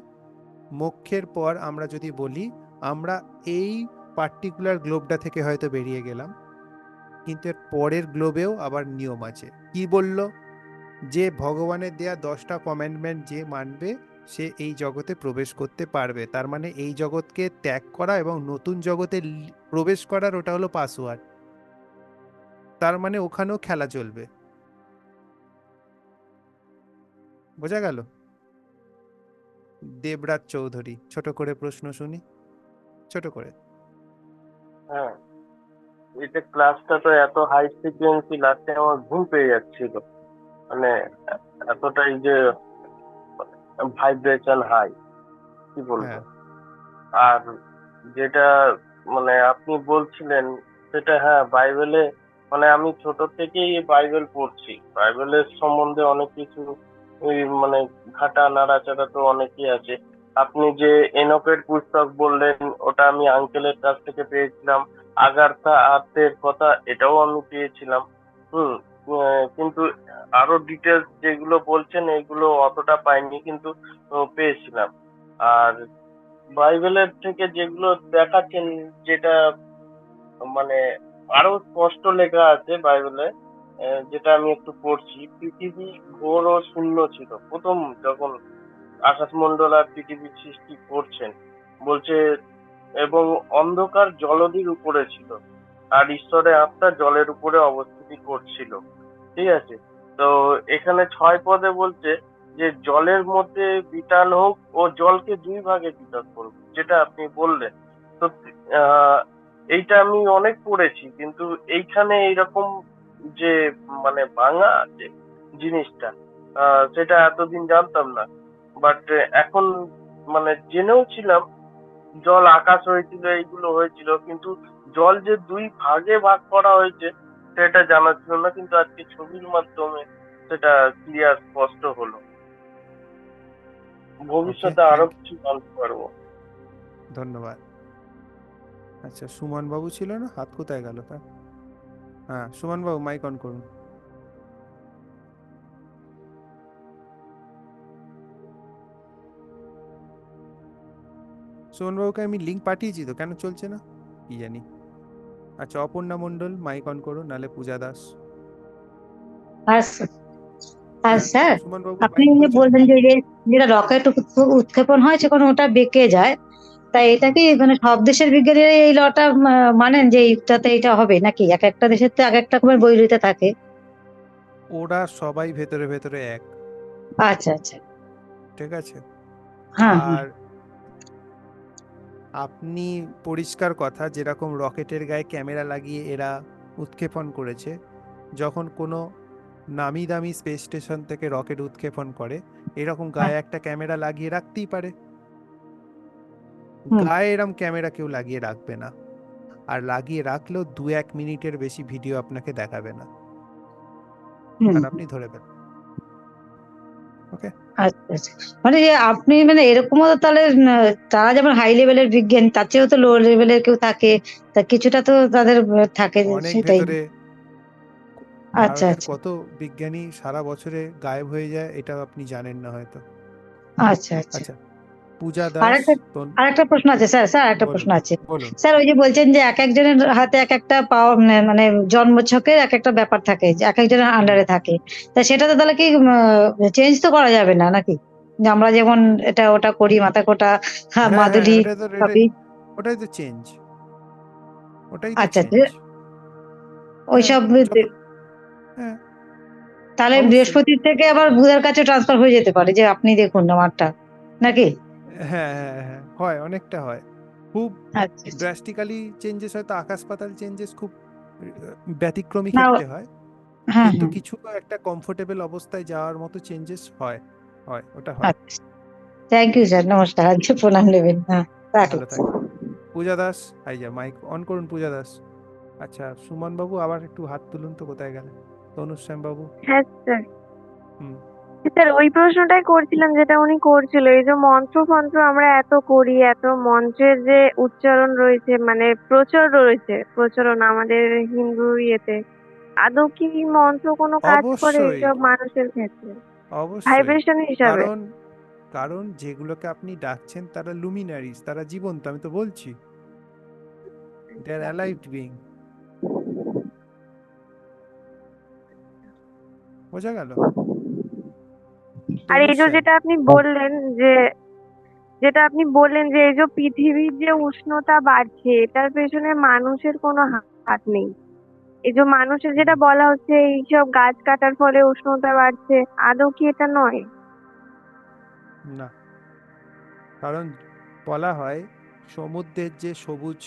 মোক্ষের পর আমরা যদি বলি আমরা এই পার্টিকুলার গ্লোবটা থেকে হয়তো বেরিয়ে গেলাম, কিন্তু এর পরের গ্লোবেও আবার নিয়ম আছে। কি বলল? যে ভগবানের দেয়া 10টা কমান্ডমেন্ট যে মানবে, সে এই জগতে প্রবেশ করতে পারবে। তার মানে এই জগৎকে ত্যাগ করা এবং নতুন জগতে প্রবেশ করার ওটা হলো পাসওয়ার্ড। তার মানে ওখানেও খেলা চলবে। বোঝা গেল? দেবরাজ চৌধুরী, ছোট করে প্রশ্ন শুনি, ছোট করে। হ্যাঁ, এটা ক্লাসটা তো এত হাই ফ্রিকোয়েন্সি, লাস্টে আমার ঘুম পেয়ে যাচ্ছিল। মানে এতটাই যে ভাইব্রেশন হাই, কি বলবো। হ্যাঁ আর যেটা মানে আপনি বলছিলেন সেটা, হ্যাঁ, বাইবেলে মানে আমি ছোট থেকেই বাইবেল পড়ছি, বাইবেলের সম্বন্ধে অনেক কিছু ওই মানে ঘাটা নাড়াচাড়া তো অনেকই আছে। আপনি যে এনকের পুস্তক বললেন, ওটা আমি আঙ্কেলের কাছ থেকে পেয়েছিলাম। আগারথা আর্থের কথা, এটাও আমি পেয়েছিলাম। হুম। কিন্তু আরো ডিটেলস যেগুলো বলছেন এগুলো অতটা পাইনি, কিন্তু পেয়েছিলাম। আর বাইবেলের থেকে যেগুলো দেখাচ্ছেন, যেটা মানে আরো স্পষ্ট লেখা আছে বাইবেলে, যেটা আমি একটু পড়ছি। পৃথিবী ঘোর ও শূন্য ছিল প্রথম, যখন আকাশমণ্ডল আর পৃথিবীর সৃষ্টি করছেন, বলছে, এবং অন্ধকার জলধির উপরে ছিল, আর ঈশ্বরের আত্মা জলের উপরে অবস্থিতি করছিল। ঠিক আছে। তো এখানে 6 পদে বলছে যে জলের মধ্যে বিতান হোক ও জলকে দুই ভাগে পৃথক করুক, যেটা আপনি বললেন। তো আহ, এইটা আমি অনেক পড়েছি, কিন্তু এইখানে এইরকম যে মানে ভাঙা আছে জিনিসটা, সেটা এতদিন জানতাম না। বাট এখন মানে জেনেও ছিলাম জল আকাশ হয়েছিল, এইগুলো হয়েছিল, কিন্তু জল যে দুই ভাগে ভাগ করা হয়েছে সেটা জানা ছিল না, কিন্তু আজকে ছবির মাধ্যমে সেটা ক্লিয়ার স্পষ্ট হলো। ওকে, ভবিষ্যতে আরো থ্যাংক কিছু জানতে পারবো। ধন্যবাদ। আচ্ছা, সুমন বাবু ছিল না, হাত কোথায় গেল তার? হ্যাঁ, সুমন বাবু মাইক অন করুন। সুমন বাবুকে আমি লিঙ্ক পাঠিয়েছি তো, কেন চলছে না কি জানি। আচ্ছা, অপর্ণা মণ্ডল মাইক অন করুন, নালে পূজা দাস। আর আর হ্যাঁ, স্যার, সুমন বাবু আপনি মাইক যে খুলেছেন? বললেন যে যেটা রকেট উৎক্ষেপণ হয় যখন ওটা বেঁকে যায়, তাই এটা কি মানে সব দেশের বিজ্ঞানীরা এই লটা মানেন যে এইটাতে এটা হবে নাকি? এক একটা দেশের তো এক একটা রকমের বৈরিতা থাকে। ওরা সবাই ভেতরে ভেতরে এক, আচ্ছা আচ্ছা। ঠিক আছে। হ্যাঁ হ্যাঁ। আর আপনি পরিষ্কার কথা, যেরকম রকেটের গায়ে ক্যামেরা লাগিয়ে এরা উৎক্ষেপণ করেছে, যখন কোনো নামি দামি স্পেস স্টেশন থেকে রকেট উৎক্ষেপণ করে, এরকম হ্যাঁ, গায়ে একটা ক্যামেরা লাগিয়ে রাখতেই পারে। হুম গায়ে এরম ক্যামেরা কেউ লাগিয়ে রাখবে না, আর লাগিয়ে রাখলেও 2-1 মিনিটের বেশি ভিডিও আপনাকে দেখাবে না, হুম। আর আপনি ধরে পেলেন। ওকে। আচ্ছা আচ্ছা। মানে যে আপনি মানে এরকমও তো তাহলে তারা যেমন হাই লেভেলের বিজ্ঞানী, তার চেয়েও তো লো লেভেলের কেউ থাকে, তা কিছুটা তো তাদের থাকে, অনেক সেটাই। ভেতরে আচ্ছা ভারতের আচ্ছা কত বিজ্ঞানী সারা বছরে গায়েব হয়ে যায়, এটা আপনি জানেন না হয়তো। আচ্ছা আচ্ছা। আচ্ছা, পূজা আর দাস। একটা তো আরেকটা প্রশ্ন আছে স্যার, একটা বলুন প্রশ্ন আছে। বলুন। স্যার, ওই যে বলছেন যে এক একজনের হাতে এক একটা পাওয়ার, মানে জন্মছকের এক একটা ব্যাপার থাকে, যে এক একজনের হুম। আন্ডারে থাকে। তা সেটা তো তাহলে কি চেঞ্জ তো করা যাবে না নাকি? যে আমরা যেমন এটা ওটা করি, মাথা কোটা, হ্যাঁ, হ্যাঁ হ্যাঁ, মাদুলি সবই। ওটাই তো চেঞ্জ, ওটাই তো আচ্ছা চেঞ্জ। হ্যাঁ, ওইসব যখন, হ্যাঁ, তাহলে অবশ্যই। বৃহস্পতির থেকে আবার বুধের কাছে ট্রান্সফার হয়ে যেতে পারে, যে আপনি দেখুন আমারটা, নাকি? হ্যাঁ হ্যাঁ হ্যাঁ, হয়, অনেকটা হয়। খুব আচ্ছা আচ্ছা। ড্রাস্টিক্যালি চেঞ্জেস হয়তো, আকাশ পাতাল চেঞ্জেস খুব ব্যতিক্রমী না, ক্ষেত্রে হয়, হ্যাঁ কিন্তু হ্যাঁ। কিছু একটা কমফোর্টেবল অবস্থায় যাওয়ার মতো চেঞ্জেস হয়, হয়, ওটা হয়। আচ্ছা, থ্যাংক ইউ স্যার, নমস্কার, আজকে প্রণাম নেবেন, হ্যাঁ, রাখি। ভালো থাকবেন। পূজা দাস, এই যে মাইক অন করুন পূজা দাস। আচ্ছা, সুমন বাবু আবার একটু হাত তুলুন তো, কোথায় গেলেন? তনুশ্যাম বাবু। হ্যাঁ স্যার। হুম। স্যার, ওই প্রশ্নটাই করছিলাম যেটা উনি করছিল, এই যে মন্ত্র ফন্ত্র আমরা এত করি, এত মন্ত্রের যে উচ্চারণ রয়েছে, মানে প্রচুর রয়েছে প্রচলন আমাদের হিন্দু ইয়েতে, আদৌ কি মন্ত্র কোনো কাজ করে অবশ্যই, এইসব মানুষের ক্ষেত্রে অবশ্যই। ভাইব্রেশন হিসাবে? কারণ কারণ যেগুলোকে আপনি ডাকছেন তারা লুমিনারিজ, তারা জীবন্ত, আমি তো বলছি, দে আর অ্যালাইভ বিং। বোঝা গেল? আর এই যে তনুশ্যাম। যেটা আপনি বললেন যে এই যে পৃথিবীর যে উষ্ণতা বাড়ছে, এটার পেছনে মানুষের কোনো হাত নেই। এই যে মানুষের হুম, যেটা বলা হচ্ছে এইসব গাছ কাটার ফলে উষ্ণতা বাড়ছে, আদৌ কি এটা নয়? না, কারণ বলা হয় সমুদ্রের যে সবুজ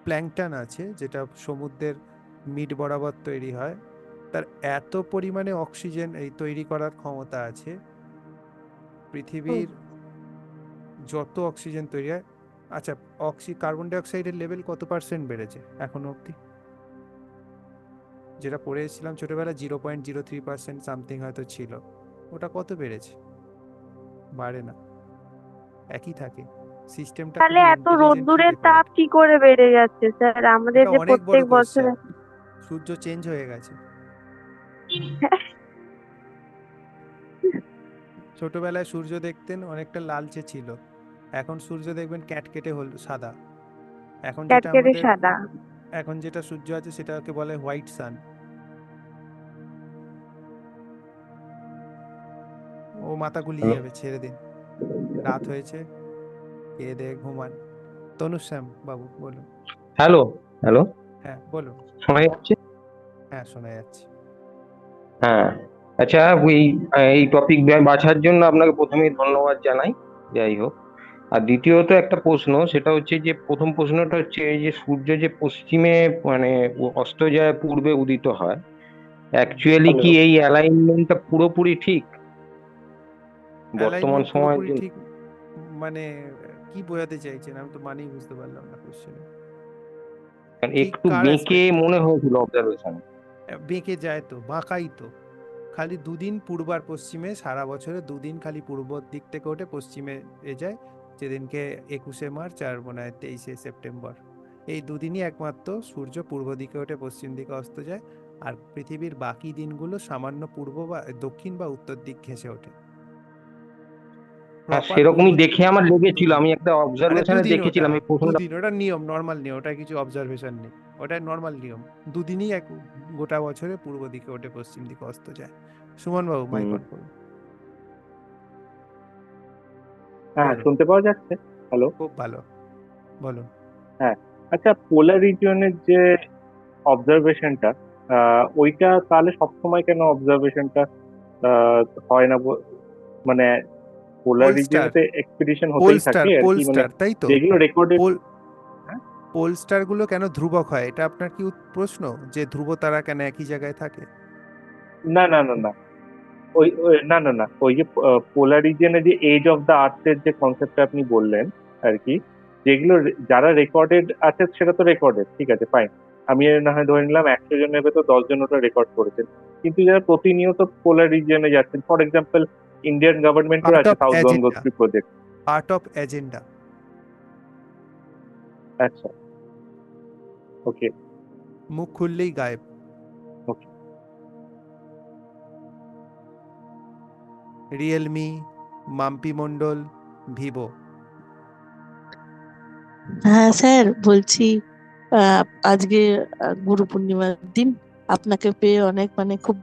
প্ল্যাঙ্কটন আছে, যেটা সমুদ্রের মিড বরাবর তৈরি হয়, তার এত পরিমাণে অক্সিজেন এই তৈরি করার ক্ষমতা আছে, পৃথিবীর যত অক্সিজেন তৈরি হয়। আচ্ছা, কার্বন ডাই অক্সাইডের লেভেল কত পার্সেন্ট বেড়েছে এখনো অবধি? যেটা পড়ে এসেছিলাম ছোটবেলা 0.03% সামথিং হয়তো ছিল, ওটা কত বেড়েছে? বাড়ে না, একই থাকে। সিস্টেমটা তাহলে খুবই এত ইন্টেলিজেন্টলি রোদ্দুরের তাপ ডেকোরেট। কি করে বেড়ে যাচ্ছে স্যার আমাদের এটা যে অনেক বড় প্রত্যেক কোয়েশ্চেন। বছরে? সূর্য চেঞ্জ হয়ে গেছে। ছোটবেলায় সূর্য দেখতেন অনেকটা লালচে ছিল, এখন সূর্য দেখবেন ক্যাটকেটে হল সাদা। এখন যেটা ক্যাটকেটে আমাদের সাদা। এখন যেটা সূর্য আছে সেটাকে বলে হোয়াইট সান। ও মাথা গুলিয়ে যাবে, ছেড়ে দিন। রাত হয়েছে, খেয়ে দিয়ে ঘুমান। তনুশ্যাম বাবু বলুন। হ্যালো, হ্যালো, হ্যাঁ বলুন। শোনা যাচ্ছে? হ্যাঁ শোনা যাচ্ছে। হ্যাঁ, আচ্ছা, এই টপিক বাছার জন্য আপনাকে প্রথমেই ধন্যবাদ জানাই। যাই হোক, আর দ্বিতীয়ত একটা প্রশ্ন, সেটা হচ্ছে যে প্রথম প্রশ্নটা হচ্ছে এই যে সূর্য যে পশ্চিমে মানে অস্ত যায় পূর্বে উদিত হয়, অ্যাকচুয়ালি কি এই অ্যালাইনমেন্টটা পুরোপুরি ঠিক বর্তমান অ্যালাইনমেন্ট সময়ের পুরোপুরি জন্য? ঠিক মানে কি বোঝাতে চাইছেন? আমি তো মানেই বুঝতে পারলাম না কোশ্চেনে। কারণ ঠিক একটু কার বেঁকে অ্যাসপেক্টে? মনে হয়েছিল অবজারভেশন। বেঁকে যায় তো, বাঁকাই তো। খালি দুদিন পূর্ব আর পশ্চিমে, সারা বছরে দুদিন খালি পূর্ব দিক থেকে ওঠে, পশ্চিমে যায়, যেদিনকে 21শে মার্চ আর মনে হয় 23শে সেপ্টেম্বর। এই দুদিনই একমাত্র সূর্য পূর্ব দিকে ওঠে, পশ্চিম দিকে অস্ত যায়। আর পৃথিবীর বাকি দিনগুলো সামান্য পূর্ব বা দক্ষিণ বা উত্তর দিক ঘেঁষে ওঠে। হ্যাঁ, প্রপার পূর্ব সেরকমই দিক দেখে আমার লেগেছিল, দুদিন। আমি একটা আরে অবজারভেশনে দুদিন, ওটা দেখেছিলাম এই প্রশ্নটা। দুদিন, ওটা নিয়ম, নর্মাল নিয়ম, ওটা কিছু অবজারভেশন নেই। ওটা নর্মাল নিয়ম। দুদিনই গোটা বছরে পূর্ব দিকে ওঠে, পশ্চিম দিকে অস্ত যায়। সুমন বাবু মাইক হুম। অন করুন। হ্যাঁ, বলুন। শুনতে পাওয়া যাচ্ছে? হ্যালো। খুব ভালো, বলুন। হ্যাঁ, আচ্ছা, পোলার রিজিয়নের যে অবজারভেশনটা, ওইটা তাহলে সবসময় কেন অবজারভেশনটা হয় না মানে পোলার পোল স্টার, রিজিয়নে এক্সপিডিশন পোল হতেই স্টার, থাকে আর পোল কি, মানে স্টার, তাই তো। যেগুলো রেকর্ডেড। পোল পোল স্টার গুলো কেন ধ্রুবক হয়, এটা আপনার কি প্রশ্ন? যে ধ্রুব তারা কেন একই জায়গায় থাকে? না, না, না, না, না, না, না, ওই যে পোলার রিজিয়নে যে এজ অফ দ্য আর্থের যে কনসেপ্টটা আপনি বললেন আর কি, যেগুলো যারা রেকর্ডেড আছে সেটা তো রেকর্ডেড, ঠিক আছে, ফাইন। আমি না হয় ধরে নিলাম 100 জনের ভেতর 10 জন ওটা রেকর্ড করেছেন, কিন্তু যারা প্রতিনিয়ত পোলার রিজিয়নে যাচ্ছেন, ফর এক্সাম্পল ইন্ডিয়ান গভর্নমেন্টের পার্ট আছে of south agenda, Gangotri project. Part of agenda. আচ্ছা, ওকে, মুখ খুললেই গায়েব। Okay. Realme, Mampi Mondal, Vivo. হ্যাঁ স্যার, বলছি আহ, আজকে গুরু পূর্ণিমার দিন, আপনাকে পেয়ে অনেক মানে খুব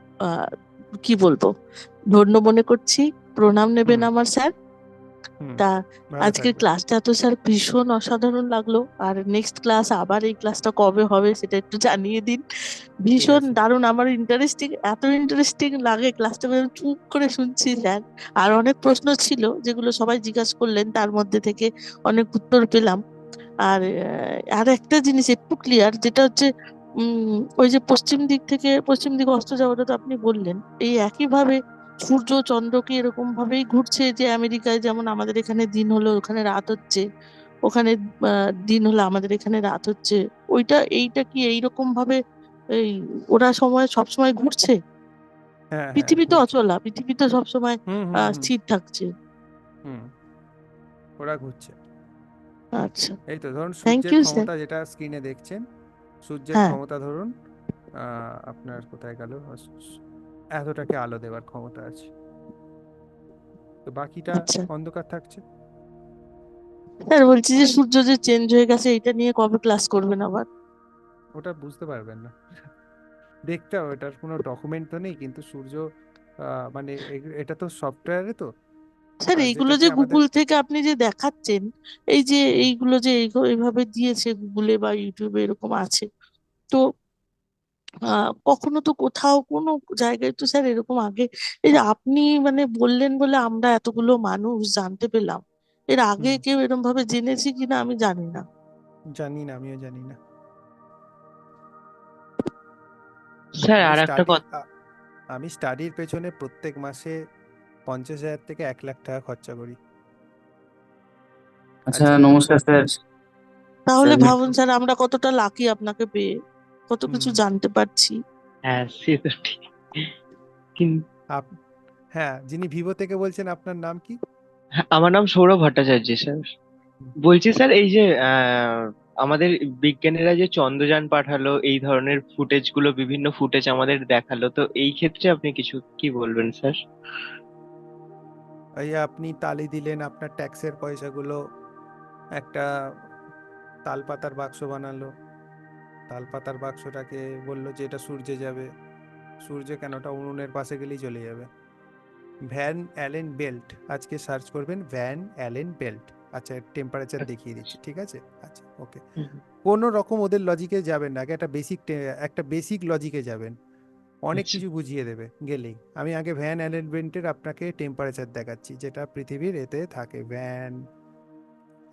কি বলবো, ধন্য মনে করছি। প্রণাম নেবেন হুম আমার স্যার। হুম, তা ভালো আজকের থাকবেন। ক্লাসটা তো স্যার ভীষণ অসাধারণ লাগলো। আর নেক্সট ক্লাস, আবার এই ক্লাসটা কবে হবে সেটা একটু জানিয়ে দিন। ঠিক ভীষণ আছে। দারুণ, আমার ইন্টারেস্টিং, এত ইন্টারেস্টিং লাগে ক্লাসটা, চুপ করে শুনছি স্যার। আর অনেক প্রশ্ন ছিল যেগুলো সবাই জিজ্ঞাসা করলেন, তার মধ্যে থেকে অনেক উত্তর পেলাম। আর আর একটা জিনিস একটু ক্লিয়ার, যেটা হচ্ছে ওই যে পশ্চিম দিকে অস্ত যাওয়াটা তো আপনি বললেন, এই একইভাবে সূর্য চন্দ্র কি এরকম ভাবেই ঘুরছে, যে আমেরিকায় যেমন আমাদের এখানে দিন হলো ওখানে রাত হচ্ছে, ওখানে দিন হলো আমাদের এখানে রাত হচ্ছে, এইটা কি এইরকম ভাবে এই ওরা সবসময় ঘুরছে? হ্যাঁ হ্যাঁ, পৃথিবী তো ঘুরছে। অচলা, পৃথিবী তো সবসময় হুম হুম হুম স্থির থাকছে। হুম, ওরা ঘুরছে। আচ্ছা, এই তো ধরুন থ্যাংক সূর্যের ইউ স্যার। ক্ষমতা যেটা স্ক্রিনে দেখছেন, সূর্যের হ্যাঁ, ক্ষমতা ধরুন আপনার কোথায় গেল, এতটাকে আলো দেওয়ার ক্ষমতা আছে, তো বাকিটা আচ্ছা অন্ধকার থাকছে। স্যার, বলছি যে সূর্য যে চেঞ্জ হয়ে গেছে, এটা নিয়ে কবে ক্লাস করবেন আবার? ওটা বুঝতে পারবেন না, দেখতে হবে, এটার কোনো ডকুমেন্ট তো নেই, কিন্তু সূর্য মানে এটা তো সফটওয়্যারে তো, স্যার, আর এইগুলো যেটাকে যে আমাদের গুগল থেকে আপনি যে দেখাচ্ছেন, এই যে হুম, এইগুলো যে এইভাবে দিয়েছে গুগলে বা ইউটিউবে এরকম আছে, তো কখনো তো কোথাও কোনো জায়গায় তো স্যার এরকম আগে, এই যে আপনি মানে বললেন বলে আমরা এতগুলো মানুষ জানতে পেলাম, এর আগে হুম, কেউ এরকম ভাবে জেনেছে কিনা আমি জানি না। জানি না, আমিও জানি না। স্যার আমি আর একটা স্টাডি কথা। আমি স্টাডির পেছনে প্রত্যেক মাসে 50,000 থেকে 1 লাখ টাকা খরচা করি। আচ্ছা, আজকে নমস্কার স্যার। তাহলে স্যার ভাবুন স্যার আমরা কতটা লাকি আপনাকে পেয়ে, কত কিছু হুম জানতে পারছি। হ্যাঁ, সে তো ঠিক, কিন্তু আপ হ্যাঁ, যিনি ভিভো থেকে বলছেন আপনার নাম কি? আমার নাম সৌরভ ভট্টাচার্য স্যার। হুম, বলছি স্যার, এই যে আমাদের বিজ্ঞানীরা যে চন্দ্রযান পাঠালো, এই ধরনের ফুটেজ গুলো, বিভিন্ন ফুটেজ আমাদের দেখালো, তো এই ক্ষেত্রে আপনি কিছু কি বলবেন স্যার? এই আপনি তালি দিলেন, আপনার ট্যাক্সের পয়সাগুলো একটা তালপাতার বাক্স বানালো, তালপাতার বাক্সটাকে বললো যে এটা সূর্যে যাবে। সূর্যে কেন, ওটা উনুনের পাশে গেলেই চলে যাবে। ভ্যান অ্যালেন বেল্ট, আজকে সার্চ করবেন ভ্যান অ্যালেন বেল্ট। আচ্ছা, টেম্পারেচার দেখিয়ে দিচ্ছি, ঠিক আছে? আচ্ছা, ওকে। হুম, কোনো রকম ওদের লজিকে যাবেন না, আগে একটা বেসিক লজিকে যাবেন, অনেক আচ্ছা। কিছু বুঝিয়ে দেবে গেলেই। আমি আগে ভ্যান অ্যালেন বেল্টের আপনাকে টেম্পারেচার দেখাচ্ছি, যেটা পৃথিবীর এতে থাকে। ভ্যান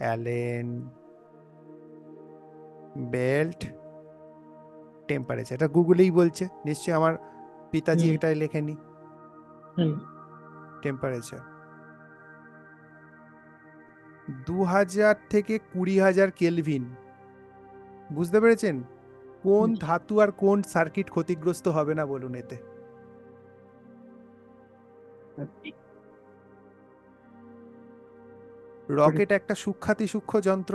অ্যালেন বেল্ট টেম্পারেচার, এটা গুগলেই বলছে নিশ্চয়ই, আমার পিতাজি হুম, এটাই লেখেনি। হুম, টেম্পারেচার 2000 থেকে 20,000 কেলভিন। বুঝতে পেরেছেন? কোন হুম। ধাতু আর কোন সার্কিট ক্ষতিগ্রস্ত হবে না বলুন এতে? রকেট একটা সূক্ষ্মাতি সূক্ষ্ম যন্ত্র,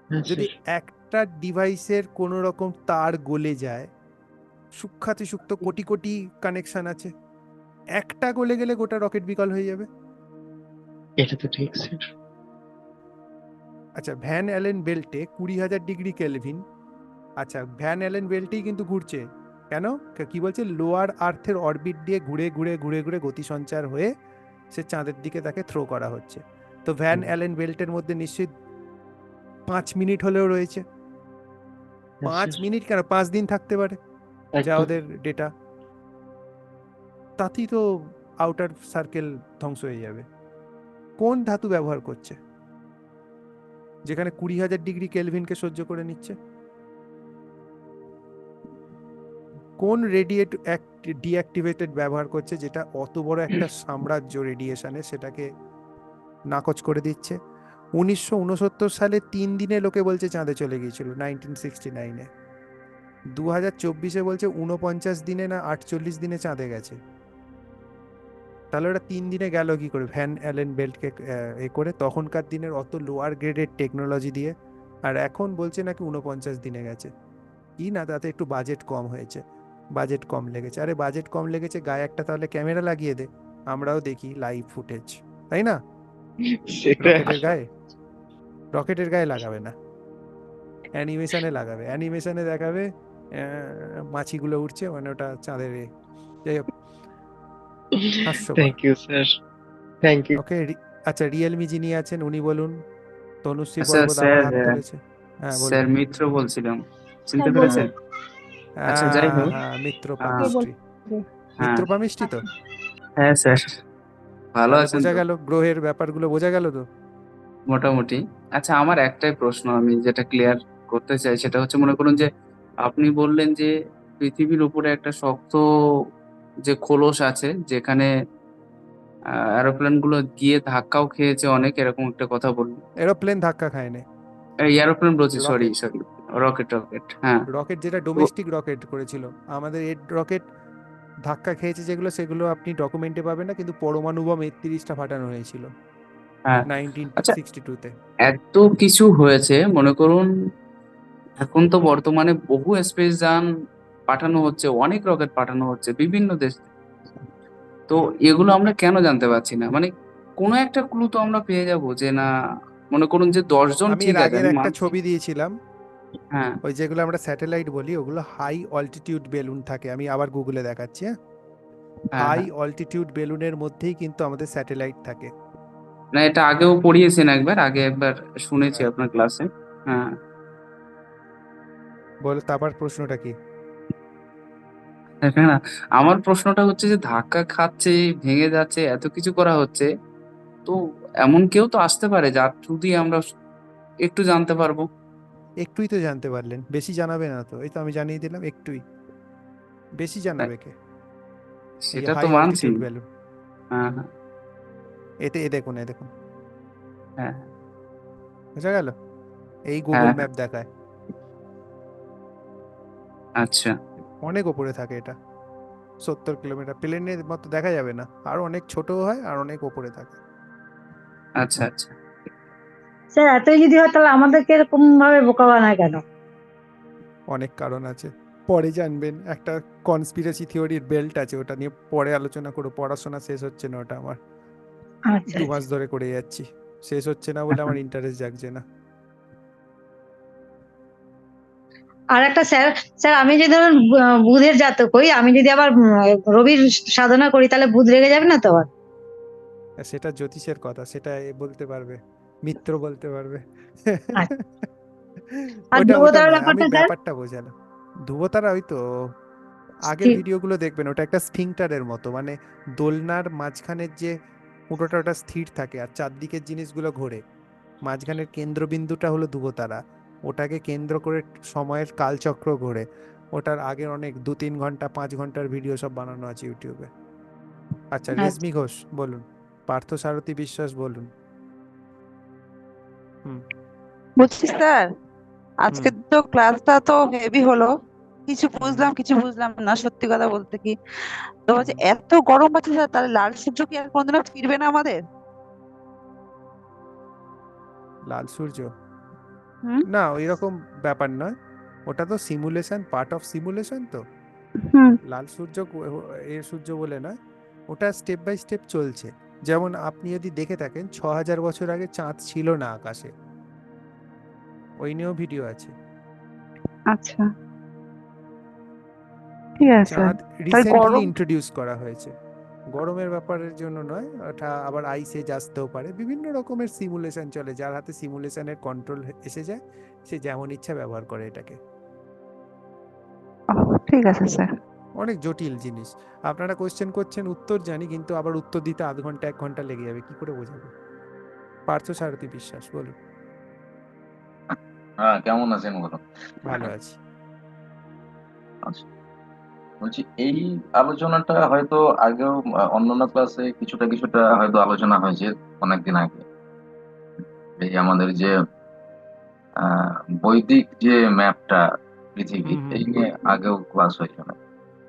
হ্যাঁ যদি স্যার। একটা ডিভাইসের কোনো রকম তার গলে যায়, সূক্ষ্মাতি সূক্ষ্ম কোটি কোটি কানেকশন আছে, একটা গলে গেলে গোটা রকেট বিকল হয়ে যাবে। এটা তো ঠিক স্যার। আচ্ছা, ভ্যান অ্যালেন বেল্টে 20,000 ডিগ্রি কেলভিন। আচ্ছা, ভ্যান অ্যালেন বেল্টেই কিন্তু ঘুরছে। কেন? কি বলছে, লোয়ার আর্থের অরবিট দিয়ে ঘুরে ঘুরে ঘুরে ঘুরে গতি সঞ্চার হয়ে সে চাঁদের দিকে তাকে থ্রো করা হচ্ছে। তো ভ্যান অ্যালেন বেল্টের মধ্যে নিশ্চয়ই 5 মিনিট হলেও রয়েছে। হ্যাঁ 5 স্যার, মিনিট কেন, 5 দিন থাকতে পারে, যা একদম। ওদের ডেটা। তাতেই তো আউটার সার্কেল ধ্বংস হয়ে যাবে। কোন ধাতু ব্যবহার করছে যেখানে 20,000 ডিগ্রি কেলভিনকে সহ্য করে নিচ্ছে? কোন রেডিয়েট ডিঅ্যাক্টিভেটেড ব্যবহার করছে, যেটা অত বড় একটা সাম্রাজ্য রেডিয়েশনে সেটাকে নাকচ করে দিচ্ছে? 1969 সালে 3 দিনে লোকে বলছে চাঁদে চলে গিয়েছিল, 1969-এ। 2024-এ বলছে 49 দিনে না 48 দিনে চাঁদে গেছে। তাহলে ওটা 3 দিনে গেল কি করে? ভ্যান অ্যালেন বেল্টকে এ করে, তখনকার দিনের অত লোয়ার গ্রেডের টেকনোলজি দিয়ে। আর এখন বলছে নাকি 49 দিনে গেছে। কি না, তাতে একটু বাজেট কম হয়েছে, বাজেট কম লেগেছে। আরে বাজেট কম লেগেছে, গায়ে একটা তাহলে ক্যামেরা লাগিয়ে দে, আমরাও দেখি লাইভ ফুটেজ, তাই না? সেটা রকেটের গায়ে, রকেটের গায়ে লাগাবে না, অ্যানিমেশনে লাগাবে, অ্যানিমেশনে দেখাবে মাছিগুলো উঠছে, মানে ওটা চাঁদের যাই হোক, হাস্যকর। Thank you sir, thank you. Okay. আচ্ছা, রিয়েলমি যিনি আছেন উনি বলুন। তনুশ্রী আচ্ছা পর্বত আবার স্যার, হাত তুলেছে। হ্যাঁ বলুন। স্যার মিত্র বলছিলাম, চিনতে স্যার পেরেছেন? বলুন। আচ্ছা, যাই হোক। হ্যাঁ, মিত্রপা আহ, কে মিস্ট্রি। বলছে? হ্যাঁ, মিত্রপা মিষ্টি তো? আচ্ছা। হ্যাঁ স্যার, ভালো তাহলে আছেন বোঝা তো? গেল, গ্রহের ব্যাপারগুলো বোঝা গেল তো। মোটামুটি। আচ্ছা, আমার একটাই প্রশ্ন আমি যেটা ক্লিয়ার করতে চাই, সেটা হচ্ছে মনে করুন যে আপনি বললেন যে পৃথিবীর উপরে একটা শক্ত যে খোলস আছে, যেখানে এরোপ্লেন গুলো গিয়ে ধাক্কাও খেয়েছে অনেক, এরকম একটা কথা বললেন। এরোপ্লেন ধাক্কা খায়নি, এই এরোপ্লেন বলছি, sorry rocket. Sorry, rocket rocket, হ্যাঁ। রকেট যেটা তো ডোমেস্টিক রকেট করেছিল, আমাদের এর রকেট ধাক্কা খেয়েছে যেগুলো, সেগুলো আপনি ডকুমেন্টে পাবেন না, কিন্তু পরমাণু বম 31টা ফাটানো হয়েছিল হ্যাঁ, আচ্ছা, 1962-তে। এত কিছু হয়েছে মনে করুন, এখন তো বর্তমানে বহু স্পেস যান পাঠানো হচ্ছে, অনেক রকেট পাঠানো হচ্ছে বিভিন্ন দেশ। তো এগুলো আমরা কেন জানতে পারছি না? মানে কোনো একটা ক্লু তো আমরা পেয়ে যাব যে না, মনে করুন যে 10 জন আমি ঠিক এর আছে, আগের আমি একটা মানছি। ছবি দিয়েছিলাম, হ্যাঁ, ওই যেগুলো আমরা স্যাটেলাইট বলি, ওগুলো হাই অল্টিটিউড বেলুন থাকে। আমি আবার গুগলে দেখাচ্ছি, হ্যাঁ। হ্যাঁ, হাই হ্যাঁ। অল্টিটিউড বেলুনের মধ্যেই কিন্তু আমাদের স্যাটেলাইট থাকে। না, এটা আগেও পড়িয়েছেন একবার, আগে একবার শুনেছি হ্যাঁ, আপনার ক্লাসে। হ্যাঁ, বলো তারপর প্রশ্নটা কি? না, আমার প্রশ্নটা হচ্ছে যে ধাক্কা খাচ্ছে, ভেঙে যাচ্ছে, এত কিছু করা হচ্ছে, তো এমন কেউ তো আসতে পারে যার থ্রু দিয়ে আমরা একটু জানতে পারবো। একটুই তো জানতে পারলেন, বেশি জানাবে না তো, এই তো আমি জানিয়ে দিলাম একটুই। বেশি জানাবে কে? এই সেটা তো হাই মানছি। অল্টিটিউড বেলুন, হ্যাঁ হ্যাঁ এতে দেখুন, এ দেখুন, হ্যাঁ বোঝা গেল? এই গুগল হ্যাঁ ম্যাপ দেখায়, আচ্ছা অনেক ওপরে থাকে এটা, 70 কিলোমিটার। প্লেনের মতো দেখা যাবে না, আর অনেক ছোট হয় আর অনেক ওপরে থাকে। আচ্ছা আচ্ছা। স্যার এতই যদি হয় তাহলে আমাদেরকে এরকম ভাবে বোকা বানায় কেন? অনেক কারণ আছে, পরে জানবেন। একটা কনস্পিরেসি থিওরির বেল্ট আছে, ওটা নিয়ে পরে আলোচনা করো। পড়াশোনা শেষ হচ্ছে না ওটা আমার, আচ্ছা 2 মাস ধরে করে যাচ্ছি, শেষ হচ্ছে না বলে আমার ইন্টারেস্ট জাগছে না। আর একটা স্যার, স্যার আমি যদি ধরুন বুধের জাতক হই, আমি যদি আবার রবির সাধনা করি তাহলে বুধ রেগে যাবে না তো আবার? আর সেটা জ্যোতিষের কথা, সেটা এ বলতে পারবে, মিত্র বলতে পারবে। আচ্ছা। আর ওটা ধ্রুবতারার নয়, আমি ব্যাপারটা স্যার? ব্যাপারটা বোঝালাম। ধ্রুবতারা ওই তো আগের ঠিক। ভিডিওগুলো দেখবেন, ওটা একটা স্ফিংটারের মতো, মানে দোলনার মাঝখানের যে পুরোটা ওটা স্থির থাকে আর চারদিকের জিনিসগুলো ঘোরে। মাঝখানের কেন্দ্রবিন্দুটা হলো ধ্রুবতারা, ওটাকে কেন্দ্র করে সময়ের কালচক্র ঘোরে। ওটার আগের অনেক 2-3 ঘন্টা 5 ঘন্টার ভিডিও সব বানানো আছে ইউটিউবে। আচ্ছা, আচ্ছা। রেশমি ঘোষ বলুন, পার্থ সারথী বিশ্বাস বলুন। হুম বলছি স্যার, হুম আজকে তো ক্লাসটা তো হেভি হলো, কিছু হুম বুঝলাম কিছু বুঝলাম না, সত্যি কথা বলতে কি। তো বলছি হুম। এত গরম আছে স্যার, তাহলে লাল সূর্য কি আর কোনদিনও ফিরবে না আমাদের? লাল সূর্য হুম না, ওই রকম ব্যাপার নয়। ওটা তো সিমুলেশন, পার্ট অফ সিমুলেশন তো। হুম লাল সূর্য এর সূর্য বলে নয়, ওটা স্টেপ বাই স্টেপ চলছে। যেমন আপনি যদি দেখে থাকেন, 6000 বছর আগে চাঁদ ছিল না আকাশে, ওই নিয়েও ভিডিও আছে। আচ্ছা, ঠিক আছে স্যার। চাঁদ তাই রিসেন্টলি গরম, ইন্ট্রোডিউস করা হয়েছে, গরমের ব্যাপারের জন্য নয়। ওটা আবার আইসে আসতেও পারে, বিভিন্ন রকমের সিমুলেশন চলে। যার হাতে সিমুলেশনের কন্ট্রোল এসে যায়, সে যেমন ইচ্ছা ব্যবহার করে এটাকে। ঠিক আছে স্যার। অনেক জটিল জিনিস। আপনারা কোশ্চেন করছেন, উত্তর জানি, কিন্তু আবার উত্তর দিতে আধ ঘন্টা 1 ঘন্টা লেগে যাবে, কি করে বোঝাবো? পার্থ সারথী বিশ্বাস বলুন। হ্যাঁ, কেমন আছেন বলো? ভালো আছি। আচ্ছা, বলছি এই আলোচনাটা হয়তো আগেও অন্যান্য ক্লাসে কিছুটা কিছুটা হয়তো আলোচনা হয়েছে অনেকদিন আগে। এই আমাদের যে আহ, বৈদিক যে ম্যাপটা পৃথিবী, হুম হুম এই নিয়ে আগেও ক্লাস হয়েছে অনেক।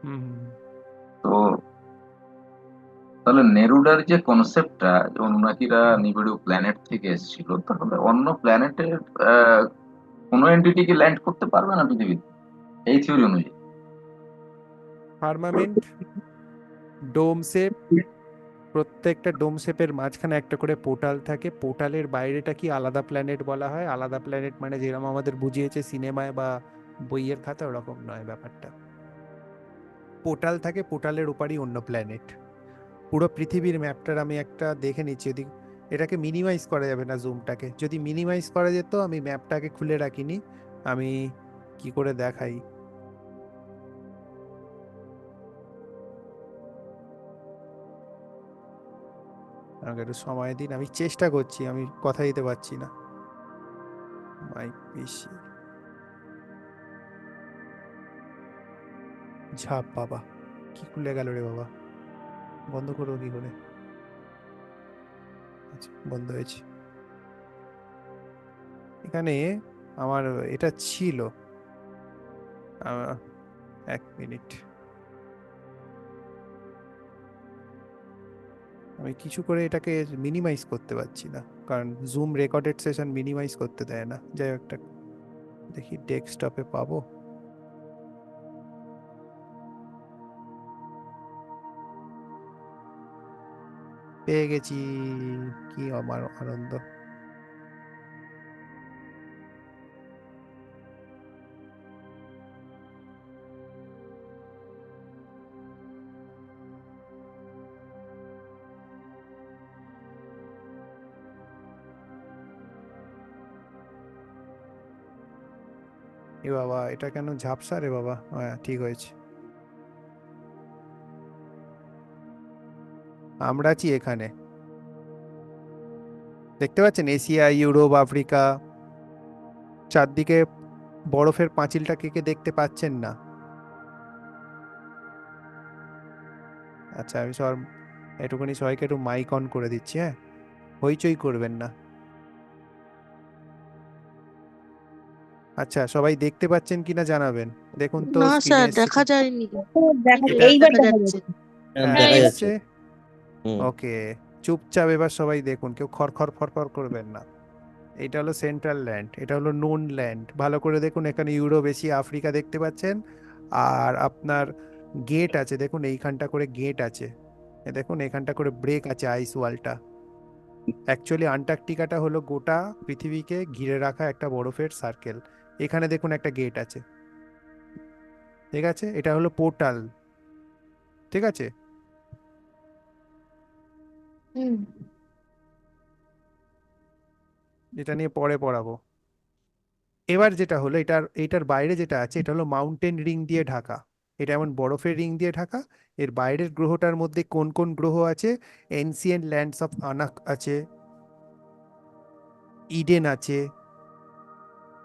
হুম হুম। তো তাহলে নেরুডার যে কনসেপ্টটা, অন্নাকিরা নিবিড় প্ল্যানেট থেকে এসেছিল, তাহলে অন্য প্ল্যানেটের কোনো এন্টিটি কি ল্যান্ড করতে পারবে না পৃথিবীতে এই থিওরি অনুযায়ী? ফার্মামেন্ট, ডোম শেপ, প্রত্যেকটা ডোম শেপের মাঝখানে একটা করে পোর্টাল থাকে। পোর্টালের বাইরেটা কি আলাদা প্ল্যানেট বলা হয়। আলাদা প্ল্যানেট মানে যেরকম আমাদের বুঝিয়েছে সিনেমায় বা বইয়ের খাতা, ওরকম নয় ব্যাপারটা। পোর্টাল থাকে, পোর্টালের ওপারই অন্য প্ল্যানেট। পুরো পৃথিবীর ম্যাপটার আমি একটা দেখে নিচ্ছি, যদি এটাকে মিনিমাইজ করা যাবে না, জুমটাকে যদি মিনিমাইজ করা যেত। আমি ম্যাপটাকে খুলে রাখিনি, আমি কি করে দেখাই। আমাকে একটু সময় দিন, আমি চেষ্টা করছি, আমি কথা দিতে পারছি না। মাই পিসি, ঝাপ বাবা, কি খুলে গেল রে বাবা, বন্ধ করবো কি করে? আচ্ছা, বন্ধ হয়েছে। এখানে আমার এটা ছিল, 1 মিনিট, আমি কিছু করে এটাকে মিনিমাইজ করতে পারছি না, কারণ জুম রেকর্ডেড সেশন মিনিমাইজ করতে দেয় না। যাই হোক, একটা দেখি ডেস্কটপে পাবো। পেয়ে গেছি, কি আমার আনন্দ। এ বাবা, এটা কেন ঝাপসা রে বাবা? হ্যাঁ, ঠিক হয়েছে। আমরা আছি এখানে, দেখতে পাচ্ছেন এশিয়া, ইউরোপ, আফ্রিকা, চারদিকে বরফের পাঁচিলটা কে কে দেখতে পাচ্ছেন না? আচ্ছা, আমি এটুকুনি সবাইকে একটু মাইক অন করে দিচ্ছি, হ্যাঁ, হইচই করবেন না। আচ্ছা, সবাই দেখতে পাচ্ছেন কিনা জানাবেন। দেখুন তো না স্ক্রিনে স্যার, দেখা যায়নি। এটা এইবার দেখা দেখা যাচ্ছে। যাচ্ছে। হ্যাঁ, দেখা যাচ্ছে। এসছে। ওকে, চুপচাপ এবার সবাই দেখুন, কেউ খড়খড় ফরফর করবেন না। এটা হলো সেন্ট্রাল ল্যান্ড, এটা হলো নোন ল্যান্ড। ভালো করে দেখুন, এখানে ইউরোপ, এশিয়া, আফ্রিকা দেখতে পাচ্ছেন। আর আপনার গেট আছে, দেখুন এইখানটা করে গেট আছে, এ দেখুন এখানটা করে ব্রেক আছে আইস ওয়ালটা। অ্যাকচুয়ালি আন্টার্কটিকাটা হলো গোটা পৃথিবীকে ঘিরে রাখা একটা বরফের সার্কেল। এখানে দেখুন একটা গেট আছে, ঠিক আছে, এটা হলো পোর্টাল, ঠিক আছে। এটা নিয়ে পরে পড়াবো। এবার যেটা হলো, এটার বাইরে যেটা আছে, এটা হলো মাউন্টেন রিং দিয়ে ঢাকা। এটা এমন বরফের রিং দিয়ে ঢাকা। এর বাইরের গ্রহটার মধ্যে কোন কোন গ্রহ আছে? এনসিয়েন্ট ল্যান্ডস অফ আনাক আছে, ইডেন আছে,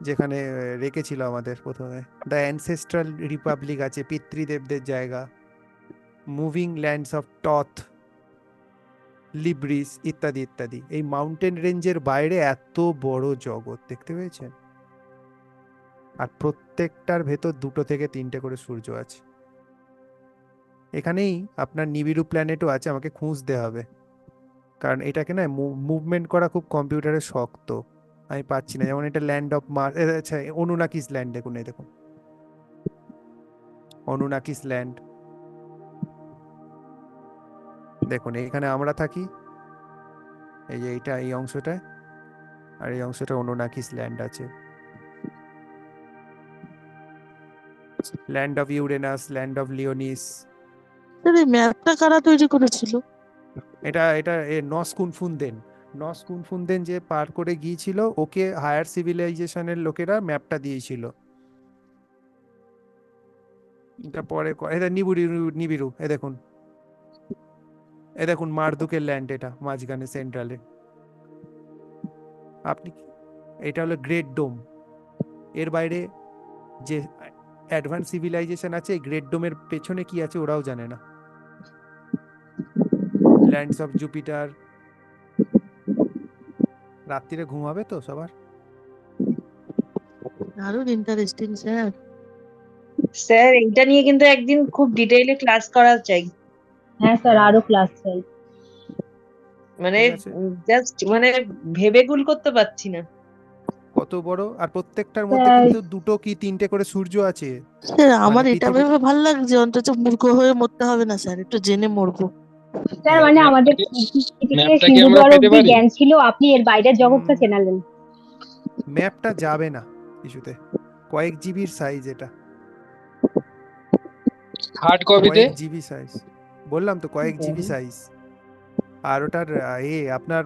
যেখানে রেখেছিল আমাদের প্রথমে, দ্য অ্যানসেস্ট্রাল রিপাবলিক আছে, পিতৃদেবদের জায়গা, মুভিং ল্যান্ডস অফ টথ, লিব্রিস, ইত্যাদি ইত্যাদি। এই মাউন্টেন রেঞ্জের বাইরে এত বড় জগৎ দেখতে পেয়েছেন? আর প্রত্যেকটার ভেতর 2 থেকে 3টে করে সূর্য আছে। এখানেই আপনার নিবিড়ু প্ল্যানেটও আছে, আমাকে খুঁজতে হবে, কারণ এটাকে না মুভমেন্ট করা খুব কম্পিউটারে শক্ত, আমি পাচ্ছি না। যেমন এটা ল্যান্ড অফ মার্স, আচ্ছা অনুনাকিস ল্যান্ড, দেখুন এই দেখুন অনুনাকিস ল্যান্ড, দেখুন এইখানে আমরা থাকি, এই যে এইটা, এই অংশটা, আর এই অংশটা অনুনাকিস ল্যান্ড আছে। Land of Uranus, land of Leonis. Sir, এই ম্যাপটা কারা তৈরি করেছিল? এটা নস কুনফুনদেন। নস কুনফুনদেন যে পার করে গিয়েছিল, ওকে হায়ার সিভিলাইজেশনের লোকেরা ম্যাপটা দিয়েছিল। এটা পরে এটা নিবিড়ু, এ দেখুন মারদুকের ল্যান্ড, এটা মাঝখানে সেন্ট্রালে। এটা হলো গ্রেট ডোম। এর বাইরে যে অ্যাডভান্স সিভিলাইজেশন আছে, এই গ্রেট ডোমের পেছনে কি আছে ওরাও জানে না। Lands of Jupiter. রাত্রিরে ঘুমাবে তো সবার? দারুণ ইন্টারেস্টিং স্যার। স্যার এটা নিয়ে কিন্তু একদিন খুব ডিটেইলে ক্লাস করা চাই। হ্যাঁ স্যার, আরো ক্লাস চাই। মানে ঠিক আছে। জাস্ট মানে ভেবে গুল করতে পারছি না। কত বড়, আর প্রত্যেকটার মধ্যে স্যার, কিন্তু 2 কি 3টে করে সূর্য আছে। স্যার, আমার মানে এটা পৃথিবী, ভেবে ভালো লাগছে, অন্তত মূর্খ হয়ে মরতে হবে না স্যার, একটু জেনে মরবো। স্যার মানে আমাদের থেকে সিন্ধুদুয়ার অব্দি জ্ঞান ছিল, আপনি এর বাইরের জগৎটা চেনালেন। ম্যাপটা যাবে না কিছুতে, কয়েক জিবির সাইজ এটা, হার্ড কপিতে কয়েক জিবি সাইজ, বললাম তো কয়েক জিবি সাইজ। আর ওটার আপনার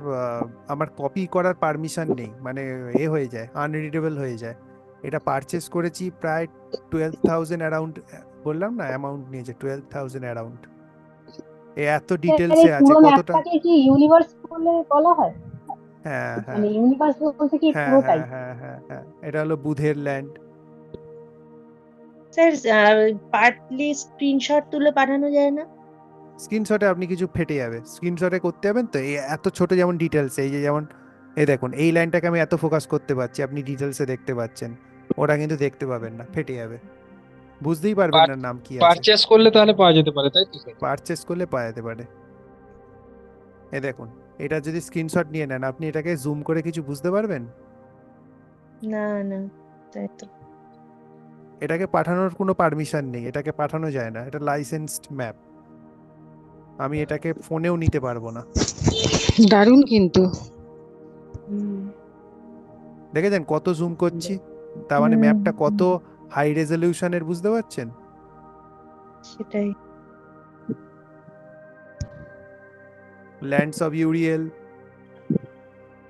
আমার কপি করার পারমিশন নেই, মানে হয়ে যায়, আনরিডেবল হয়ে যায়। এটা পারচেস করেছি প্রায় 12,000 অ্যারাউন্ড, বললাম না অ্যামাউন্ট নিয়েছে 12,000 অ্যারাউন্ড। এত স্যার, ডিটেলসে এই আছে পুরো কতটা। ম্যাপটাকে কি ইউনিভার্স বলে বলা হয়? হ্যাঁ হ্যাঁ মানে ইউনিভার্স বলতে কি হ্যাঁ পুরোটাই? হ্যাঁ হ্যাঁ হ্যাঁ, এটা হলো বুধের ল্যান্ড। স্যার পার্টলি স্ক্রিনশট তুলে পাঠানো যায় না? স্ক্রিনশটে আপনি কিছু ফেটে যাবে, স্ক্রিনশটে করতে যাবেন তো, এই এত ছোট যেমন ডিটেলস, এই যে যেমন এই দেখুন এই লাইনটাকে আমি এত ফোকাস করতে পারছি, আপনি ডিটেলসে দেখতে পাচ্ছেন, ওটা কিন্তু দেখতে পাবেন না, ফেটে যাবে, বুঝতেই পারবেন না নাম কি আছে। পারচেস করলে তাহলে পাওয়া যেতে পারে, তাই তো স্যার? পারচেস করলে পাওয়া যেতে পারে। এই দেখুন, এটা যদি স্ক্রিনশট নিয়ে নেন, আপনি এটাকে জুম করে কিছু বুঝতে পারবেন? না না, তাই তো। এটাকে পাঠানোর কোনো পারমিশন নেই, এটাকে পাঠানো যায় না, এটা লাইসেন্সড ম্যাপ, আমি এটাকে ফোনেও নিতে পারবো না। দারুণ কিন্তু। দেখেছেন কত জুম করছি, তার মানে ম্যাপটা কত হাই রেজলিউশনের, বুঝতে পারছেন? সেটাই। Lands of Uriel,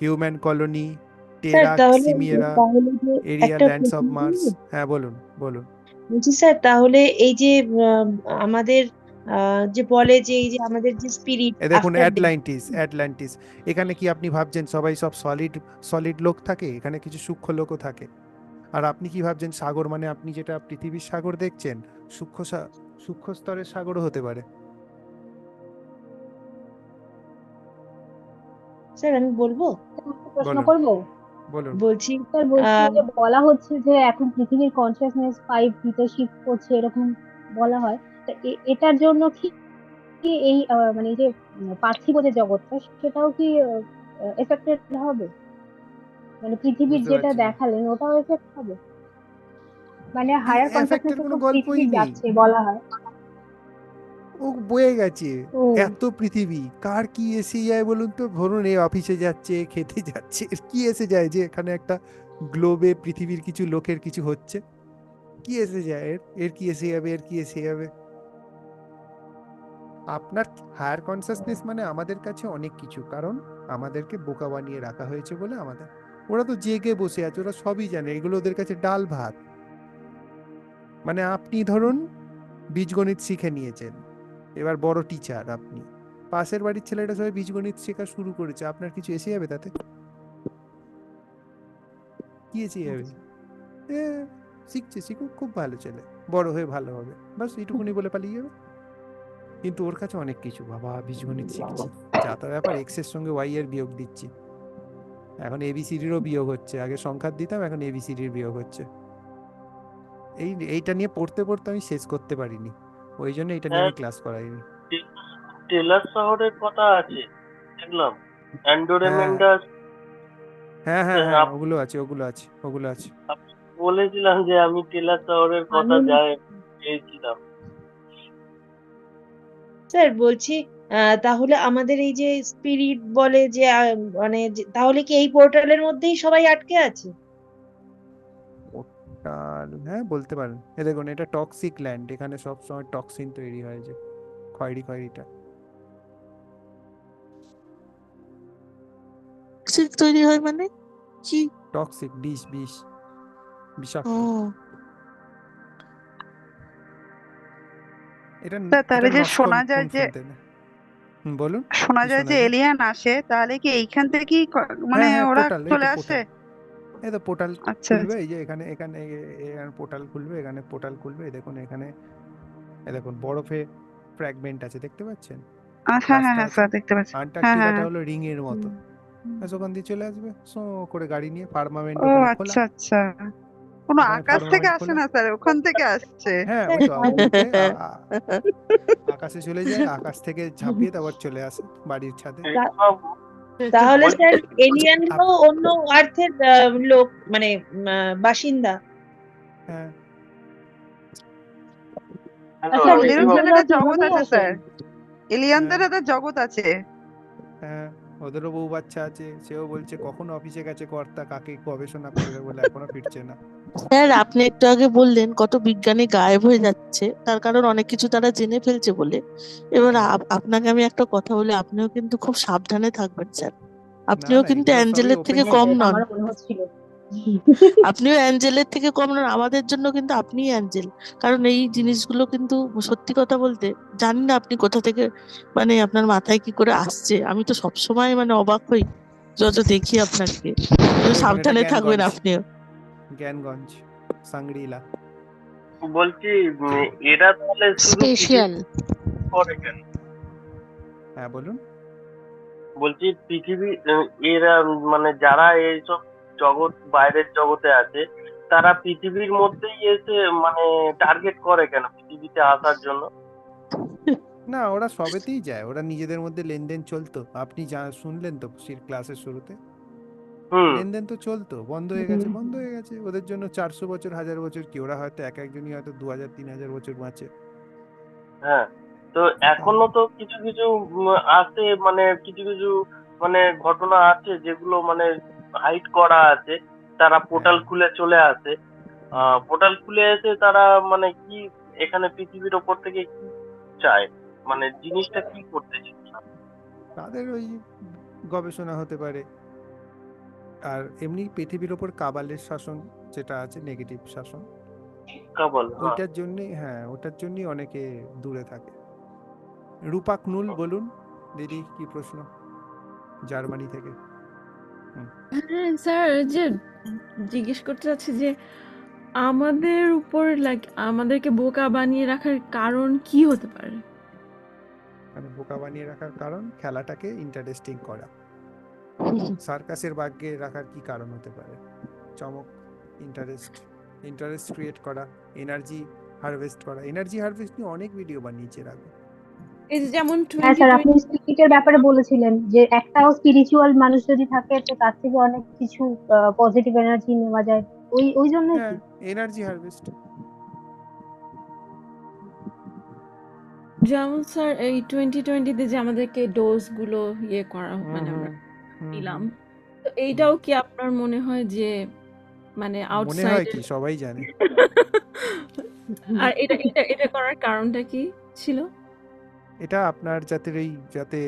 human colony, sir টেরাক, তাহলে সিমিয়েরা, যে এরিয়া, একটা ল্যান্ডস অফ প্রশ্ন মার্স। করবো? হ্যাঁ বলুন বলুন। বলছি স্যার, তাহলে এই যে আমাদের যে বলে যে এই যে আমাদের যে স্পিরিট এ দেখুন আফটার ডেথ। অ্যাটলান্টিস। এখানে কি আপনি ভাবছেন সবাই সব সলিড লোক থাকে? এখানে কিছু সূক্ষ্ম লোকও থাকে। আর আপনি কি ভাবছেন সাগর মানে আপনি যেটা পৃথিবীর সাগর দেখছেন, সূক্ষ্ম স্তরের সাগরও হতে পারে। স্যার আমি বলবো? একটা প্রশ্ন বলুন করবো? বলুন। বলছি স্যার বলছি আহ যে বলা হচ্ছে যে এখন পৃথিবীর কনসিয়াসনেস 5D তে শিফট করছে এরকম বলা হয়। তো এটার জন্য কি কি এই মানে এই যে পার্থিব যে জগৎটা সেটাও কি এফেক্টেড হবে? মানে পৃথিবীর বুঝতে যেটা পারছি না, দেখালেন ওটাও এফেক্ট হবে? মানে এই হায়ার এফেক্টের কনসিয়াসনেস কোনো তো গল্পই পৃথিবী নেই, যাচ্ছে বলা হয়। ও বয়ে গেছে। তো এত পৃথিবী কার কি এসে যায় বলুন তো? ধরুন এই অফিসে যাচ্ছে, খেতে যাচ্ছে, এর কি এসে যায় যে এখানে একটা গ্লোবে পৃথিবীর কিছু লোকের কিছু হচ্ছে? কি এসে যায় এর? এর কি এসে যাবে? এর কি এসে যাবে? আপনার হায়ার কনসাসনেস মানে আমাদের কাছে অনেক কিছু, কারণ আমাদেরকে বোকা বানিয়ে রাখা হয়েছে বলে আমাদের। ওরা তো জেগে বসে আছে, ওরা সবই জানে, এগুলো ওদের কাছে ডাল ভাত। মানে আপনি ধরুন বীজগণিত শিখে নিয়েছেন, এবার বড় টিচার আপনি, পাশের বাড়ির ছেলেটা সবাই বীজগণিত শেখা শুরু করেছে, আপনার কিছু এসে যাবে তাতে? কি এসে যাবে? এ শিখছে, শিখুক, খুব ভালো ছেলে, বড় হয়ে ভালো হবে, বাস এইটুকুনি বলে পালিয়ে যাবে। কিন্তু ওর কাছে অনেক কিছু, বাবা বীজগণিত শিখছি, যা তা ব্যাপার, এক্স এর সঙ্গে ওয়াই এর বিয়োগ দিচ্ছি, এখন এবিসিডিরও বিয়োগ হচ্ছে, আগে সংখ্যার দিতাম, এখন এবিসিডির বিয়োগ হচ্ছে। এইটা নিয়ে পড়তে পড়তে আমি শেষ করতে পারিনি, ওই জন্য এইটা নিয়ে হ্যাঁ, আমি ক্লাস করাইনি। টেলার শহরের কথা আছে দেখলাম, হ্যাঁ অ্যান্ডোরেমেন্ডাস। হ্যাঁ হ্যাঁ হ্যাঁ, আপনি ওগুলো আছে, ওগুলো আছে, ওগুলো আছে। বলেছিলাম যে আমি টেলার শহরের কথা আমি চেয়েছিলাম। স্যার বলছি তাহলে আমাদের এই যে স্পিরিট বলে যে মানে তাহলে কি এই পোর্টালের মধ্যেই সবাই আটকে আছে? পোর্টাল, হ্যাঁ বলতে পারেন। এ দেখুন, এটা টক্সিক ল্যান্ড, এখানে সব সময় টক্সিন তৈরি হয়, যে খয়েরি খয়েরিটা টক্সিক তৈরি হয় মানে কি? টক্সিক, বিষ বিষ, ও বিষাক্ত। স্যার এটা তাহলে যে নট শোনা যায় যে শুনতে না। বলুন, শোনা কি যায় শোনা যে যায়? এলিয়ান আসে, তাহলে কি এইখান থেকেই মানে হ্যাঁ হ্যাঁ, ওরা পোর্টাল, এই তো চলে আসে? পোর্টাল, এই তো পোর্টাল আচ্ছা খুলবে, আচ্ছা এই যে এখানে এখানে এখানে পোর্টাল খুলবে, এখানে পোর্টাল খুলবে, এই দেখুন এখানে, এই দেখুন বরফে ফ্র্যাগমেন্ট আছে, দেখতে পাচ্ছেন? হ্যাঁ হ্যাঁ রাস্তা হ্যাঁ আছে, স্যার দেখতে পাচ্ছি। হ্যাঁ হ্যাঁ আন্টার্কটিকাটা হ্যাঁ। হলো রিং এর মতো, ব্যাস ওখান দিয়ে চলে আসবে সো করে গাড়ি নিয়ে, ফার্মামেন্ট ও ওখানে খোলা, আচ্ছা আচ্ছা, কোনো ওখানে আকাশ থেকে ফার্মামেন্ট আসে খোলা। না স্যার, ওখান থেকে আসছে? হ্যাঁ ওই তো উঠে আকাশে চলে যায়, আকাশ থেকে ঝাঁপিয়ে তারপর চলে আসে বাড়ির ছাদে। তাহলে বলছি স্যার এলিয়ানরাও অন্য আর্থের লোক মানে বাসিন্দা? হ্যাঁ হ্যালো আচ্ছা ওদেরও দিদিবাবু, তাহলে এলিয়েনরা একটা জগৎ কিভাবে আছে আসেন? স্যার, এলিয়ানদের একটা জগৎ আছে। হ্যাঁ, ওদেরও বউ বাচ্চা আছে, সেও বলছে কখন অফিসে গেছে কর্তা, কাকে গবেষণা করবে বলে এখনো ফিরছে না। স্যার আপনি একটু আগে বললেন কত বিজ্ঞানী গায়েব হয়ে যাচ্ছে, তার কারণ অনেক কিছু তারা জেনে ফেলছে বলে। এবার আপনাকে আমি একটা কথা বলি, আপনিও কিন্তু খুব সাবধানে থাকবেন স্যার। না আপনিও না, কিন্তু এগুলো সবই অ্যাঞ্জেলের থেকে ওপেন কম সিক্রেট। নন, আমারও মনে হচ্ছিল। আপনিও অ্যাঞ্জেলের থেকে কম নন, আমাদের জন্য কিন্তু আপনিই অ্যাঞ্জেল। কারণ এই জিনিসগুলো কিন্তু সত্যি কথা বলতে জানি না আপনি কোথা থেকে, মানে আপনার মাথায় কি করে আসছে, আমি তো সবসময় মানে অবাক হই যত দেখি আপনাকে। একটু দেখুন এটা সাবধানে থাকবেন জ্ঞানগঞ্জ, আপনিও। জ্ঞানগঞ্জ, সাংগ্রিলা। বলছি এরা তাহলে শুধু স্পেশাল। পৃথিবী করে কেন? হ্যাঁ বলুন। বলছি পৃথিবী এরা মানে যারা এইসব জগৎ বাইরের জগতে আছে, তারা পৃথিবীর মধ্যেই এসে মানে টার্গেট করে কেন পৃথিবীতে আসার জন্য? না, ওরা সবেতেই যায়, ওরা নিজেদের মধ্যে লেনদেন চলতো, আপনি যা শুনলেন তো ক্লাসের শুরুতে, হুম। লেনদেন তো চলতো, বন্ধ হয়ে গেছে, বন্ধ হয়ে গেছে। ওদের জন্য 400 বছর, 1000 বছর কি, ওরা হয়তো একজনই হয়তো 2000-3000 বছর বাঁচে। হ্যাঁ, তো এখনো তো কিছু কিছু আছে, মানে কিছু কিছু মানে ঘটনা আছে যেগুলো মানে হাইড করা আছে, তারা পোর্টাল হ্যাঁ খুলে চলে আসে। পোর্টাল খুলে এসে তারা মানে কি এখানে পৃথিবীর ওপর থেকে কি চায়, মানে জিনিসটা কি করতে চায়? তাদের ওই গবেষণা হতে পারে, আর এমনি পৃথিবীর ওপর কাবালের শাসন যেটা আছে, নেগেটিভ শাসন, কাবল, হ্যাঁ। ওইটার জন্যই, হ্যাঁ ওটার জন্যই অনেকে দূরে থাকে। রূপাক নুল বলুন দিদি, কি প্রশ্ন? জার্মানি থেকে। হ্যাঁ স্যার, ওই যে জিজ্ঞেস করতে চাচ্ছি যে আমাদের উপর আমাদেরকে বোকা বানিয়ে রাখার কারণ কি হতে পারে? মানে বোকা বানিয়ে রাখার কারণ খেলাটাকে ইন্টারেস্টিং করা। সার্কাসের বাঘকে রাখার কি কারণ হতে পারে? চমক, ইন্টারেস্ট ক্রিয়েট করা, এনার্জি হারভেস্ট করা। এনার্জি হারভেস্ট নিয়ে অনেক ভিডিও বানিয়েছে এর আগে। এই যে যেমন হ্যাঁ স্যার, আপনি 2020 স্পিরিটের ব্যাপারে বলেছিলেন যে একটাও স্পিরিচুয়াল মানুষ যদি থাকে তো তার থেকে অনেক কিছু পজিটিভ এনার্জি নেওয়া যায়, ওই জন্যই হ্যাঁ, কি? Energy harvest. যেমন স্যার এই 2020 তে যে আমাদেরকে ডোজ গুলো ইয়ে করা মানে আমরা নিলাম, তো এইটাও কি আপনার মনে হয় যে মানে মনে হয় আউটসাইডের কি, সবাই জানে। আর এটা এটা এটা করার কারণটা কি ছিল? এটা আপনার যাতে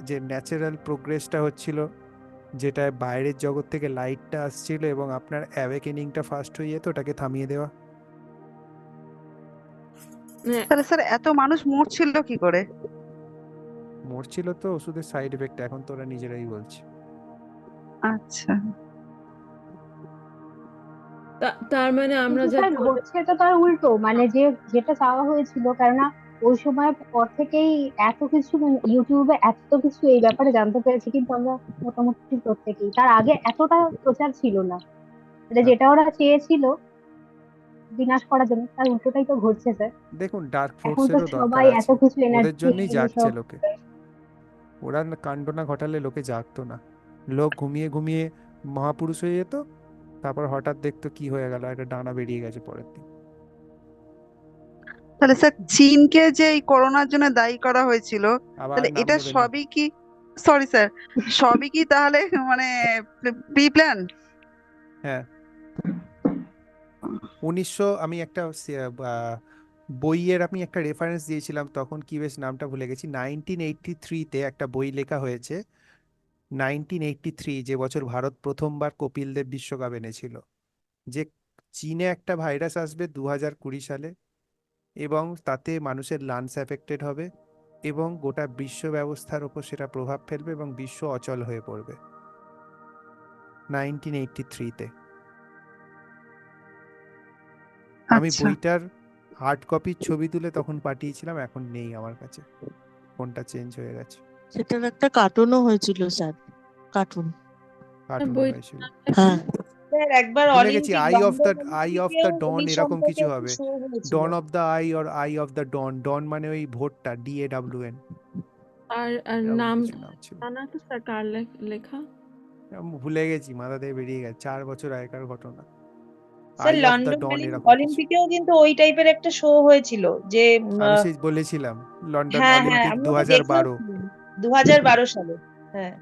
যে ন্যাচারাল প্রোগ্রেসটা হচ্ছিল, যেটা বাইরের জগৎ থেকে লাইটটা আসছিল এবং আপনার অ্যাওয়েকেনিংটা ফাস্ট হয়ে যেত, ওটাকে থামিয়ে দেওয়া। তাহলে স্যার এত মানুষ মরছিল কি করে? মরছিল তো ওষুধের সাইড এফেক্ট, এখন তো ওরা নিজেরাই বলছে। আচ্ছা, তার মানে আমরা কিন্তু যা স্যার ঘটছে তো তার উল্টো, মানে যেটা চাওয়া হয়েছিল, কেননা ওই সময় পর থেকেই এত কিছু, মানে ইউটিউবে এত কিছু এই ব্যাপারে জানতে পেরেছি, কিন্তু আমরা মোটামুটি প্রত্যেকেই, তার আগে এতটা প্রচার ছিল না, মানে যেটা ওরা চেয়েছিল বিনাশ করার জন্য তার উল্টোটাই তো ঘটছে স্যার। দেখুন, ডার্ক এখন তো ফোর্সেরও দরকার সবাই এত আছে, কিছু ওদের এনার্জি জন্যই জাগছে সব। লোকে। ওরা কাণ্ড না ঘটালে লোকে জাগতো না। লোক ঘুমিয়ে ঘুমিয়ে মহাপুরুষ হয়ে যেত, তারপর হঠাৎ দেখতো কি হয়ে গেল, একটা ডানা বেরিয়ে গেছে পরের দিন। তাহলে স্যার চীনকে যে এই করোনার জন্য দায়ী করা হয়েছিল, আবার তাহলে নাম এটা নেবেন না। সবই কি, সরি স্যার, সবই কি তাহলে মানে প্রি প্ল্যান? হ্যাঁ, আমি একটা বইয়ের আমি একটা রেফারেন্স দিয়েছিলাম তখন, কি বেশ নামটা ভুলে গেছি। 1983-তে একটা বই লেখা হয়েছে। 1983 যে বছর ভারত প্রথমবার কপিল দেব বিশ্বকাপ এনেছিল, যে চীনে একটা ভাইরাস আসবে 2020 সালে, এবং তাতে মানুষের লাংস এফেক্টেড হবে এবং গোটা বিশ্ব ব্যবস্থার উপর সেটা প্রভাব ফেলবে এবং বিশ্ব অচল হয়ে পড়বে। 1983-তে। আমি আচ্ছা, বইটার হার্ড কপির ছবি তুলে তখন পাঠিয়েছিলাম, এখন নেই আমার কাছে, ফোনটা চেঞ্জ হয়ে গেছে। সেটার একটা কার্টুনও হয়েছিল স্যার, কার্টুন বই হয়েছিল। হ্যাঁ স্যার একবার ভুলে গেছি, Olympic, eye of London the অলিম্পিকেও ডন এই এরকম সম্পর্কে কিছু একটা হবে। শো হয়েছিল। Dawn of the eye or eye of the dawn. Dawn মানে ওই ভোটটা, DAWN, আর এরকম নাম কিছু নাম ছিল। জানা তো স্যার কার লেখা? আমি ভুলে গেছি, মাথা থেকে বেরিয়ে গেছে, 4 বছর আগেকার ঘটনা। Sir eye of the London dawn এরকম কিছু। অলিম্পিকেও কিন্তু ওই টাইপের একটা শো হয়েছিল যে আমি সেই বলেছিলাম, লন্ডন হ্যাঁ হ্যাঁ, অলিম্পিক আমি ওটা 2012। দেখেওছিলাম 2012 সালে। হ্যাঁ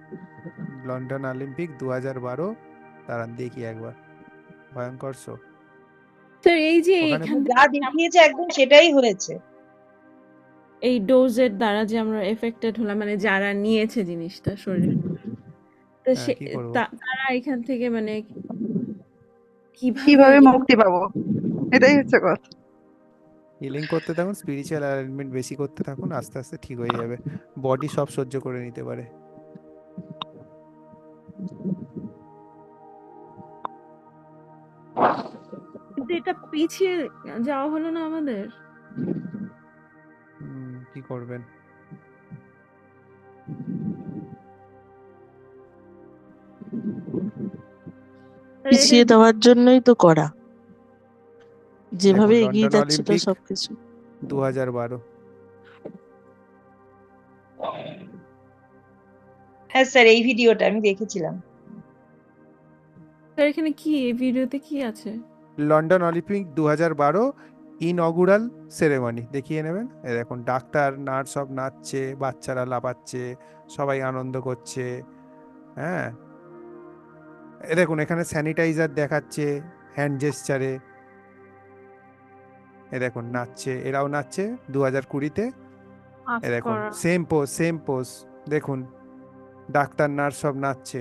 লন্ডন অলিম্পিক 2012। দাঁড়ান দেখি একবার, ভয়ঙ্কর শো। স্যার এই যে ওখানে এখান যা থেকে দেখিয়েছে একদম সেটাই হয়েছে। এই ডোজের দ্বারা যে আমরা এফেক্টেড হলাম, মানে যারা নিয়েছে জিনিসটা শরীরে, তো হ্যাঁ, কি করবো? তারা এখান থেকে মানে কিভাবে কিভাবে মুক্তি পাবো, এটাই হচ্ছে কথা। হিলিং করতে থাকুন, স্পিরিচুয়াল অ্যালাইনমেন্ট বেশি করতে থাকুন, আস্তে আস্তে ঠিক হয়ে যাবে। বডি সব সহ্য করে নিতে পারে। কিন্তু এটা পিছিয়ে যাওয়া হলো না আমাদের? কি করবেন? পিছিয়ে দেওয়ার জন্যই তো করা, যেভাবে দেখুন, এগিয়ে লন্ডন যাচ্ছিল অলিম্পিক সবকিছু। 2012। হ্যাঁ স্যার, এই ভিডিওটা আমি দেখেছিলাম। স্যার এখানে কি, এই ভিডিওতে কি আছে? লন্ডন অলিম্পিক 2012 ইনঅগুরাল সেরেমনি দেখিয়ে নেবেন। এই দেখুন, ডাক্তার নার্স সব নাচছে, বাচ্চারা লাফাচ্ছে, সবাই আনন্দ করছে। হ্যাঁ, এ দেখুন এখানে স্যানিটাইজার দেখাচ্ছে হ্যান্ড জেস্চারে। এ দেখুন নাচছে, এরাও নাচছে 2020-তে। এ দেখুন সেম পোজ দেখুন, ডাক্তার নার্স সব নাচছে।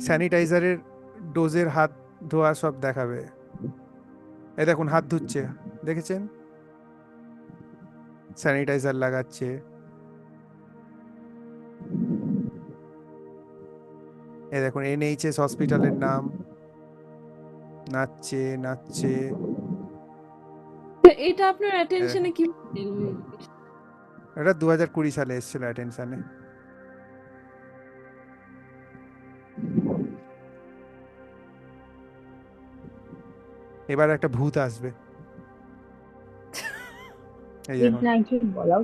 স্যানিটাইজারের ডোজের হাত ধোয়া সব দেখাবে। এ দেখুন হাত ধুচ্ছে, দেখেছেন? স্যানিটাইজার লাগাচ্ছে। এ দেখুন NHS হসপিটালের নাম, নাচছে নাচছে। এটা আপনার অ্যাটেনশনে কি এলো? এটা 2020 সালে এসেছিল অ্যাটেনশনে। এবার একটা ভূত আসবে, এই দেখুন। COVID-19 বলাও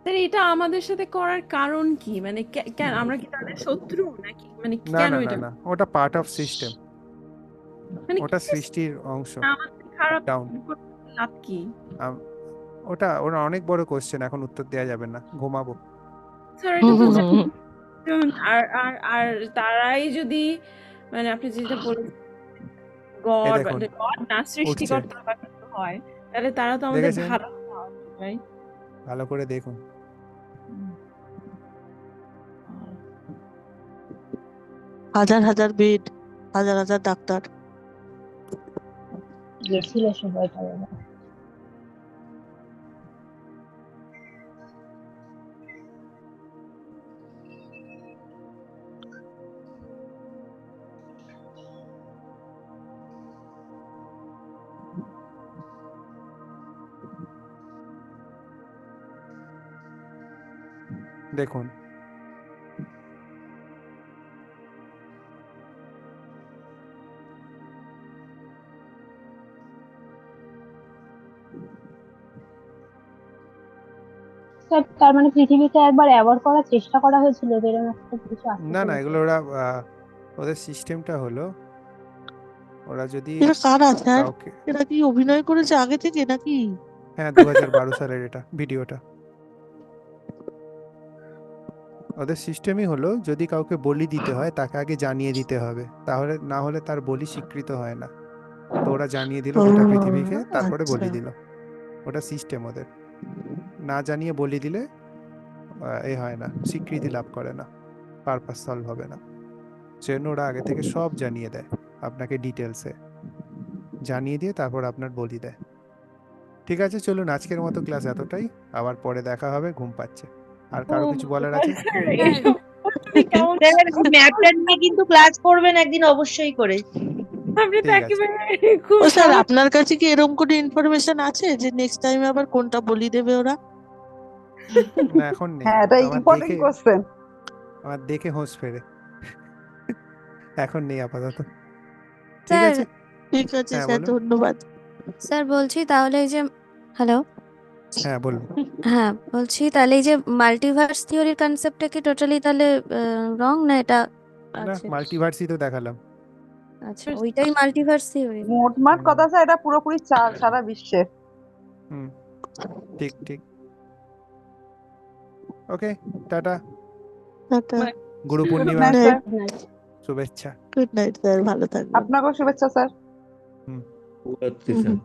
স্যার এটা আমাদের সাথে করার কারণ কি? মানে কেন আমরা কি তাদের শত্রু নাকি? মানে না কেন না না এটা না, ওটা পার্ট অফ সিস্টেম, মানে ওটা কি সৃষ্টির অংশ। আমাদের খারাপ ডাউন, লাভ কি? ওটা ওটা অনেক বড় কোশ্চেন, এখন উত্তর দেওয়া যাবে না, ঘুমাবো। স্যার এটা তো আর আর আর তারাই যদি মানে আপনি যেটা বলেছেন এই গড দেখুন গড না উঠছে, সৃষ্টিকর্তা বা কিছু হয়, তাহলে তারা তো আমাদের দেখেছেন? ভালো রাইট? ভালো করে দেখুন। হাজার হাজার বেড, হাজার হাজার ডাক্তার। গেছিল সময়টা বাবা। দেখুন স্যার তার মানে পৃথিবীতে একবার অ্যাভয়েড করার চেষ্টা করা হয়েছিল যে এরকম একটা কিছু আসতে না না, চলেছে। এগুলো ওরা ওদের সিস্টেমটা হলো, ওরা যদি এরা কারা স্যার? কাউকে, এরা কি অভিনয় করেছে আগে থেকে নাকি? হ্যাঁ 2012 সালের এটা ভিডিওটা, ওদের সিস্টেমই হলো যদি কাউকে বলি দিতে হয় তাকে আগে জানিয়ে দিতে হবে, তাহলে না হলে তার বলি স্বীকৃত হয় না। তো ওরা জানিয়ে দিল গোটা পৃথিবীকে, তারপরে বলি আচ্ছা। দিল, ওটা সিস্টেম ওদের। না জানিয়ে বলি দিলে এ হয় না, স্বীকৃতি লাভ করে না, পারপাস সলভ হবে না। সেজন্য ওরা আগে থেকে সব জানিয়ে দেয় আপনাকে, ডিটেলসে জানিয়ে দিয়ে তারপর আপনার বলি দেয়। ঠিক আছে, চলুন আজকের মতো ক্লাস এতটাই, আবার পরে দেখা হবে, ঘুম পাচ্ছে। আর কারো কিছু বলার আছে? স্যার ম্যাপটা নিয়ে কিন্তু ক্লাস করবেন একদিন অবশ্যই করে। আপনি তো ঠিক আছে, একেবারে খুব ও স্যার সহজ আপনার কাছে কি এরকম কোনো ইনফরমেশন আছে যে নেক্সট টাইম আবার কোনটা বলি দেবে ওরা? না এখন নেই, হ্যাঁ এটা আমার ইম্পর্টেন্ট দেখে কোশ্চেন। আমার দেখে হোঁশ ফেরে, এখন নেই আপাতত। ঠিক স্যার আছে, ঠিক আছে হ্যাঁ স্যার, বলুন। ধন্যবাদ। স্যার বলছি তাহলে এই যে হ্যালো, হ্যাঁ বলুন। হ্যাঁ বলছি তাহলে এই যে মাল্টিভার্স থিওরির কনসেপ্টটা কি টোটালি তাহলে রং না এটা না, আছে? মাল্টিভার্সই তো দেখালাম। আচ্ছা ওইটাই মাল্টিভার্স থিওরি। মোটমাট কথা স্যার এটা পুরোপুরি চাল সারা বিশ্বের। হুম, ঠিক ঠিক। ওকে, টাটা, টাটা। গুরু গুড পূর্ণিমা, নাইট স্যার। শুভেচ্ছা। গুড নাইট স্যার, ভালো থাকবেন। আপনাকেও শুভেচ্ছা স্যার। হুম। শুভরাত্রি স্যার।